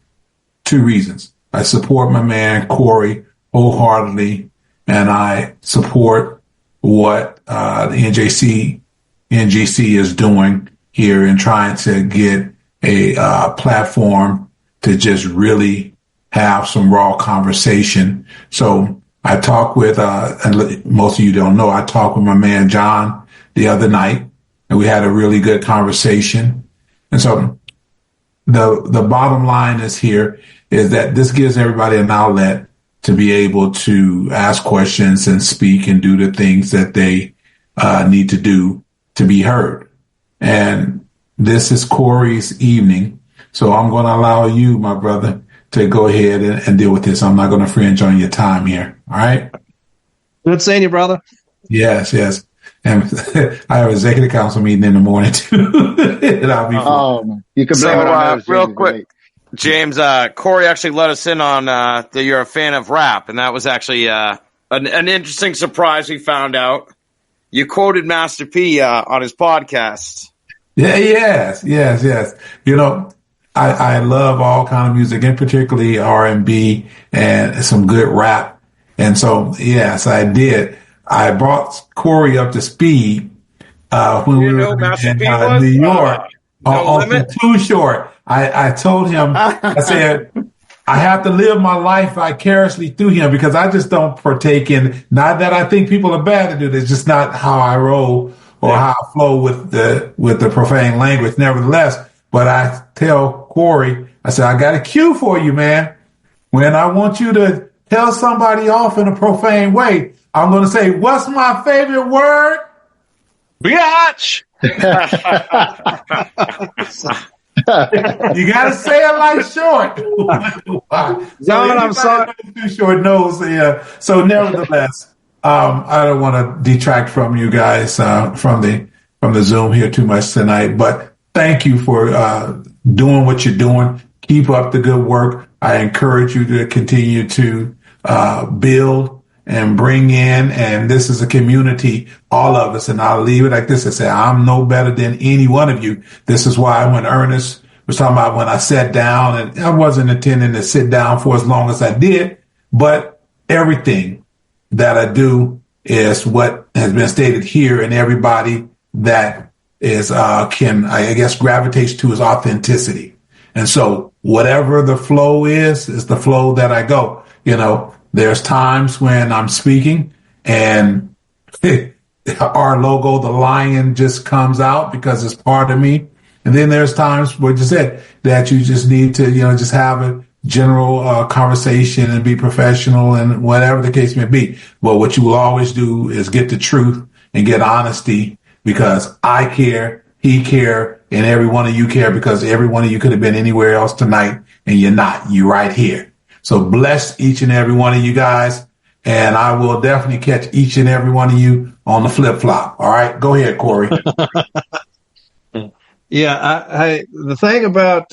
2 reasons. I support my man, Corey, wholeheartedly, and I support what the NGC is doing here in trying to get a platform to just really have some raw conversation. So I talked with, and most of you don't know, I talked with my man, John, the other night, and we had a really good conversation. And so the bottom line is that this gives everybody an outlet to be able to ask questions and speak and do the things that they need to do to be heard. And this is Corey's evening. So I'm going to allow you, my brother, to go ahead and deal with this. I'm not going to infringe on your time here. All right. Good seeing you, brother. Yes. And I have an executive council meeting in the morning too. And I'll be you can blame it on those real quick, James. Corey actually let us in on that you're a fan of rap, and that was actually an interesting surprise. We found out you quoted Master P on his podcast. Yeah, yes. You know, I love all kind of music, and particularly R&B and some good rap. And so, yes, I did. I brought Corey up to speed when we were in New York on Too Short. I told him, I said, I have to live my life vicariously through him because I just don't partake in, not that I think people are bad to do this, just not how I roll or how I flow with the profane language. Nevertheless, but I tell Corey, I said, I got a cue for you, man. When I want you to tell somebody off in a profane way, I'm going to say, what's my favorite word? Biatch! You got to say it like short. John, I'm sorry. Too short nose. Yeah. So nevertheless, I don't want to detract from you guys from the Zoom here too much tonight, but thank you for doing what you're doing. Keep up the good work. I encourage you to continue to build and bring in, and this is a community, all of us, and I'll leave it like this. I say, I'm no better than any one of you. This is why when Ernest was talking about when I sat down, and I wasn't intending to sit down for as long as I did, but everything that I do is what has been stated here, and everybody that is, I guess, gravitates to his authenticity. And so whatever the flow is the flow that I go, you know. There's times when I'm speaking and our logo, the lion, just comes out because it's part of me. And then there's times, what you said, that you just need to, just have a general conversation and be professional and whatever the case may be. But what you will always do is get the truth and get honesty because I care, he care, and every one of you care because every one of you could have been anywhere else tonight and you're not. You're right here. So bless each and every one of you guys, and I will definitely catch each and every one of you on the flip flop. All right, go ahead, Corey. Yeah, the thing about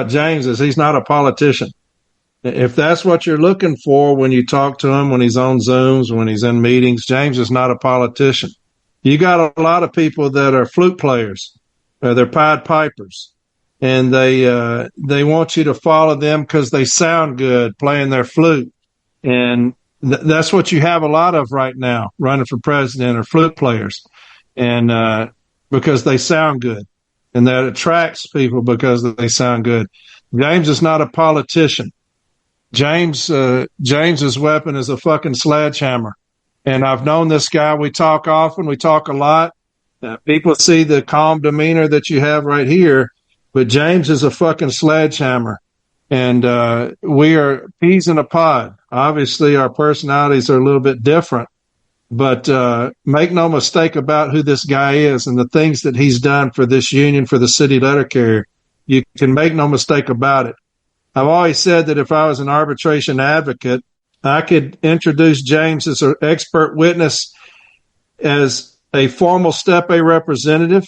James is he's not a politician. If that's what you're looking for when you talk to him, when he's on Zooms, when he's in meetings, James is not a politician. You got a lot of people that are flute players, they're Pied Pipers. And they want you to follow them because they sound good playing their flute. And that's what you have a lot of right now running for president are flute players. And because they sound good. And that attracts people because they sound good. James is not a politician. James's weapon is a fucking sledgehammer. And I've known this guy. We talk often. We talk a lot. People see the calm demeanor that you have right here. But James is a fucking sledgehammer, And we are peas in a pod. Obviously, our personalities are a little bit different, but make no mistake about who this guy is and the things that he's done for this union, for the city letter carrier. You can make no mistake about it. I've always said that if I was an arbitration advocate, I could introduce James as an expert witness as a formal Step A representative.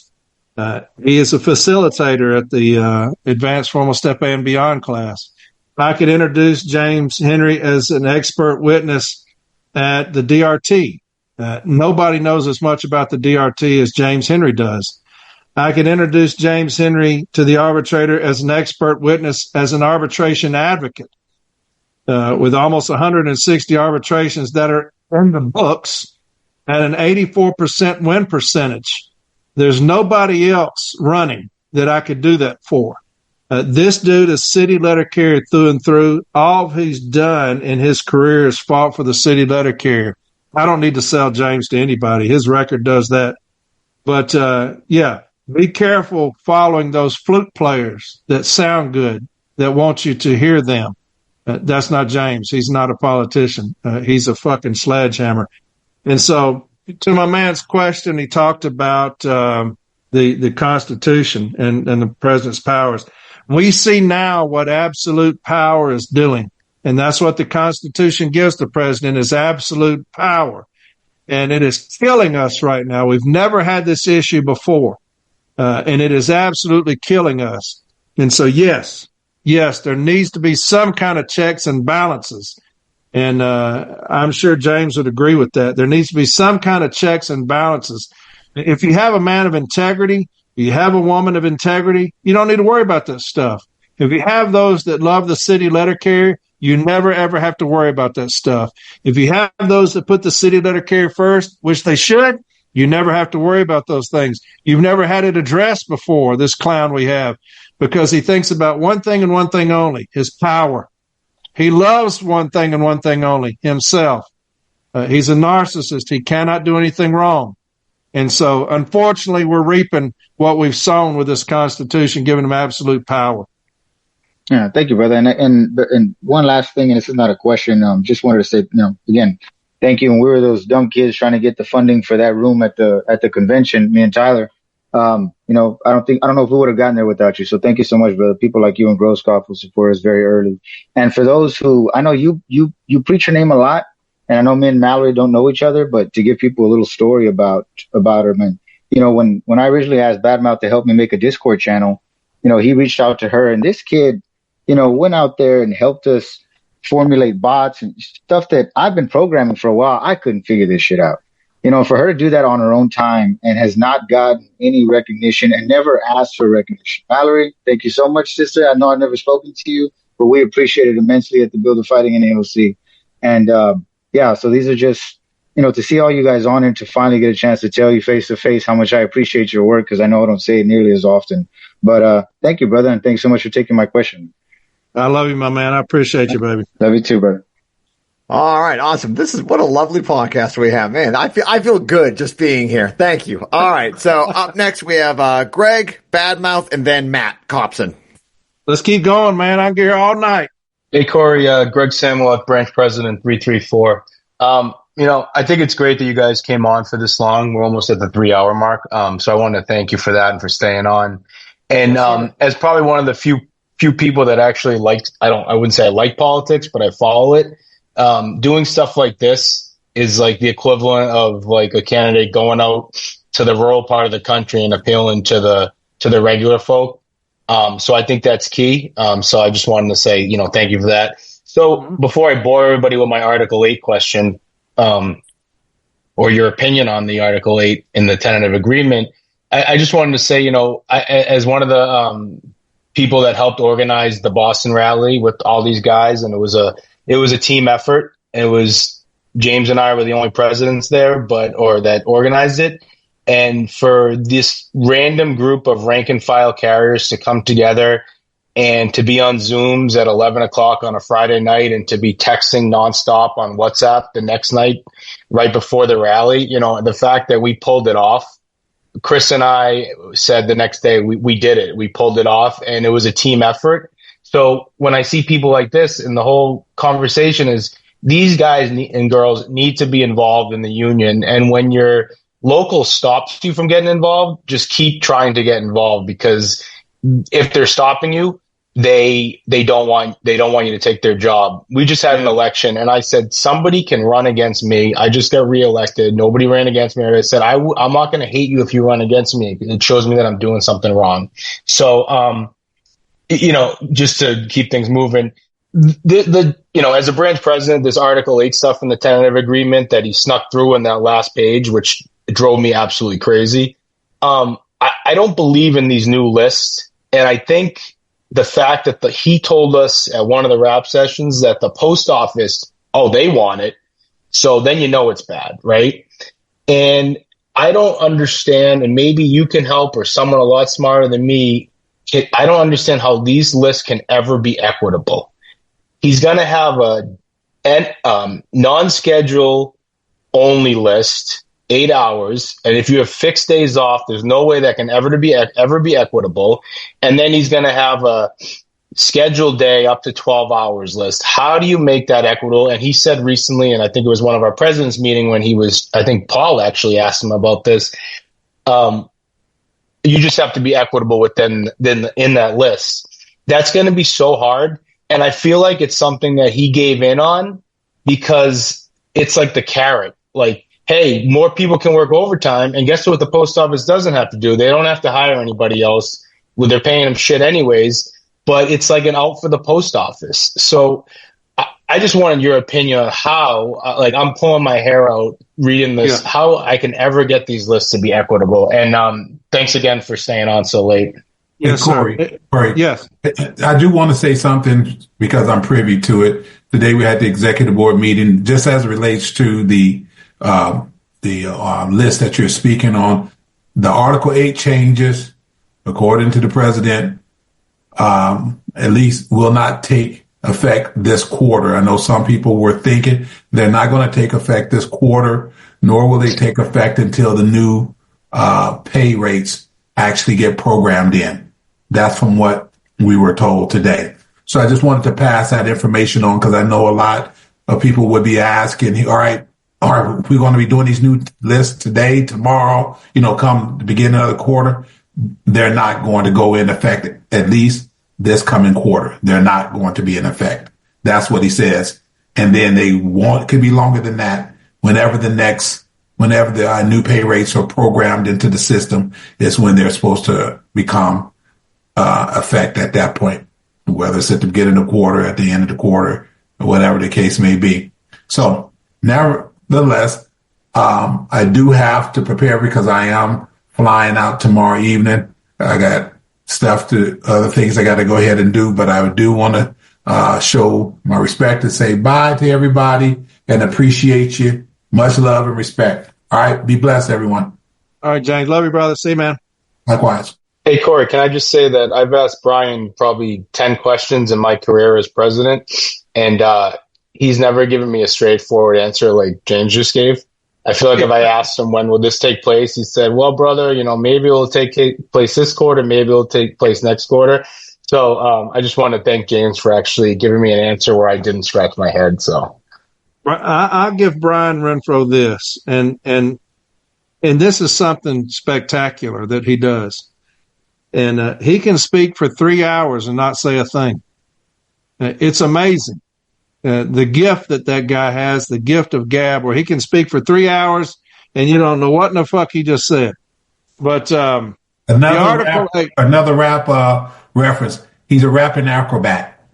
He is a facilitator at the Advanced Formal Step A and Beyond class. I could introduce James Henry as an expert witness at the DRT. Nobody knows as much about the DRT as James Henry does. I could introduce James Henry to the arbitrator as an expert witness, as an arbitration advocate, with almost 160 arbitrations that are in the books at an 84% win percentage. There's nobody else running that I could do that for. This dude is city letter carrier through and through. All he's done in his career is fought for the city letter carrier. I don't need to sell James to anybody. His record does that. But, yeah, be careful following those flute players that sound good, that want you to hear them. That's not James. He's not a politician. He's a fucking sledgehammer. And so, to my man's question, he talked about the Constitution and the president's powers. We see now what absolute power is doing, and that's what the Constitution gives the president, is absolute power. And it is killing us right now. We've never had this issue before, and it is absolutely killing us. And so, yes, there needs to be some kind of checks and balances. And I'm sure James would agree with that. There needs to be some kind of checks and balances. If you have a man of integrity, you have a woman of integrity, you don't need to worry about that stuff. If you have those that love the city letter carrier, you never, ever have to worry about that stuff. If you have those that put the city letter carrier first, which they should, you never have to worry about those things. You've never had it addressed before, this clown we have, because he thinks about one thing and one thing only, his power. He loves one thing and one thing only, himself. He's a narcissist. He cannot do anything wrong. And so, unfortunately, we're reaping what we've sown with this Constitution, giving him absolute power. Yeah, thank you, brother. And one last thing, and this is not a question. Just wanted to say, again, thank you. And we were those dumb kids trying to get the funding for that room at the convention, me and Tyler. I don't know if we would have gotten there without you. So thank you so much, brother. People like you and Grosskopf will support us very early. And for those who, I know you preach your name a lot, and I know me and Mallory don't know each other, but to give people a little story about her, man, when I originally asked Badmouth to help me make a Discord channel, he reached out to her, and this kid, went out there and helped us formulate bots and stuff that I've been programming for a while. I couldn't figure this shit out. For her to do that on her own time and has not gotten any recognition and never asked for recognition. Mallory, thank you so much, sister. I know I've never spoken to you, but we appreciate it immensely at the Build of Fighting in AOC. And, so these are just, to see all you guys on and to finally get a chance to tell you face to face how much I appreciate your work, because I know I don't say it nearly as often. But thank you, brother, and thanks so much for taking my question. I love you, my man. I appreciate you, baby. Love you too, brother. All right, awesome. This is what a lovely podcast we have, man. I feel good just being here. Thank you. All right, so up next we have Greg, Badmouth, and then Matt Copson. Let's keep going, man. I'm here all night. Hey, Corey, Greg Samuel, branch president 334. I think it's great that you guys came on for this long. We're almost at the 3-hour mark. So I want to thank you for that and for staying on. And as probably one of the few people that actually I wouldn't say I like politics, but I follow it. Doing stuff like this is like the equivalent of like a candidate going out to the rural part of the country and appealing to the regular folk. So I think that's key. So I just wanted to say, thank you for that. So before I bore everybody with my Article 8 question, or your opinion on the Article 8 in the tentative agreement, I just wanted to say, as one of the people that helped organize the Boston rally with all these guys, and it was a team effort. It was James and I were the only presidents there, or that organized it. And for this random group of rank and file carriers to come together and to be on Zooms at 11 o'clock on a Friday night and to be texting nonstop on WhatsApp the next night, right before the rally, the fact that we pulled it off, Chris and I said the next day, we did it. We pulled it off, and it was a team effort. So when I see people like this, and the whole conversation is these guys and girls need to be involved in the union. And when your local stops you from getting involved, just keep trying to get involved, because if they're stopping you, they don't want you to take their job. We just had an election, and I said somebody can run against me. I just got reelected. Nobody ran against me. I said I'm not going to hate you if you run against me. It shows me that I'm doing something wrong. So just to keep things moving, as a branch president, this Article 8 stuff in the tentative agreement that he snuck through in that last page, which drove me absolutely crazy. I don't believe in these new lists, and I think the fact that he told us at one of the rap sessions that the post office, they want it. So then it's bad, right? And I don't understand, and maybe you can help, or someone a lot smarter than me. I don't understand how these lists can ever be equitable. He's going to have a non-schedule only list, 8 hours, and if you have fixed days off, there's no way that can ever be equitable. And then he's going to have a scheduled day up to 12 hours list. How do you make that equitable? And he said recently, and I think it was one of our president's meeting when I think Paul actually asked him about this. You just have to be equitable within in that list. That's going to be so hard. And I feel like it's something that he gave in on, because it's like the carrot. Like, hey, more people can work overtime. And guess what the post office doesn't have to do? They don't have to hire anybody else. Well, they're paying them shit anyways. But it's like an out for the post office. So I just wanted your opinion on how, I'm pulling my hair out reading this, how I can ever get these lists to be equitable. And thanks again for staying on so late. Yes, Corey. Yes. I do want to say something because I'm privy to it. Today we had the executive board meeting, just as it relates to the list that you're speaking on. The Article 8 changes, according to the president, at least will not take effect this quarter. I know some people were thinking they're not going to take effect this quarter, nor will they take effect until the new pay rates actually get programmed in. That's from what we were told today. So I just wanted to pass that information on, because I know a lot of people would be asking, all right, are we going to be doing these new lists today, tomorrow, come the beginning of the quarter? They're not going to go in effect at least this coming quarter. They're not going to be in effect. That's what he says. And then could be longer than that. Whenever the new pay rates are programmed into the system is when they're supposed to become effect at that point, whether it's at the beginning of the quarter, at the end of the quarter, or whatever the case may be. So nevertheless, I do have to prepare because I am flying out tomorrow evening. I got other things I got to go ahead and do, but I do want to show my respect and say bye to everybody and appreciate you. Much love and respect. All right. Be blessed, everyone. All right, James. Love you, brother. See you, man. Likewise. Hey, Corey, can I just say that I've asked Brian probably 10 questions in my career as president, and he's never given me a straightforward answer like James just gave. I feel like if I asked him when will this take place, he said, well, brother, maybe it'll take place this quarter, maybe it'll take place next quarter. So I just want to thank James for actually giving me an answer where I didn't scratch my head. So I'll give Brian Renfro this, and this is something spectacular that he does. And he can speak for 3 hours and not say a thing. It's amazing. The gift that guy has, the gift of gab, where he can speak for 3 hours and you don't know what in the fuck he just said. But another rap reference. He's a rapping acrobat.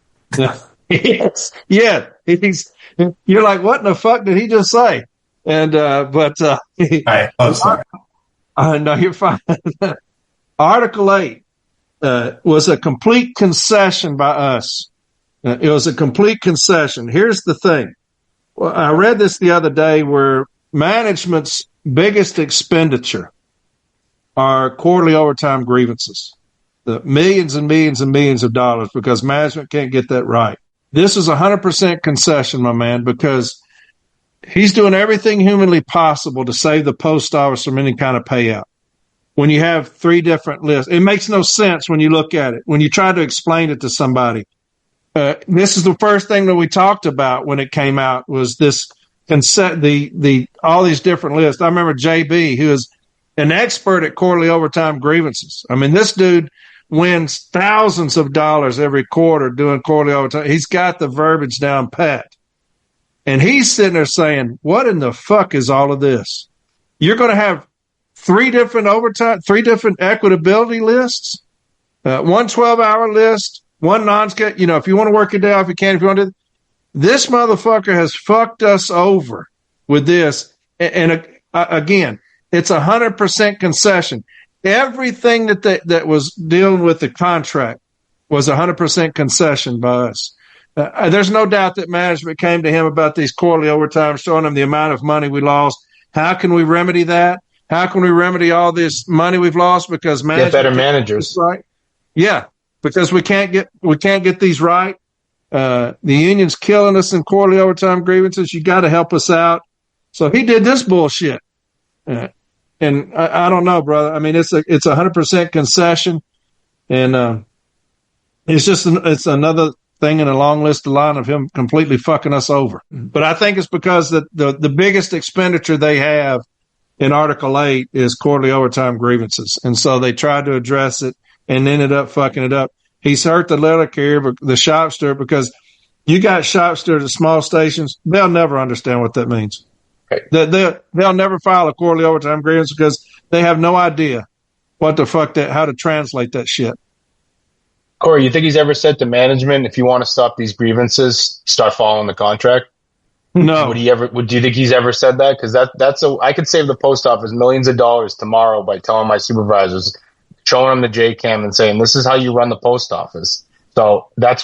Yes. Yeah. You're like, what in the fuck did he just say? And sorry. No, you're fine. Article 8 was a complete concession by us. It was a complete concession. Here's the thing. Well, I read this the other day where management's biggest expenditure are quarterly overtime grievances. The millions and millions and millions of dollars because management can't get that right. This is 100% concession, my man, because he's doing everything humanly possible to save the post office from any kind of payout. When you have 3 different lists, it makes no sense when you look at it. When you try to explain it to somebody, This is the first thing that we talked about when it came out was this all these different lists. I remember JB, who is an expert at quarterly overtime grievances. I mean, this dude wins thousands of dollars every quarter doing quarterly overtime. He's got the verbiage down pat. And he's sitting there saying, what in the fuck is all of this? You're going to have three different equitability lists, one 12-hour list, one non-scheduled. You know, if you want to work your day off, you can. If you want to, this motherfucker has fucked us over with this. And again, it's 100% concession. Everything that was dealing with the contract was 100% concession by us. There's no doubt that management came to him about these quarterly overtime, showing him the amount of money we lost. How can we remedy that? How can we remedy all this money we've lost? Because management get better managers, right? Yeah, because we can't get these right. The union's killing us in quarterly overtime grievances. You got to help us out. So he did this bullshit. And I don't know, brother. I mean, it's 100% concession, and it's another thing in a long list of line of him completely fucking us over. But I think it's because the biggest expenditure they have in Article 8 is quarterly overtime grievances, and so they tried to address it and ended up fucking it up. He's hurt the letter carrier, the shop steward, because you got shop stewards at small stations. They'll never understand what that means. They'll never file a quarterly overtime grievance because they have no idea what the fuck how to translate that shit. Corey, you think he's ever said to management, if you want to stop these grievances, start following the contract? No. Do you think he's ever said that? Because I could save the post office millions of dollars tomorrow by telling my supervisors, showing them the JCAM and saying, this is how you run the post office. So I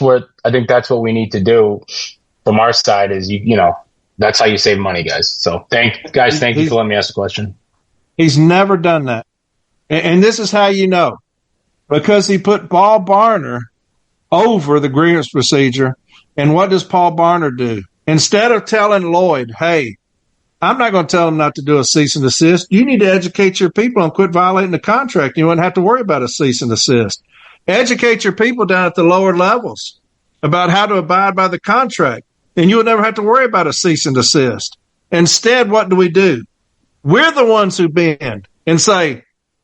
think that's what we need to do from our side is, that's how you save money, guys. So thank you for letting me ask the question. He's never done that. And this is how you know. Because he put Paul Barner over the grievance procedure. And what does Paul Barner do? Instead of telling Lloyd, hey, I'm not going to tell him not to do a cease and desist. You need to educate your people and quit violating the contract. You wouldn't have to worry about a cease and desist. Educate your people down at the lower levels about how to abide by the contract. And you would never have to worry about a cease and desist. Instead, what do? We're the ones who bend and say,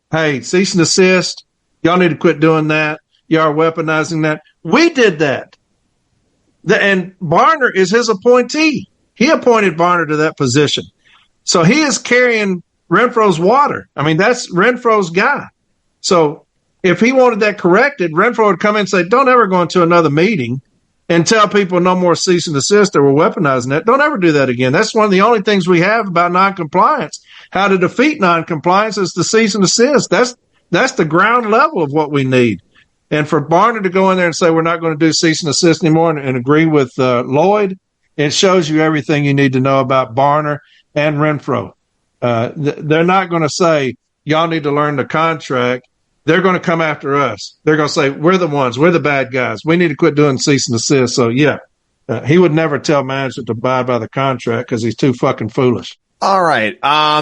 hey, cease and desist. Y'all need to quit doing that. Y'all are weaponizing that. We did that. And Barner is his appointee. He appointed Barner to that position. So he is carrying Renfro's water. I mean, that's Renfro's guy. So if he wanted that corrected, Renfro would come in and say, don't ever go into another meeting and tell people no more cease and desist or we're weaponizing that. Don't ever do that again. That's one of the only things we have about noncompliance. How to defeat noncompliance is to cease and desist. That's the ground level of what we need. And for Barner to go in there and say we're not going to do cease and desist anymore and agree with Lloyd, it shows you everything you need to know about Barner and Renfro. They're not going to say, y'all need to learn the contract. They're going to come after us. They're going to say, we're the bad guys. We need to quit doing cease and desist. So, yeah, he would never tell management to abide by the contract because he's too fucking foolish. All right.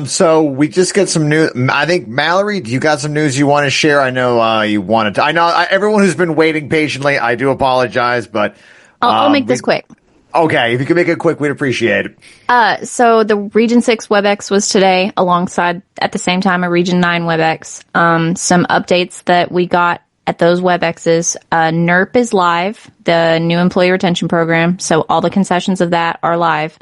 So we just get some news. I think, Mallory, you got some news you want to share? I know you wanted to. I know everyone who's been waiting patiently, I do apologize, but I'll make this quick. Okay, if you can make it quick, we'd appreciate it. So the Region 6 WebEx was today, alongside, at the same time, a Region 9 WebEx. Some updates that we got at those WebExes. NERP is live, the new employee retention program, so all the concessions of that are live.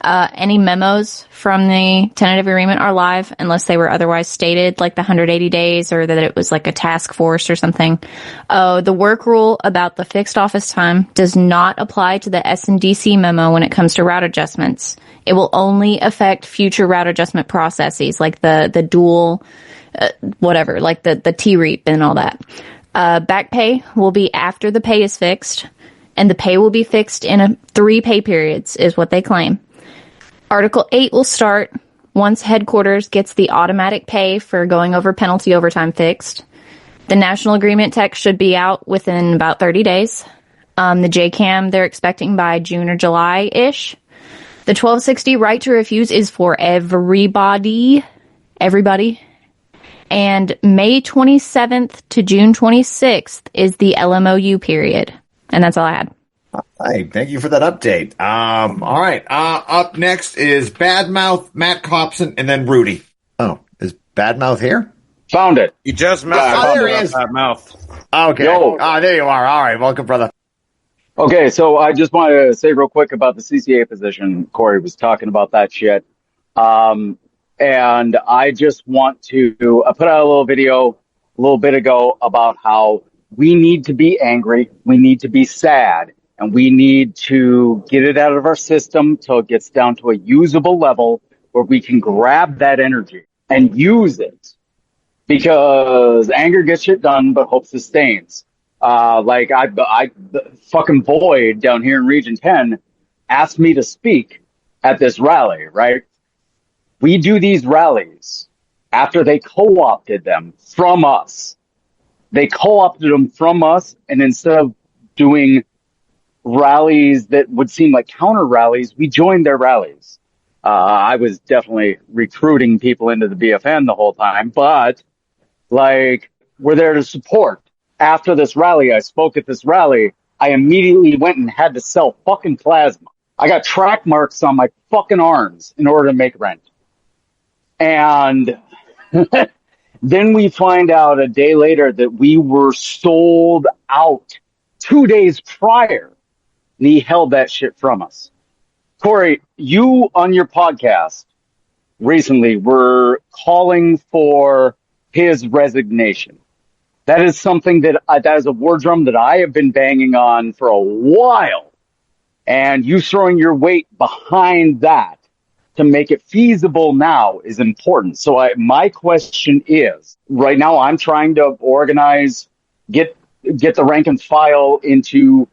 Any memos from the tentative agreement are live unless they were otherwise stated, like the 180 days or that it was like a task force or something. The work rule about the fixed office time does not apply to the S&DC memo when it comes to route adjustments. It will only affect future route adjustment processes like the dual, whatever, like the T-REAP and all that. Back pay will be after the pay is fixed, and the pay will be fixed in 3 pay periods is what they claim. Article 8 will start once headquarters gets the automatic pay for going over penalty overtime fixed. The national agreement text should be out within about 30 days. The JCAM they're expecting by June or July-ish. The 1260 right to refuse is for everybody. And May 27th to June 26th is the LMOU period. And that's all I had. Hey, thank you for that update. All right. Up next is Badmouth, Matt Copson, and then Rudy. Oh, is Badmouth here? Found it. You just messed up there he about is. that mouth. Okay. Yo. There you are. All right. Welcome, brother. Okay, so I just want to say real quick about the CCA position. Corey was talking about that shit. And I just want to I put out a little video a little bit ago about how we need to be angry, we need to be sad, and we need to get it out of our system till it gets down to a usable level where we can grab that energy and use it. Because anger gets shit done, but hope sustains. Like I fucking Boyd down here in Region 10 asked me to speak at this rally, right? We do these rallies after they co-opted them from us. They co-opted them from us, and instead of doing rallies that would seem like counter rallies, we joined their rallies. I was definitely recruiting people into the BFN the whole time, but like, we're there to support. After this rally, I spoke at this rally. I immediately went and had to sell fucking plasma. I got track marks on my fucking arms in order to make rent. And then we find out a day later that we were sold out 2 days prior. And he held that shit from us. Corey, you on your podcast recently were calling for his resignation. That is something that is a war drum that I have been banging on for a while. And you throwing your weight behind that to make it feasible now is important. So my question is, right now I'm trying to organize, get the rank and file into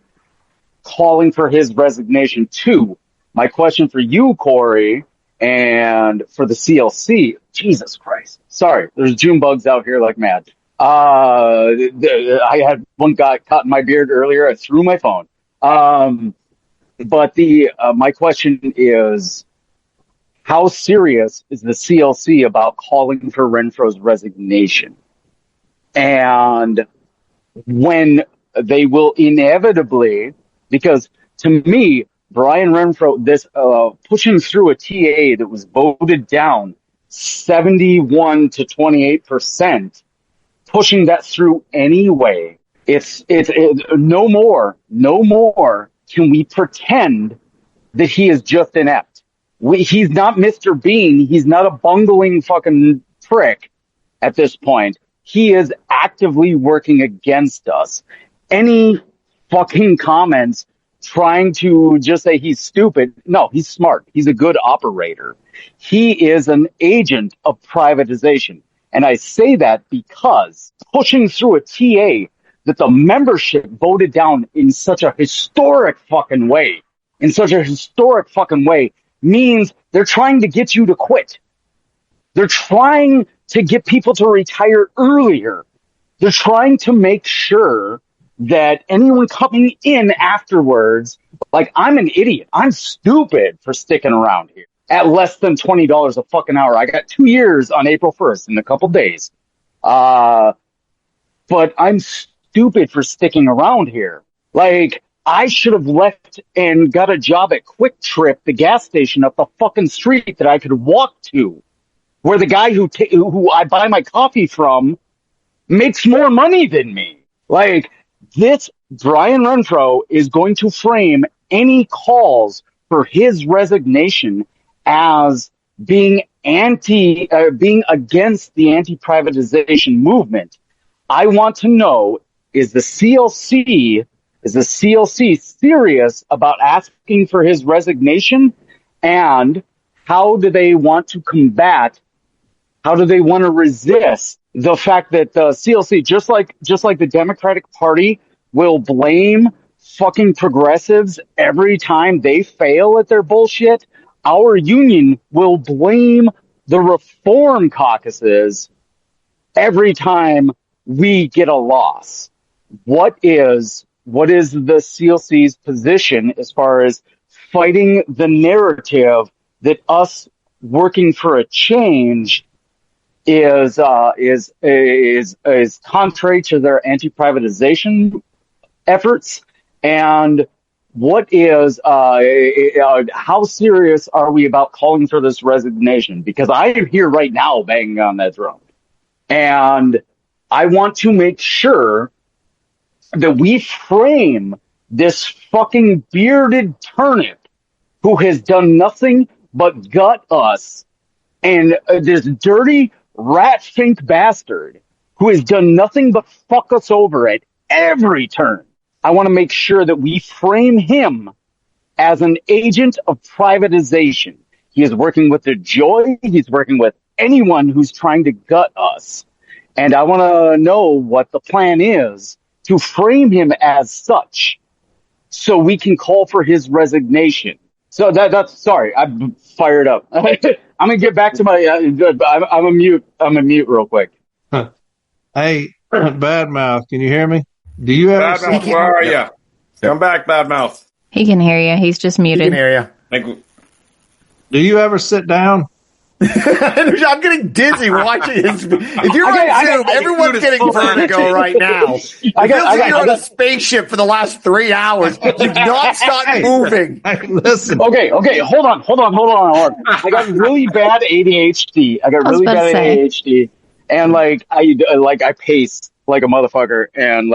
calling for his resignation too. My question for you, Corey, and for the CLC, Jesus Christ. Sorry, there's June bugs out here like mad. I had one guy caught in my beard earlier. I threw my phone. But my question is, how serious is the CLC about calling for Renfro's resignation? And when they will inevitably, because to me, Brian Renfro, this pushing through a TA that was voted down 71 to 28%, pushing that through anyway. It's no more can we pretend that he is just inept. He's not Mr. Bean. He's not a bungling fucking prick at this point. He is actively working against us. Any fucking comments trying to just say he's stupid. No, he's smart. He's a good operator. He is an agent of privatization. And I say that because pushing through a TA that the membership voted down in such a historic fucking way, means they're trying to get you to quit. They're trying to get people to retire earlier. They're trying to make sure that anyone coming in afterwards, like, I'm an idiot. I'm stupid for sticking around here at less than $20 a fucking hour. I got 2 years on April 1st in a couple days. But I'm stupid for sticking around here. Like, I should have left and got a job at Quick Trip, the gas station up the fucking street that I could walk to, where the guy who I buy my coffee from makes more money than me. Like, this Brian Renfro is going to frame any calls for his resignation as being being against the anti-privatization movement. I want to know, is the CLC serious about asking for his resignation? And how do they want to resist the fact that the CLC, just like the Democratic Party, will blame fucking progressives every time they fail at their bullshit? Our union will blame the reform caucuses every time we get a loss. What is the CLC's position as far as fighting the narrative that us working for a change is contrary to their anti-privatization efforts, and what is, how serious are we about calling for this resignation? Because I am here right now banging on that drum. And I want to make sure that we frame this fucking bearded turnip who has done nothing but gut us, and this dirty rat fink bastard who has done nothing but fuck us over at every turn. I want to make sure that we frame him as an agent of privatization. He is working with the Joy. He's working with anyone who's trying to gut us. And I want to know what the plan is to frame him as such so we can call for his resignation. So that's sorry, I'm fired up. I'm going to get back to my, I'm a mute real quick. Hey, Badmouth, can you hear me? Do you ever Badmouth, where are you? Come back, Badmouth. He can hear you. He's just muted. He can hear you. Do you ever sit down? I'm getting dizzy watching this. If you're on Zoom, everyone's getting vertigo right now. You're on a spaceship for the last 3 hours. You've not stopped moving. Hey, listen. Okay, hold on. I got really bad ADHD. And I pace like a motherfucker. And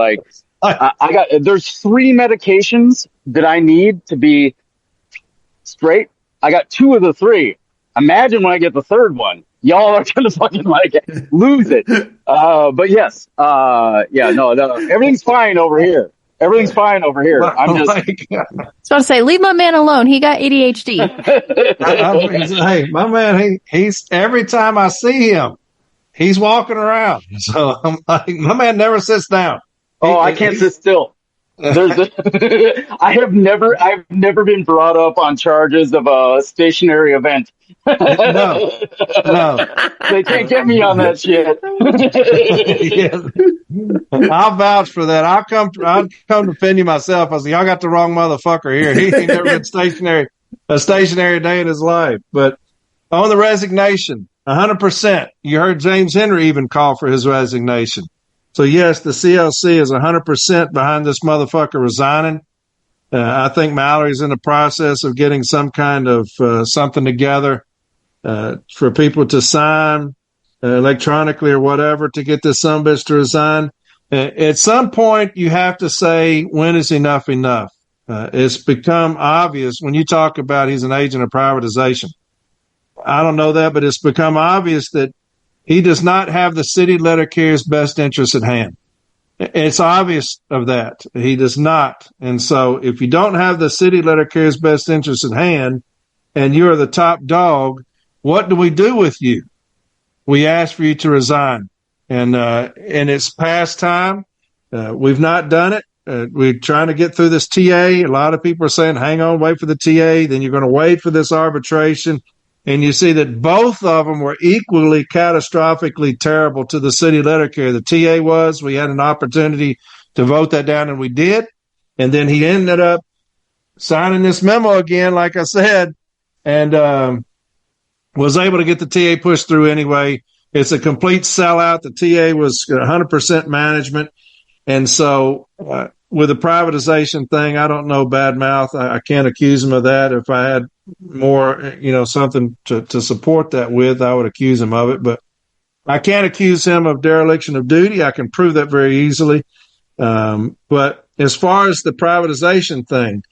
there's 3 medications that I need to be straight. I got 2 of the 3. Imagine when I get the 3rd one. Y'all are gonna fucking lose it. But yes, everything's fine over here. I'm just. I was about to say, leave my man alone. He got ADHD. Hey, my man, he's every time I see him, he's walking around. So I'm like, my man never sits down. I can't sit still. I've never been brought up on charges of a stationary event. No. They can't get me on that shit. Yeah. I'll vouch for that. I'll come defend you myself. I say, y'all got the wrong motherfucker here. He ain't never been a stationary day in his life. But on the resignation, 100%. You heard James Henry even call for his resignation. So yes, the CLC is 100% behind this motherfucker resigning. I think Mallory's in the process of getting some kind of something together for people to sign electronically or whatever to get this sumbitch to resign. At some point, you have to say, when is enough enough? It's become obvious when you talk about he's an agent of privatization. I don't know that, but it's become obvious that he does not have the city letter carrier's best interest at hand. It's obvious of that. He does not. And so if you don't have the city letter carrier's best interest at hand and you're the top dog, what do we do with you? We ask for you to resign. And it's past time. We've not done it. We're trying to get through this TA. A lot of people are saying, hang on, wait for the TA. Then you're going to wait for this arbitration. And you see that both of them were equally catastrophically terrible to the city letter carrier. The TA was, we had an opportunity to vote that down, and we did. And then he ended up signing this memo again, like I said, and was able to get the TA pushed through anyway. It's a complete sellout. The TA was 100% management. And so with the privatization thing, I don't know, Badmouth. I can't accuse him of that. If I had more, something to support that with, I would accuse him of it. But I can't accuse him of dereliction of duty. I can prove that very easily. But as far as the privatization thing,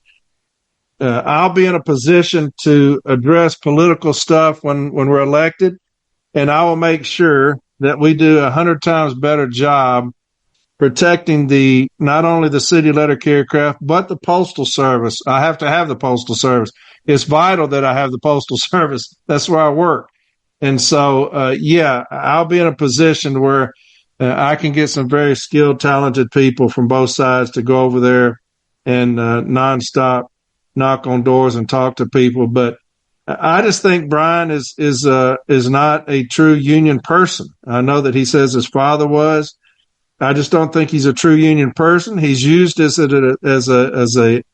I'll be in a position to address political stuff when we're elected, and I will make sure that we do 100 times better job protecting not only the city letter carrier craft, but the postal service. I have to have the postal service. It's vital that I have the postal service. That's where I work. And so, I'll be in a position where I can get some very skilled, talented people from both sides to go over there and nonstop knock on doors and talk to people. But I just think Brian is not a true union person. I know that he says his father was. I just don't think he's a true union person. He's used this as a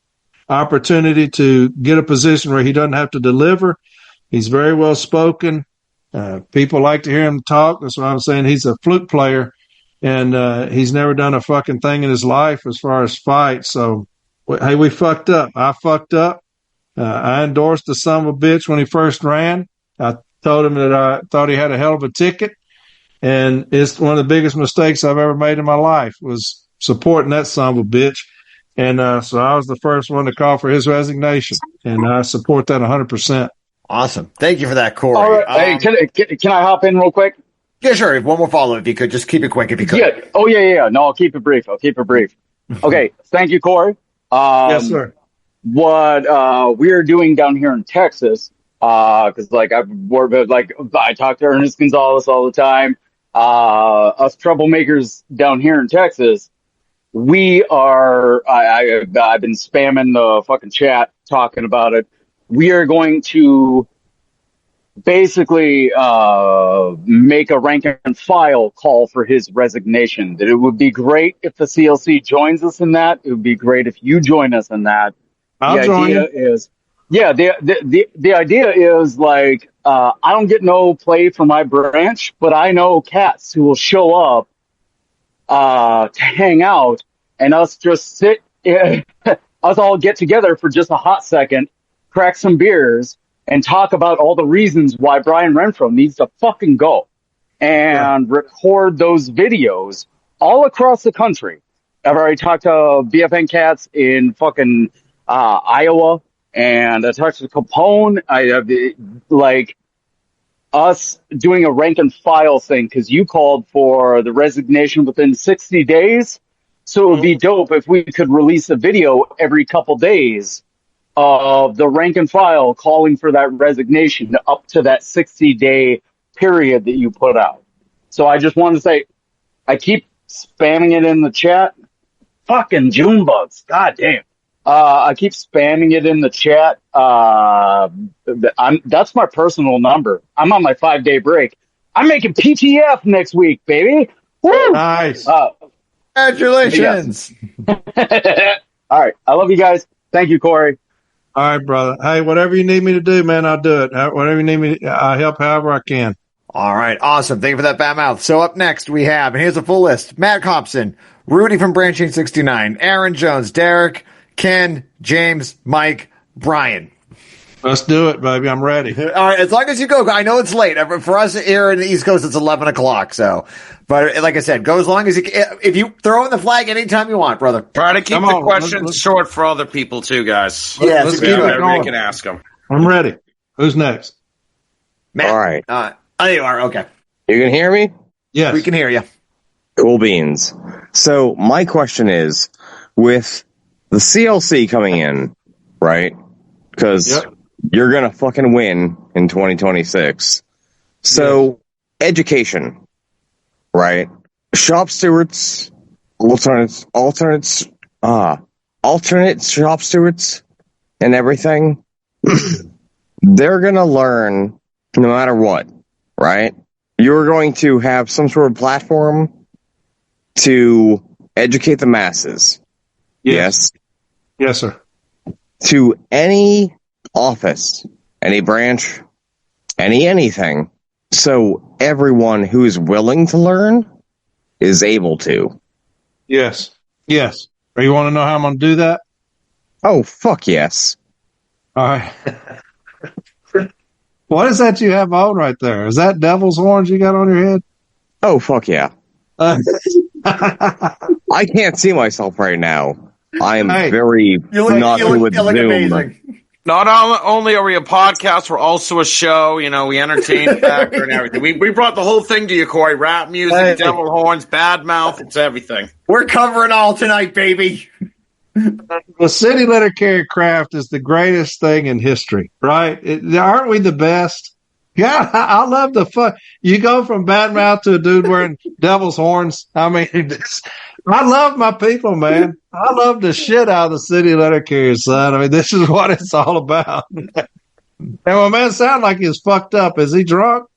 opportunity to get a position where he doesn't have to deliver. He's very well spoken. People like to hear him talk. That's why I'm saying he's a flute player, and he's never done a fucking thing in his life as far as fights. So hey, we fucked up. I fucked up. I endorsed the son of a bitch when he first ran. I told him that I thought he had a hell of a ticket. And it's one of the biggest mistakes I've ever made in my life was supporting that son of a bitch. And so I was the first one to call for his resignation. And I support that 100%. Awesome. Thank you for that, Corey. All right. Hey, can I hop in real quick? Yeah, sure. One more follow-up if you could. Just keep it quick if you could. Yeah. Oh, yeah. No, I'll keep it brief. Okay. Thank you, Corey. Yes, sir. What we are doing down here in Texas, because I talk to Ernest Gonzalez all the time. Us troublemakers down here in Texas, we are. I've been spamming the fucking chat talking about it. We are going to basically make a rank and file call for his resignation. That it would be great if the CLC joins us in that. It would be great if you join us in that. I'll join you. The idea is I don't get no play for my branch, but I know cats who will show up to hang out and us just sit, us all get together for just a hot second, crack some beers, and talk about all the reasons why Brian Renfro needs to fucking go, and record those videos all across the country. I've already talked to BFN cats in fucking Iowa, and I talked to Capone. Us doing a rank and file thing, because you called for the resignation within 60 days. So it would be dope if we could release a video every couple days of the rank and file calling for that resignation up to that 60-day period that you put out. So I just wanted to say, I keep spamming it in the chat. Fucking June bugs. God damn. I keep spamming it in the chat. That's my personal number. I'm on my 5-day break. I'm making PTF next week, baby. Woo! Nice. Congratulations. All right. I love you guys. Thank you, Corey. All right, brother. Hey, whatever you need me to do, man, I'll do it. Whatever you need me, I'll help however I can. All right. Awesome. Thank you for that, Batmouth. So up next we have, and here's a full list, Matt Compson, Rudy from Branch 69, Aaron Jones, Derek, Ken, James, Mike, Brian. Let's do it, baby. I'm ready. All right. As long as you go. I know it's late. For us here in the East Coast, it's 11 o'clock. So, but like I said, go as long as you can. If you throw in the flag anytime you want, brother. Try to keep the questions short for other people too, guys. Yeah, let's keep it going. Can ask them. I'm ready. Who's next? Matt. All right. Oh, you are. Okay. You can hear me? Yes. We can hear you. Cool beans. So my question is, with the CLC coming in, right? Because you're going to fucking win in 2026. So education, right? Shop stewards, alternate shop stewards and everything. They're going to learn no matter what, right? You're going to have some sort of platform to educate the masses. Yes. Yes, sir. To any office, any branch, anything. So everyone who is willing to learn is able to. Yes. Yes. Or you want to know how I'm going to do that? Oh, fuck yes. All right. What is that you have on right there? Is that devil's horns you got on your head? Oh, fuck yeah. I can't see myself right now. I am very not good with Zoom. Amazing. Not only are we a podcast, we're also a show. You know, we entertain factor and everything. We brought the whole thing to you, Corey. Rap music, devil horns, bad mouth. It's everything. We're covering all tonight, baby. The city letter carrier craft is the greatest thing in history, right? Aren't we the best? Yeah, I love the fun. You go from bad mouth to a dude wearing devil's horns. I mean, I love my people, man. I love the shit out of the city letter carrier, son. I mean, this is what it's all about. And my man sound like he's fucked up. Is he drunk?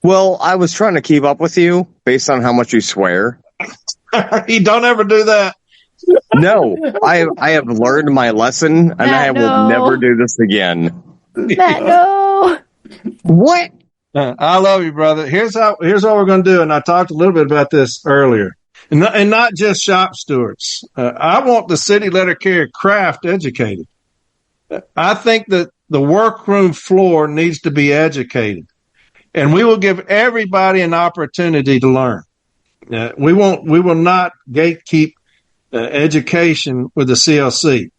Well, I was trying to keep up with you based on how much you swear. You don't ever do that. No, I have learned my lesson, and I will never do this again. Matt, no. What? I love you, brother. Here's what we're going to do, and I talked a little bit about this earlier. and not just shop stewards. I want the city letter carrier craft educated. I think that the workroom floor needs to be educated, and we will give everybody an opportunity to learn. We will not gatekeep education with the CLC.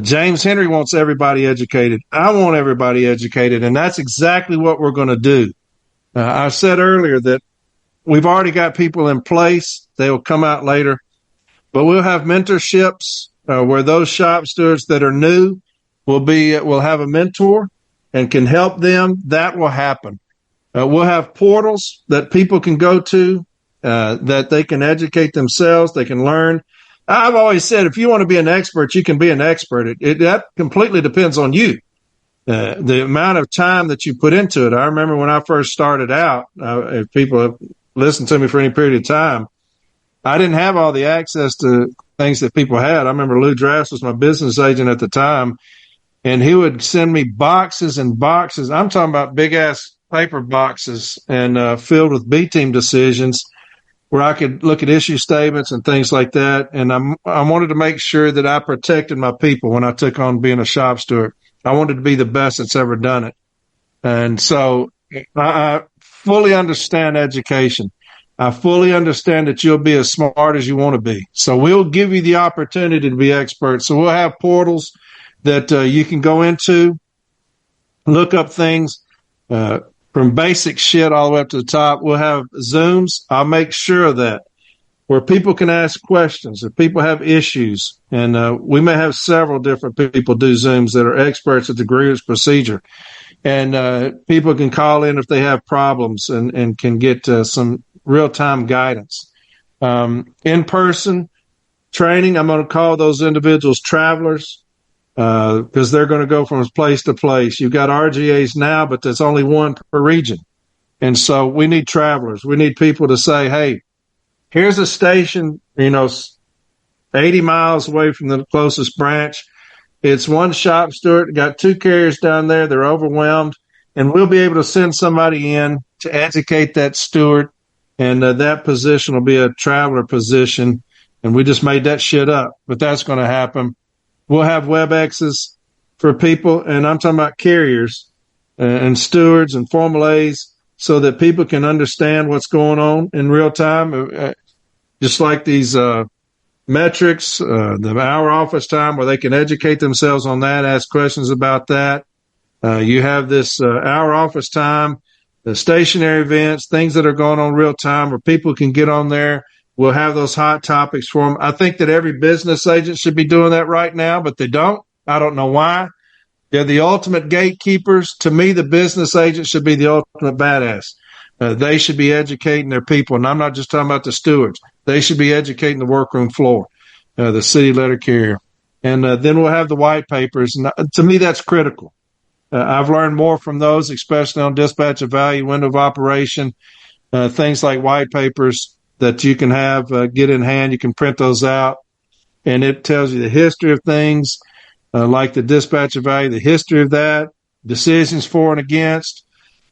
James Henry wants everybody educated. I want everybody educated, and that's exactly what we're going to do. I said earlier that we've already got people in place. They will come out later, but we'll have mentorships where those shop stewards that are new will have a mentor and can help them. That will happen. We'll have portals that people can go to that they can educate themselves. They can learn. I've always said, if you want to be an expert, you can be an expert. That completely depends on you. The amount of time that you put into it. I remember when I first started out, if people have listened to me for any period of time, I didn't have all the access to things that people had. I remember Lou Drafts was my business agent at the time, and he would send me boxes and boxes. I'm talking about big ass paper boxes and filled with B team decisions, where I could look at issue statements and things like that. And I wanted to make sure that I protected my people when I took on being a shop steward. I wanted to be the best that's ever done it. And so I fully understand education. I fully understand that you'll be as smart as you want to be. So we'll give you the opportunity to be experts. So we'll have portals that you can go into, look up things, from basic shit all the way up to the top. We'll have Zooms. I'll make sure of that, where people can ask questions, if people have issues. And we may have several different people do Zooms that are experts at the grievance procedure. And people can call in if they have problems and can get some real-time guidance. In-person training, I'm going to call those individuals travelers, because they're going to go from place to place. You've got RGAs now, but there's only one per region. And so we need travelers. We need people to say, hey, here's a station, 80 miles away from the closest branch. It's one shop steward, got two carriers down there. They're overwhelmed. And we'll be able to send somebody in to educate that steward. And that position will be a traveler position. And we just made that shit up, but that's going to happen. We'll have WebExes for people, and I'm talking about carriers and stewards and Formula A's, so that people can understand what's going on in real time, just like these metrics, the hour office time, where they can educate themselves on that, ask questions about that. You have this hour office time, the stationary events, things that are going on real time where people can get on there. We'll have those hot topics for them. I think that every business agent should be doing that right now, but they don't. I don't know why. They're the ultimate gatekeepers. To me, the business agent should be the ultimate badass. They should be educating their people. And I'm not just talking about the stewards. They should be educating the workroom floor, the city letter carrier. And then we'll have the white papers. And to me, that's critical. I've learned more from those, especially on dispatch of value, window of operation, things like white papers that you can have, get in hand. You can print those out, and it tells you the history of things, like the dispatch of value, the history of that, decisions for and against,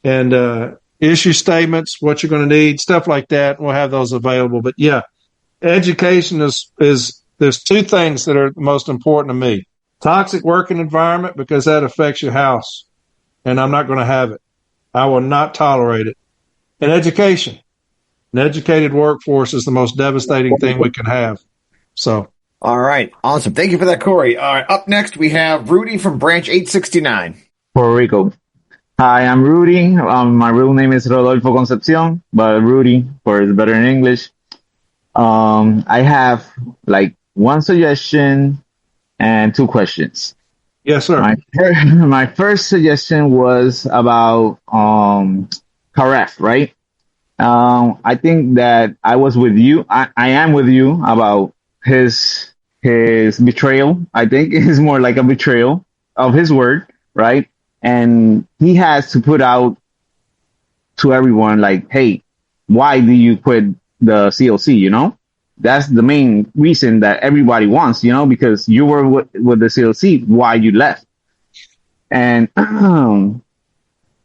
and issue statements, what you're going to need, stuff like that. We'll have those available. But yeah, education is there's two things that are the most important to me. Toxic working environment, because that affects your house, and I'm not going to have it. I will not tolerate it. And education. An educated workforce is the most devastating thing we can have. So, all right, awesome. Thank you for that, Corey. All right, up next we have Rudy from Branch 869, Puerto Rico. Hi, I'm Rudy. My real name is Rodolfo Concepcion, but Rudy for it's better in English. I have like one suggestion and two questions. Yes, sir. My first suggestion was about Karef, right? I think that I was with you. I am with you about his betrayal. I think it's more like a betrayal of his word, right? And he has to put out to everyone like, hey, why do you quit the CLC? That's the main reason that everybody wants, because you were with the CLC, why you left. And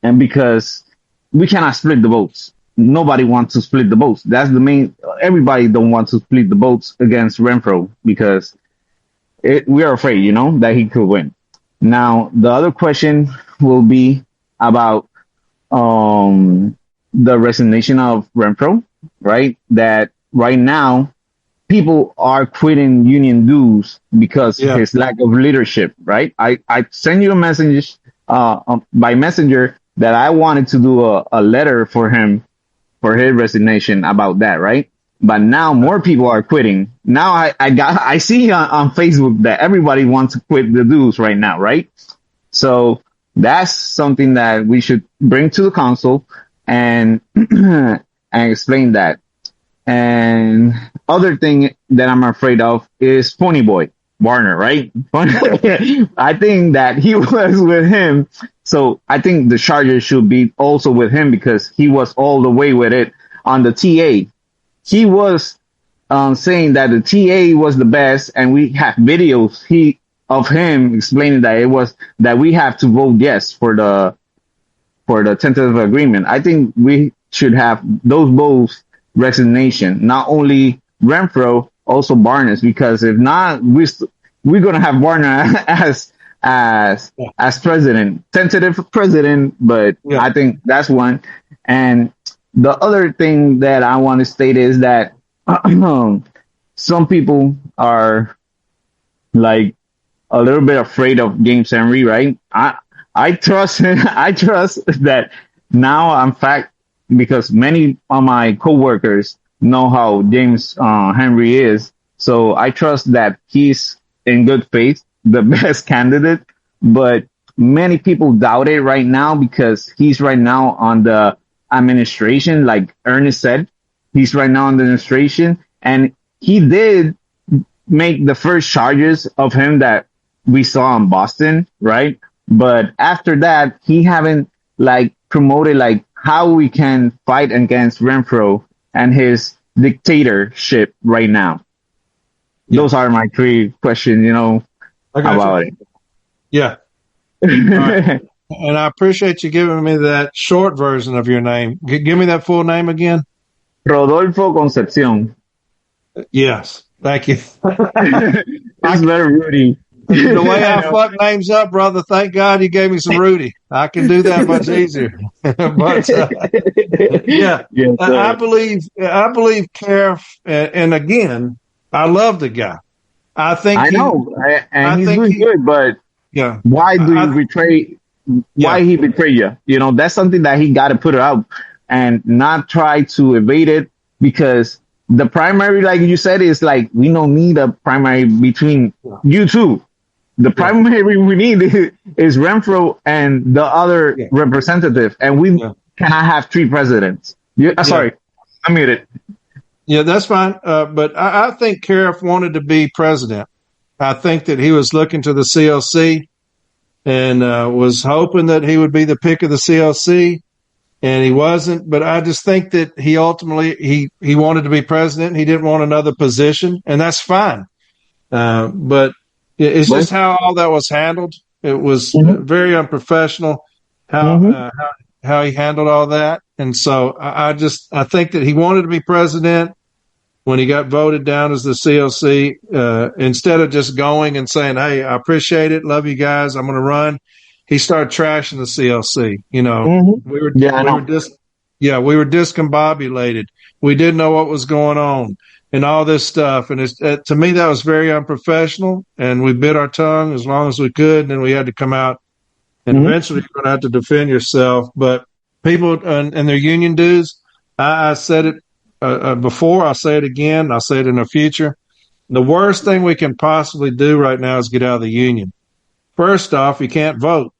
because we cannot split the votes. nobody wants to split the votes. That's the main. Everybody don't want to split the votes against Renfro because we are afraid, that he could win. Now, the other question will be about the resignation of Renfro, right? That right now people are quitting union dues because of his lack of leadership, right? I sent you a message by messenger that I wanted to do a letter for him for his resignation about that, right? But now more people are quitting. Now I see on Facebook that everybody wants to quit the dues right now, right? So that's something that we should bring to the council and and explain that. And other thing that I'm afraid of is Pony Boy Warner, right? I think that he was with him. So I think the Chargers should be also with him because he was all the way with it on the TA. He was saying that the TA was the best, and we have videos of him explaining that it was that we have to vote yes for the tentative agreement. I think we should have those both resignation, not only Renfro, also Barnes, because if not, we're gonna have Warner as president, tentative president. But I think that's one. And the other thing that I want to state is that some people are like a little bit afraid of James Henry, right? I trust that now, in fact, because many of my coworkers know how James Henry is, so I trust that he's in good faith, the best candidate. But many people doubt it right now because he's right now on the administration, like Ernest said. He's right now on the administration, and he did make the first charges of him that we saw in Boston, right? But after that, he haven't promoted how we can fight against Renfro and his dictatorship right now. Those are my three questions, about it. Yeah. Right. And I appreciate you giving me that short version of your name. Give me that full name again. Rodolfo Concepcion. Yes. Thank you. It's very Rudy. The way I fuck names up, brother, thank God you gave me some Rudy. I can do that much easier. But yes, I believe Cariff, and again, I love the guy. I think I know, and he's doing good, but why do you betray? Why he betray you? That's something that he got to put out and not try to evade it, because the primary, like you said, is we don't need a primary between you two. The primary we need is Renfro and the other representative, and we cannot have three presidents. Sorry, I'm muted. Yeah, that's fine. But I think Cariff wanted to be president. I think that he was looking to the CLC and was hoping that he would be the pick of the CLC, and he wasn't. But I just think that he ultimately he wanted to be president. He didn't want another position, and that's fine. But it's just how all that was handled. It was very unprofessional how he handled all that. And so I think that he wanted to be president when he got voted down as the CLC, instead of just going and saying, "Hey, I appreciate it. Love you guys. I'm going to run." He started trashing the CLC. We were discombobulated. We didn't know what was going on and all this stuff. And to me, that was very unprofessional, and we bit our tongue as long as we could. And then we had to come out, and eventually you're going to have to defend yourself. But people and their union dues, I said it before, I'll say it again, I'll say it in the future. The worst thing we can possibly do right now is get out of the union. First off, you can't vote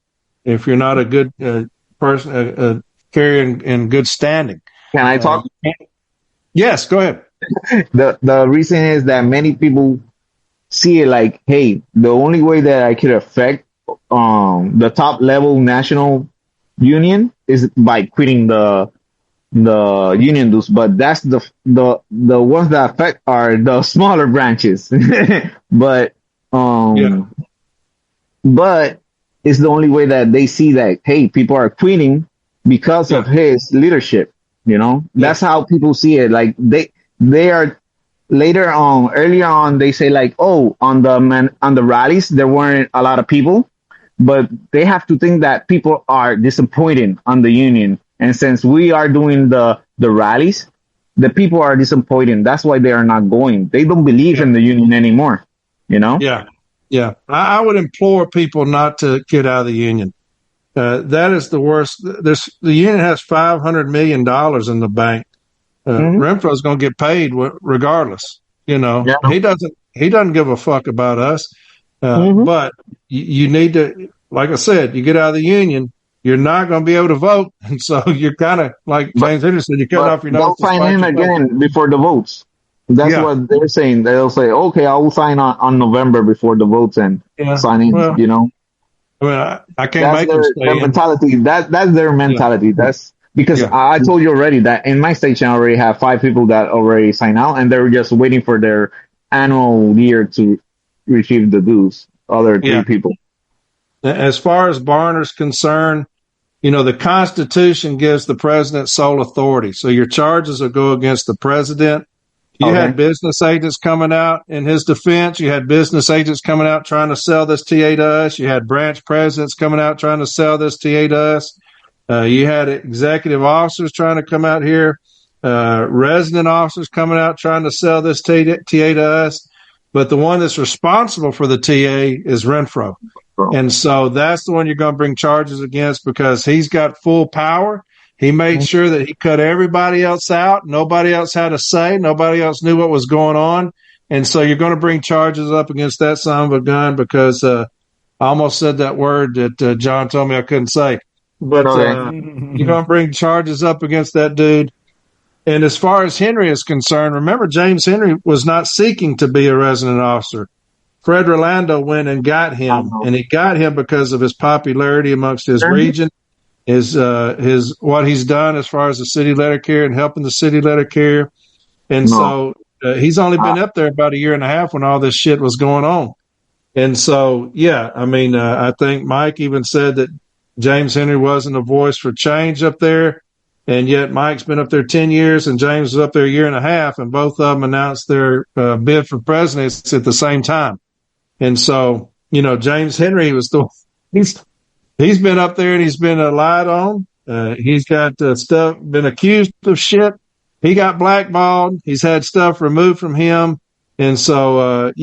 if you're not a good person, carrier in good standing. Can I talk? Yes, go ahead. The reason is that many people see it hey, the only way that I could affect the top level national union is by quitting the union dues, but that's the ones that affect are the smaller branches. But but it's the only way that they see that, hey, people are quitting because of his leadership. You know, that's how people see it. Like they are earlier on, they say like, oh, on the rallies, there weren't a lot of people, but they have to think that people are disappointed on the union. And since we are doing the rallies, the people are disappointed. That's why they are not going. They don't believe in the union anymore, you know? Yeah. I would implore people not to get out of the union. That is the worst. The union has $500 million in the bank. Renfro's going to get paid regardless. You know, he doesn't give a fuck about us. But you need to, like I said, you get out of the union, you're not going to be able to vote. And so you're kind of like James Henry said, you're cutting off your nose. They'll sign in again before the votes. That's what they're saying. They'll say, okay, I will sign on November before the votes and sign in, you know. I mean, I can't make them stay their mentality. That's their mentality. That's because I told you already that in my station I already have 5 people that already sign out, and they're just waiting for their annual year to receive the dues. Other 3 people. As far as Barner's concerned, you know, the Constitution gives the president sole authority. So your charges will go against the president. You had business agents coming out in his defense. You had business agents coming out trying to sell this TA to us. You had branch presidents coming out trying to sell this TA to us. You had executive officers trying to come out here, resident officers coming out trying to sell this TA to us. But the one that's responsible for the TA is Renfro. And so that's the one you're going to bring charges against because he's got full power. He made sure that he cut everybody else out. Nobody else had a say. Nobody else knew what was going on. And so you're going to bring charges up against that son of a gun because I almost said that word that John told me I couldn't say. But you're going to bring charges up against that dude. And as far as Henry is concerned, remember, James Henry was not seeking to be a resident officer. Fred Rolando went and got him, and he got him because of his popularity amongst his region. His what he's done as far as the city letter carrier and helping the city letter carrier. And so he's only been up there about a year and a half when all this shit was going on. And so, I mean, I think Mike even said that James Henry wasn't a voice for change up there. And yet Mike's been up there 10 years and James was up there a year and a half, and both of them announced their bid for presidency at the same time. And so, you know, James Henry was he's been up there and he's been lied on. He's got stuff, been accused of shit. He got blackballed. He's had stuff removed from him. And so,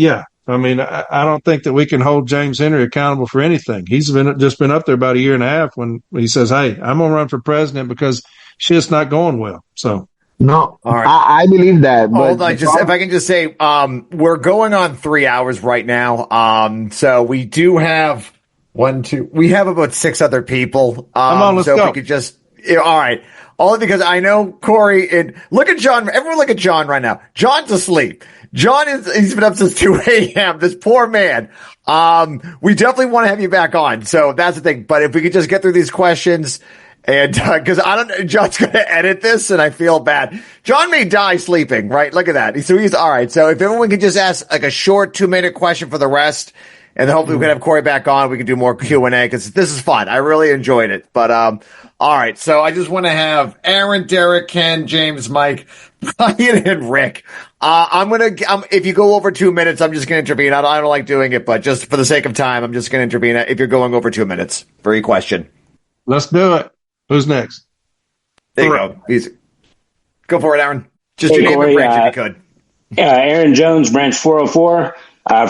I mean, I don't think that we can hold James Henry accountable for anything. He's just been up there about a year and a half when he says, hey, I'm going to run for president because shit's not going well. So. No, all right. I believe that. But hold on, if I can just say, we're going on 3 hours right now. So we do have we have about 6 other people. Come on, let's so go. If we could just, all right. Only because I know Corey and look at John. Everyone look at John right now. John's asleep. He's been up since 2 a.m. This poor man. We definitely want to have you back on. So that's the thing. But if we could just get through these questions. And, cause John's going to edit this and I feel bad. John may die sleeping, right? Look at that. So he's all right. So if everyone could just ask like a short 2-minute question for the rest, and then hopefully we can have Corey back on. We can do more Q&A because this is fun. I really enjoyed it. But, all right. So I just want to have Aaron, Derek, Ken, James, Mike, Brian, and Rick. If you go over 2 minutes, I'm just going to intervene. I don't like doing it, but just for the sake of time, I'm just going to intervene if you're going over 2 minutes for your question. Let's do it. Who's next? There you go. Easy. Go for it, Aaron. Just your name and branch if you could. Aaron Jones, branch 404.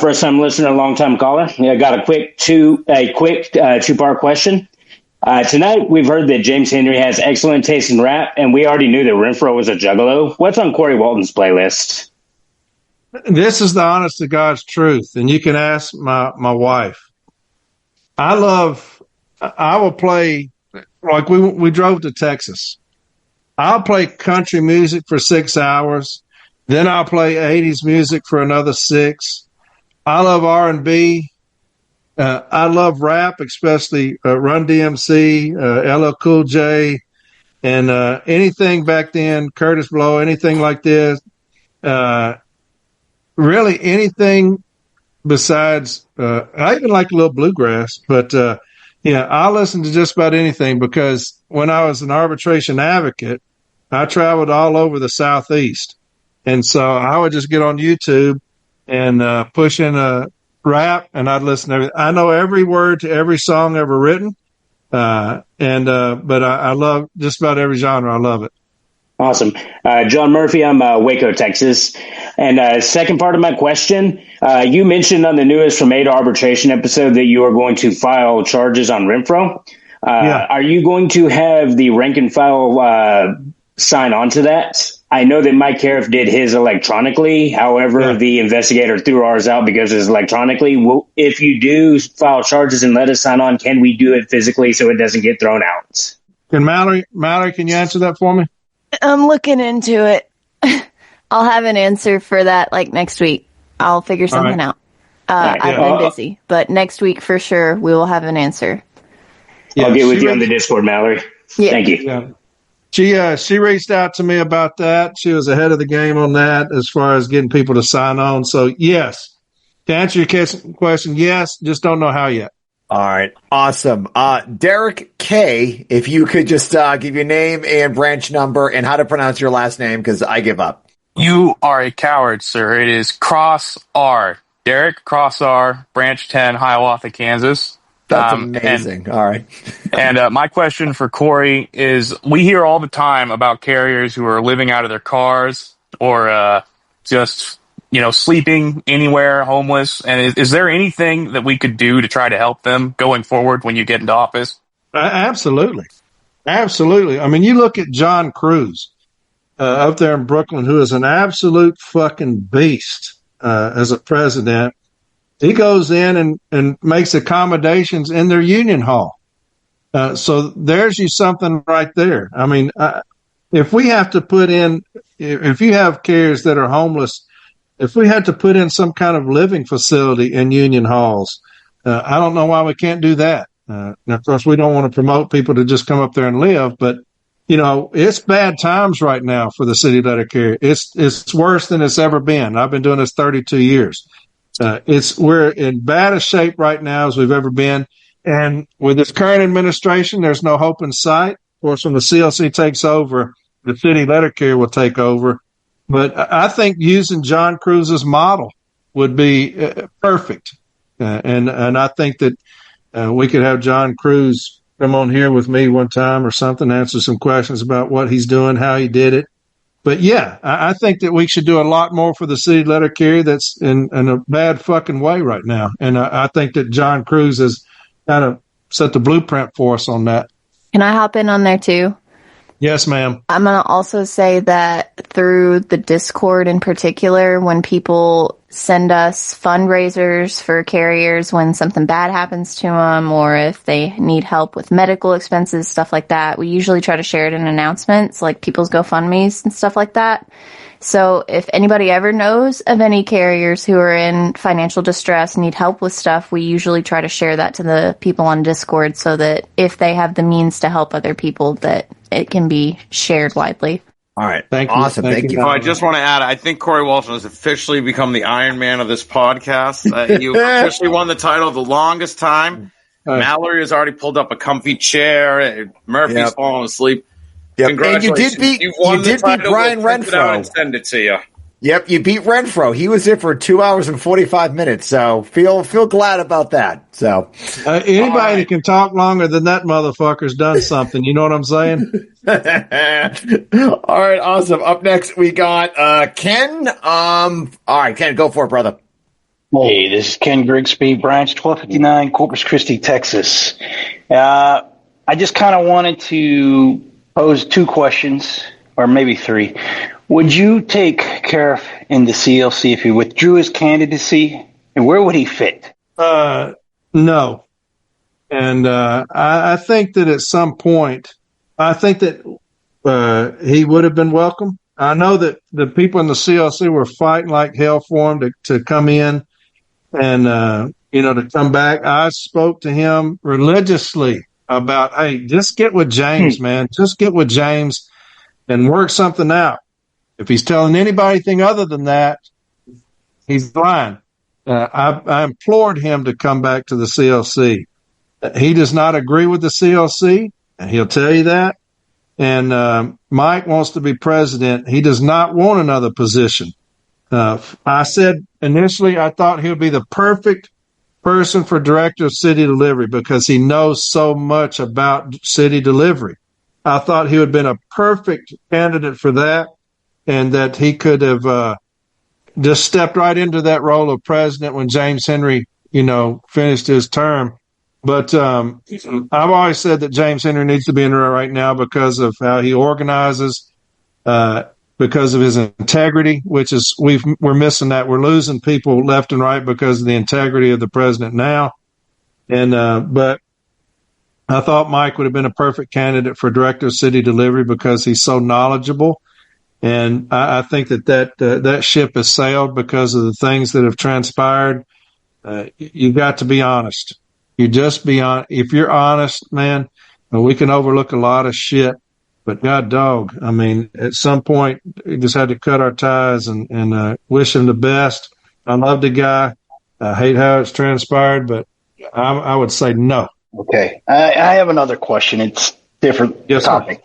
First time listener, long time caller. I got a quick two-part question. Tonight we've heard that James Henry has excellent taste in rap, and we already knew that Renfro was a juggalo. What's on Corey Walton's playlist? This is the honest to God's truth, and you can ask my wife. I will play. Like we drove to Texas. I'll play country music for 6 hours. Then I'll play 80s music for another 6. I love R&B. I love rap, especially Run DMC, LL Cool J, and anything back then, Curtis Blow, anything like this. Really anything besides, I even like a little bluegrass, but I'll listen to just about anything because when I was an arbitration advocate, I traveled all over the Southeast. And so I would just get on YouTube and push in a rap, and I'd listen to everything. I know every word to every song ever written. But I love just about every genre. I love it. Awesome. John Murphy, I'm Waco, Texas. And second part of my question, you mentioned on the newest From A to Arbitration episode that you are going to file charges on Renfro. Are you going to have the rank and file sign on to that? I know that Mike Cariff did his electronically. However, the investigator threw ours out because it's electronically. Well, if you do file charges and let us sign on, can we do it physically so it doesn't get thrown out? Can Mallory, can you answer that for me? I'm looking into it. I'll have an answer for that like next week. I'll figure something out. I've been busy, but next week for sure we will have an answer. Yeah, I'll get with you on the Discord, Mallory. Yeah. Thank you. Yeah. She reached out to me about that. She was ahead of the game on that as far as getting people to sign on. So yes, to answer your question, yes, just don't know how yet. All right. Awesome. Derek K, if you could just give your name and branch number and how to pronounce your last name, because I give up. You are a coward, sir. It is Cross R. Derek Cross R, Branch 10, Hiawatha, Kansas. That's amazing. All right. And my question for Corey is, we hear all the time about carriers who are living out of their cars or just, sleeping anywhere, homeless. And is there anything that we could do to try to help them going forward when you get into office? Absolutely. Absolutely. I mean, you look at John Cruz up there in Brooklyn, who is an absolute fucking beast as a president. He goes in and makes accommodations in their union hall. So there's you something right there. I mean, if we have to put in, if you have carriers that are homeless, if we had to put in some kind of living facility in union halls, I don't know why we can't do that. Now, of course, we don't want to promote people to just come up there and live, but it's bad times right now for the city letter carrier. It's worse than it's ever been. I've been doing this 32 years. We're in bad a shape right now as we've ever been. And with this current administration, there's no hope in sight. Of course, when the CLC takes over, the city letter carrier will take over. But I think using John Cruz's model would be perfect. And I think that we could have John Cruz come on here with me one time or something, answer some questions about what he's doing, how he did it. But yeah, I think that we should do a lot more for the city letter carrier that's in a bad fucking way right now. And I think that John Cruz has kind of set the blueprint for us on that. Can I hop in on there too? Yes, ma'am. I'm going to also say that through the Discord in particular, when people send us fundraisers for carriers when something bad happens to them or if they need help with medical expenses, stuff like that, we usually try to share it in announcements like people's GoFundMes and stuff like that. So if anybody ever knows of any carriers who are in financial distress, need help with stuff, we usually try to share that to the people on Discord so that if they have the means to help other people, that it can be shared widely. All right. Thank you. Awesome. Thank you. I just want to add, I think Corey Walton has officially become the Iron Man of this podcast. You officially won the title the longest time. Mallory has already pulled up a comfy chair. Murphy's fallen asleep. Yep. Congratulations. And you did beat Brian Renfro. And send it to you. Yep, you beat Renfro. He was there for 2 hours and 45 minutes. So feel glad about that. So anybody that can talk longer than that motherfucker's done something. You know what I'm saying? All right, awesome. Up next we got Ken. All right, Ken, go for it, brother. Hey, this is Ken Grigsby, Branch 1259, Corpus Christi, Texas. I just kind of wanted to pose two questions, or maybe three. Would you take Cariff in the CLC if he withdrew his candidacy, and where would he fit? No. And I think that at some point, I think that he would have been welcome. I know that the people in the CLC were fighting like hell for him to come in and, to come back. I spoke to him religiously about, hey, just get with James, man. Just get with James and work something out. If he's telling anybody anything other than that, he's lying. I implored him to come back to the CLC. He does not agree with the CLC, and he'll tell you that. and Mike wants to be president. He does not want another position. I said initially I thought he would be the perfect person for director of city delivery because he knows so much about city delivery. I thought he would have been a perfect candidate for that, and that he could have just stepped right into that role of president when James Henry, finished his term. But I've always said that James Henry needs to be in there right now because of how he organizes, because of his integrity, which is we're missing that. We're losing people left and right because of the integrity of the president now. And but I thought Mike would have been a perfect candidate for director of city delivery because he's so knowledgeable. And I think that ship has sailed because of the things that have transpired. You've got to be honest. You just be honest. If you're honest, man, we can overlook a lot of shit. But God dog, I mean, at some point, we just had to cut our ties and wish him the best. I love the guy. I hate how it's transpired, but I would say no. Okay. I have another question. It's different topic. Sir.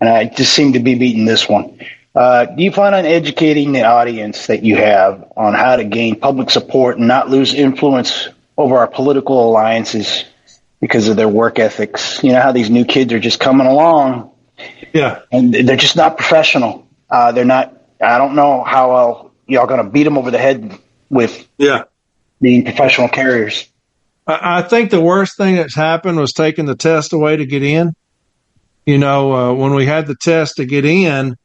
And I just seem to be beating this one. Do you plan on educating the audience that you have on how to gain public support and not lose influence over our political alliances because of their work ethics? You know how these new kids are just coming along. Yeah. And they're just not professional. They're not, I don't know how well y'all going to beat them over the head with being professional carriers. I think the worst thing that's happened was taking the test away to get in. When we had the test to get in,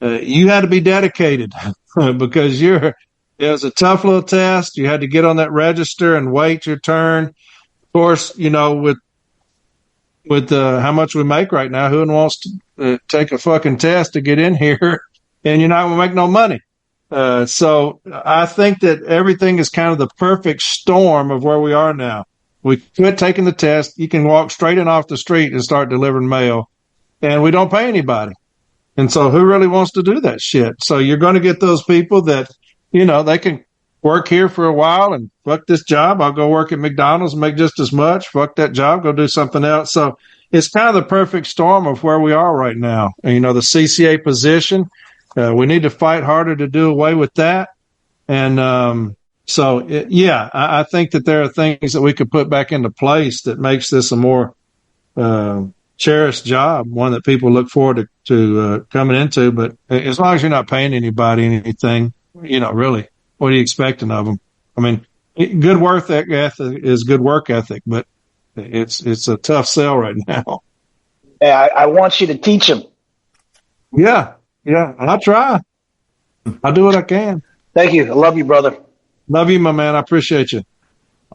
you had to be dedicated because it was a tough little test. You had to get on that register and wait your turn. Of course, with how much we make right now, who wants to take a fucking test to get in here and you're not going to make no money? So I think that everything is kind of the perfect storm of where we are now. We quit taking the test. You can walk straight in off the street and start delivering mail, and we don't pay anybody. And so who really wants to do that shit? So you're going to get those people that, they can work here for a while and fuck this job. I'll go work at McDonald's and make just as much. Fuck that job. Go do something else. So it's kind of the perfect storm of where we are right now. And, the CCA position, we need to fight harder to do away with that. And I think that there are things that we could put back into place that makes this a more cherished job, one that people look forward to coming into. But as long as you're not paying anybody anything, really, what are you expecting of them? I mean, good work ethic is good work ethic, but it's a tough sell right now. Hey, I want you to teach them. Yeah, I'll try. I'll do what I can. Thank you. I love you, brother. Love you, my man. I appreciate you.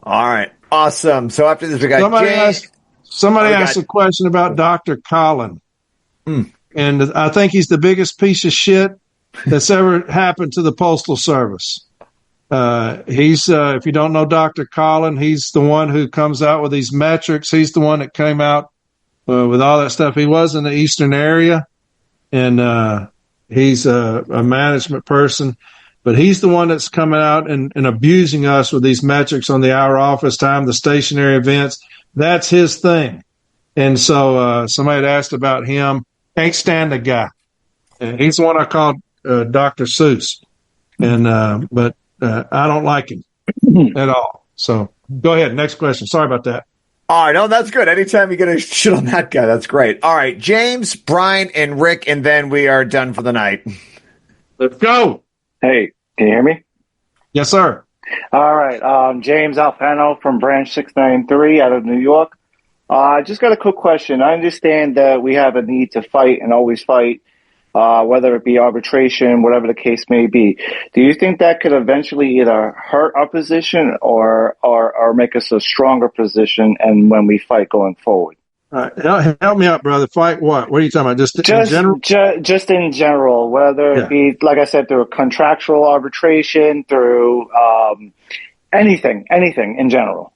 All right. Awesome. So after this, we got somebody asked a question about Dr. Collin. And I think he's the biggest piece of shit that's ever happened to the Postal Service. He's, if you don't know Dr. Collin, he's the one who comes out with these metrics. He's the one that came out with all that stuff. He was in the Eastern area, and he's a management person. But he's the one that's coming out and abusing us with these metrics on the hour office time, the stationary events. That's his thing. And so somebody had asked about him. Can't stand the guy. And he's the one I called Dr. Seuss. And but I don't like him at all. So go ahead. Next question. Sorry about that. All right. No, that's good. Anytime you get a shit on that guy, that's great. All right. James, Brian, and Rick, and then we are done for the night. Let's go. Hey, can you hear me? Yes, sir. All right. James Alfano from Branch 693 out of New York. I just got a quick question. I understand that we have a need to fight and always fight, whether it be arbitration, whatever the case may be. Do you think that could eventually either hurt our position or make us a stronger position and when we fight going forward? Help me out, brother. Fight what? What are you talking about? Just in general? Just in general, whether it be, like I said, through contractual arbitration, through anything in general.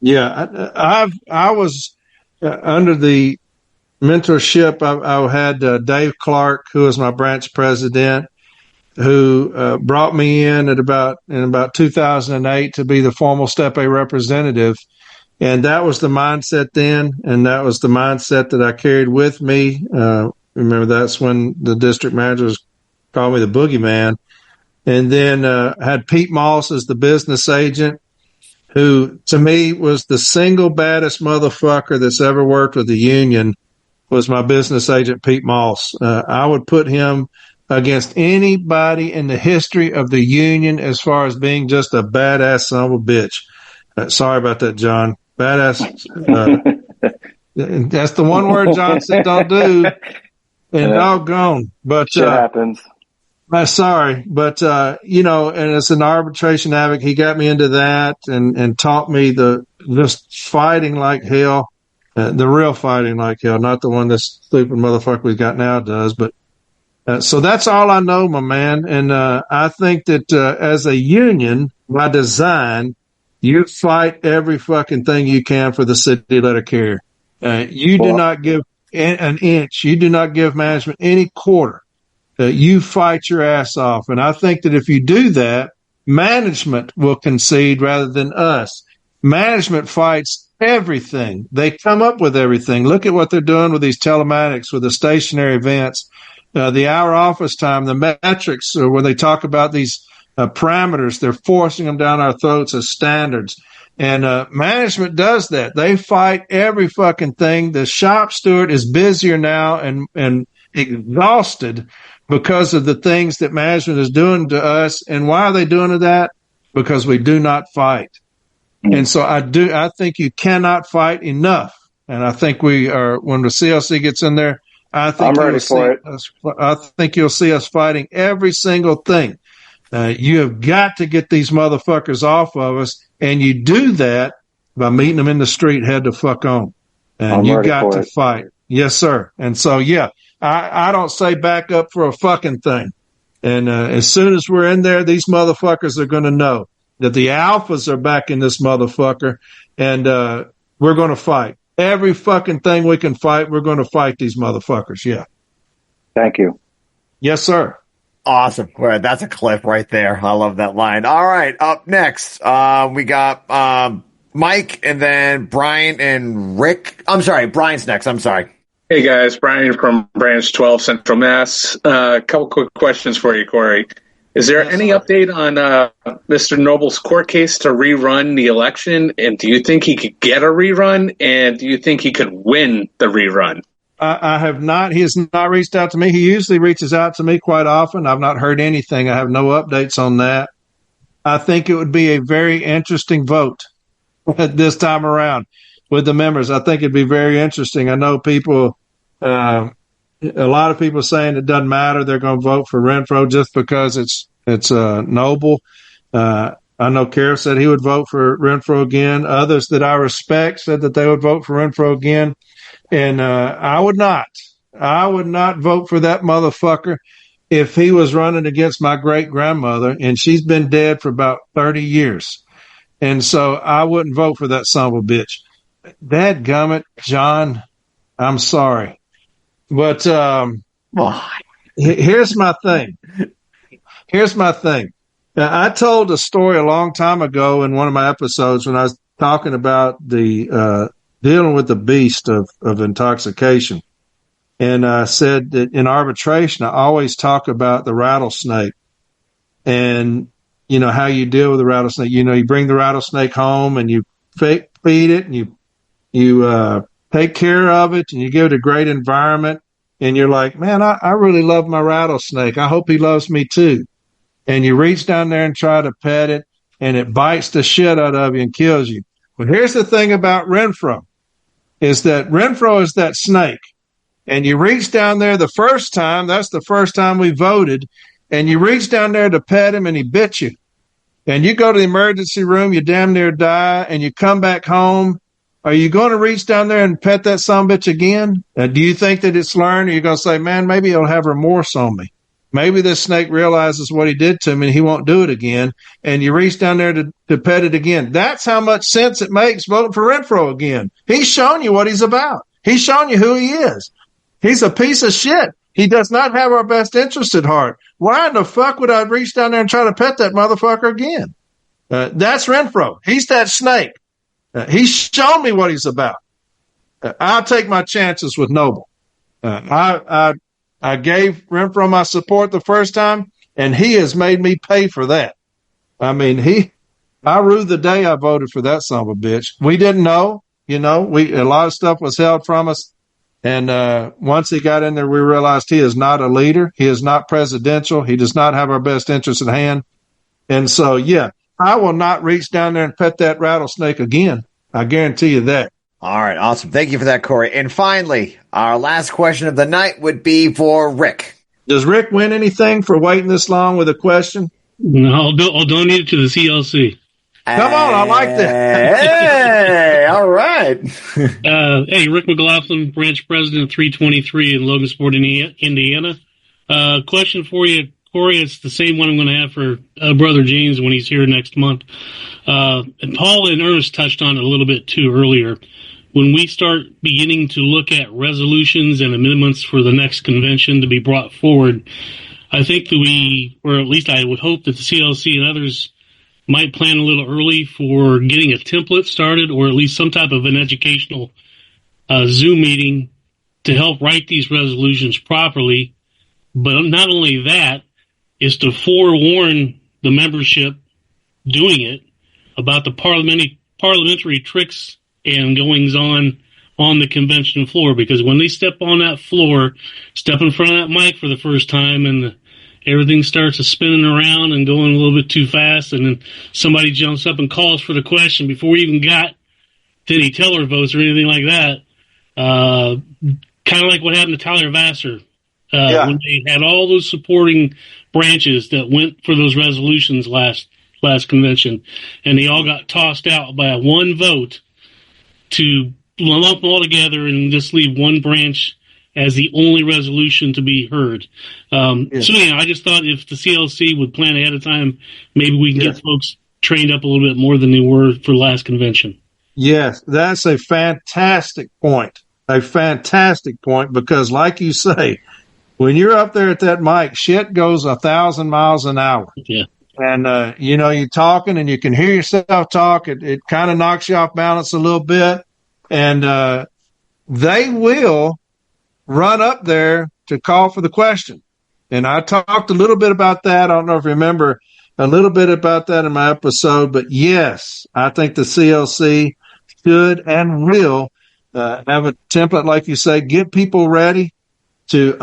Yeah, I was under the mentorship. I had Dave Clark, who was my branch president, who brought me in in about 2008 to be the formal Step A representative. And that was the mindset then, and that was the mindset that I carried with me. Remember, that's when the district managers called me the boogeyman. And then had Pete Moss as the business agent, who to me was the single baddest motherfucker that's ever worked with the union, was my business agent, Pete Moss. I would put him against anybody in the history of the union as far as being just a badass son of a bitch. Sorry about that, John. Badass. That's the one word John said don't do. And doggone. But shit happens. Sorry, but and as an arbitration advocate, he got me into that and taught me the just fighting like hell, the real fighting like hell, not the one this stupid motherfucker we got now does. But so that's all I know, my man. And I think that as a union, by design, you fight every fucking thing you can for the city letter carrier. You do not give an inch. You do not give management any quarter. You fight your ass off. And I think that if you do that, management will concede rather than us. Management fights everything. They come up with everything. Look at what they're doing with these telematics, with the stationary events, the hour office time, the metrics, where they talk about these parameters. They're forcing them down our throats as standards. And management does that. They fight every fucking thing. The shop steward is busier now and exhausted because of the things that management is doing to us. And why are they doing that? Because we do not fight. And so I think you cannot fight enough. And I think we are, when the CLC gets in there, I think you'll see us fighting every single thing. You have got to get these motherfuckers off of us, and you do that by meeting them in the street head to fuck on. And you got to fight. Yes, sir. And so, yeah, I don't say back up for a fucking thing. And as soon as we're in there, these motherfuckers are going to know that the alphas are back in this motherfucker, and we're going to fight. Every fucking thing we can fight, we're going to fight these motherfuckers. Yeah. Thank you. Yes, sir. Awesome. Well, that's a clip right there. I love that line. All right. Up next, we got Mike and then Brian and Rick. I'm sorry. Brian's next. I'm sorry. Hey, guys. Brian from Branch 12, Central Mass. A couple quick questions for you, Corey. Is there any update on Mr. Noble's court case to rerun the election? And do you think he could get a rerun? And do you think he could win the rerun? I have not. He has not reached out to me. He usually reaches out to me quite often. I've not heard anything. I have no updates on that. I think it would be a very interesting vote this time around with the members. I think it'd be very interesting. I know people, a lot of people saying it doesn't matter. They're going to vote for Renfro just because it's Noble. I know Kara said he would vote for Renfro again. Others that I respect said that they would vote for Renfro again. And I would not. I would not vote for that motherfucker if he was running against my great-grandmother, and she's been dead for about 30 years. And so I wouldn't vote for that son of a bitch. Dadgummit, John, I'm sorry. But here's my thing. Now, I told a story a long time ago in one of my episodes when I was talking about the dealing with the beast of intoxication. And I said that in arbitration, I always talk about the rattlesnake and, how you deal with the rattlesnake. You bring the rattlesnake home and you feed it and you take care of it and you give it a great environment. And you're like, man, I really love my rattlesnake. I hope he loves me too. And you reach down there and try to pet it and it bites the shit out of you and kills you. But here's the thing about Renfro. Is that Renfro is that snake. And you reach down there the first time, that's the first time we voted, and you reach down there to pet him and he bit you. And you go to the emergency room, you damn near die, and you come back home. Are you going to reach down there and pet that son of a bitch again? Do you think that it's learned? Or are you going to say, man, maybe he'll have remorse on me? Maybe this snake realizes what he did to me and he won't do it again. And you reach down there to pet it again. That's how much sense it makes voting for Renfro again. He's shown you what he's about. He's shown you who he is. He's a piece of shit. He does not have our best interest at heart. Why in the fuck would I reach down there and try to pet that motherfucker again? That's Renfro. He's that snake. He's shown me what he's about. I'll take my chances with Noble. I gave Renfro my support the first time, and he has made me pay for that. I mean, I rue the day I voted for that son of a bitch. We didn't know, a lot of stuff was held from us. And once he got in there, we realized he is not a leader. He is not presidential. He does not have our best interests at hand. And so, yeah, I will not reach down there and pet that rattlesnake again. I guarantee you that. All right, awesome. Thank you for that, Corey. And finally, our last question of the night would be for Rick. Does Rick win anything for waiting this long with a question? No, I'll donate it to the CLC. Come on, I like that. Hey, all right. Hey, Rick McLaughlin, branch president, 323 in Logansport, Indiana. Question for you, Corey. It's the same one I'm going to have for Brother James when he's here next month. And Paul and Ernest touched on it a little bit too earlier. When we start beginning to look at resolutions and amendments for the next convention to be brought forward, I think that or at least I would hope that the CLC and others might plan a little early for getting a template started, or at least some type of an educational Zoom meeting to help write these resolutions properly. But not only that, is to forewarn the membership doing it about the parliamentary tricks and goings on the convention floor. Because when they step on that floor, step in front of that mic for the first time, and everything starts spinning around and going a little bit too fast, and then somebody jumps up and calls for the question before we even got to any teller votes or anything like that. Kind of like what happened to Tyler Vassar when they had all those supporting branches that went for those resolutions last convention, and they all got tossed out by one vote to lump them all together and just leave one branch as the only resolution to be heard. So yeah, I just thought if the CLC would plan ahead of time, maybe we can get folks trained up a little bit more than they were for last convention. Yes, that's a fantastic point. A fantastic point, because like you say, when you're up there at that mic, shit goes 1,000 miles an hour. Yeah. And, you're talking and you can hear yourself talk. It kind of knocks you off balance a little bit. And they will run up there to call for the question. And I talked a little bit about that. I don't know if you remember a little bit about that in my episode. But, yes, I think the CLC should and will have a template, like you say, get people ready to,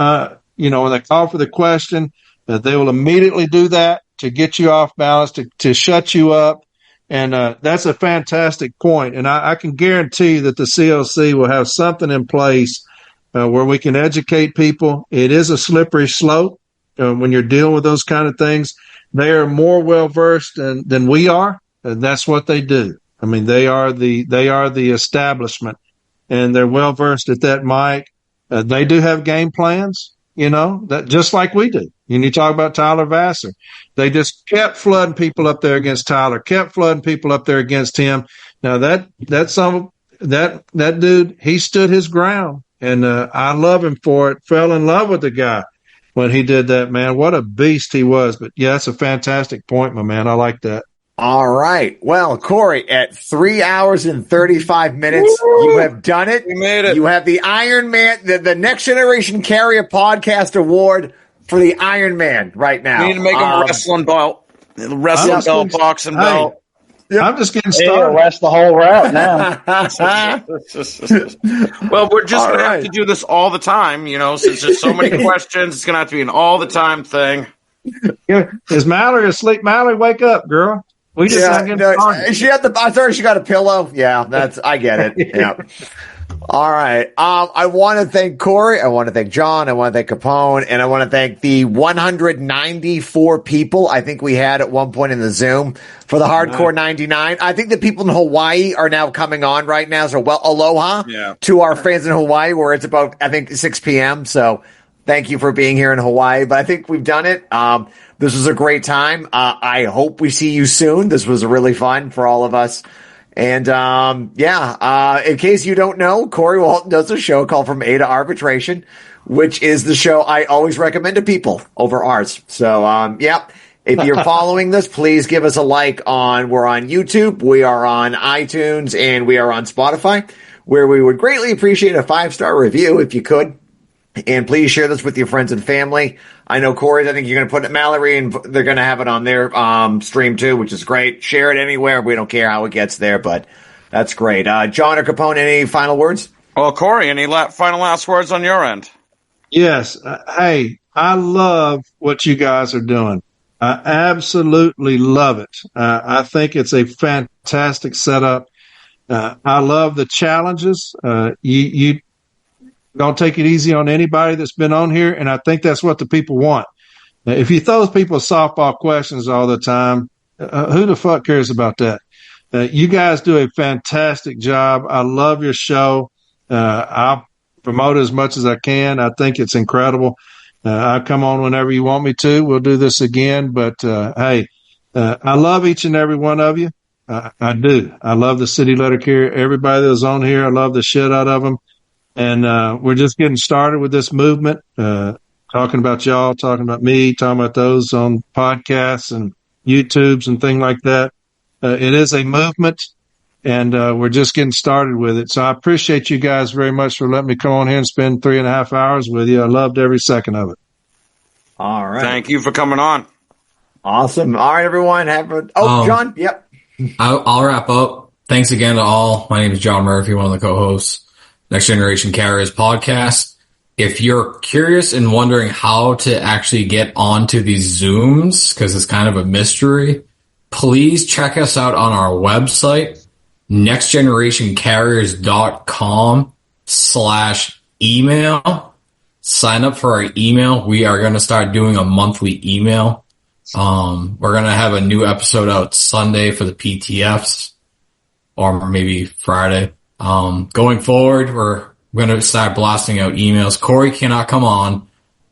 when they call for the question, they will immediately do that to get you off balance, to shut you up. And that's a fantastic point. And I can guarantee that the CLC will have something in place where we can educate people. It is a slippery slope when you're dealing with those kind of things. They are more well-versed than we are, and that's what they do. I mean, they are the establishment, and they're well-versed at that mic. They do have game plans, that just like we do. And you talk about Tyler Vassar. They just kept flooding people up there against Tyler, kept flooding people up there against him. Now that dude, he stood his ground, and I love him for it. Fell in love with the guy when he did that, man. What a beast he was. But yeah, that's a fantastic point, my man. I like that. All right. Well, Corey, at 3 hours and 35 minutes, you have done it. We made it. You have the Iron Man, the Next Generation Carrier Podcast Award for the Iron Man right now. We need to make him a wrestling belt, boxing belt. Yep. I'm just getting started. Hey, arrest the whole route now. Well, we're just going to have to do this all the time, since there's so many questions. It's going to have to be an all the time thing. Is Mallory asleep? Mallory, wake up, girl. We just not getting started. I thought she got a pillow. Yeah, I get it. Yeah. All right. I want to thank Corey. I want to thank John. I want to thank Capone. And I want to thank the 194 people I think we had at one point in the Zoom for the Hardcore 99. I think the people in Hawaii are now coming on right now. So, aloha to our fans in Hawaii, where it's about, I think, 6 p.m. So thank you for being here in Hawaii. But I think we've done it. This was a great time. I hope we see you soon. This was really fun for all of us. And, in case you don't know, Corey Walton does a show called From A to Arbitration, which is the show I always recommend to people over ours. So, If you're following this, please give us a like we're on YouTube, we are on iTunes, and we are on Spotify, where we would greatly appreciate a 5-star review if you could. And please share this with your friends and family. I know, Corey, I think you're going to put it, Mallory, and they're going to have it on their stream too, which is great. Share it anywhere. We don't care how it gets there, but that's great. John or Capone, any final words? Well, Corey, any final last words on your end? Yes. Hey, I love what you guys are doing. I absolutely love it. I think it's a fantastic setup. I love the challenges. You don't take it easy on anybody that's been on here, and I think that's what the people want. If you throw people softball questions all the time, who the fuck cares about that? You guys do a fantastic job. I love your show. I'll promote it as much as I can. I think it's incredible. I'll come on whenever you want me to. We'll do this again. But, hey, I love each and every one of you. I do. I love the city letter carrier. Everybody that's on here, I love the shit out of them. And we're just getting started with this movement, talking about y'all, talking about me, talking about those on podcasts and YouTubes and things like that. It is a movement, and we're just getting started with it. So I appreciate you guys very much for letting me come on here and spend 3.5 hours with you. I loved every second of it. All right. Thank you for coming on. Awesome. All right, everyone. John? Yep. I'll wrap up. Thanks again to all. My name is John Murphy, one of the co-hosts. Next Generation Carriers podcast. If you're curious and wondering how to actually get onto these Zooms, because it's kind of a mystery, please check us out on our website, nextgenerationcarriers.com/email. Sign up for our email. We are going to start doing a monthly email. We're going to have a new episode out Sunday for the PTFs, or maybe Friday. Going forward, we're going to start blasting out emails. Corey cannot come on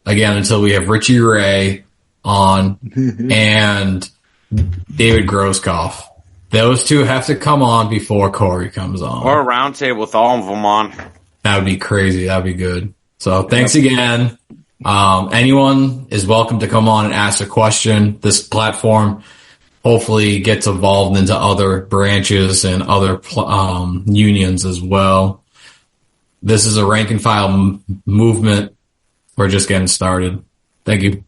again until we have Richie Ray on and David Grosskopf. Those two have to come on before Corey comes on. Or a roundtable with all of them on. That would be crazy. That would be good. So thanks again. Anyone is welcome to come on and ask a question. This platform hopefully gets evolved into other branches and other unions as well. This is a rank and file movement. We're just getting started. Thank you.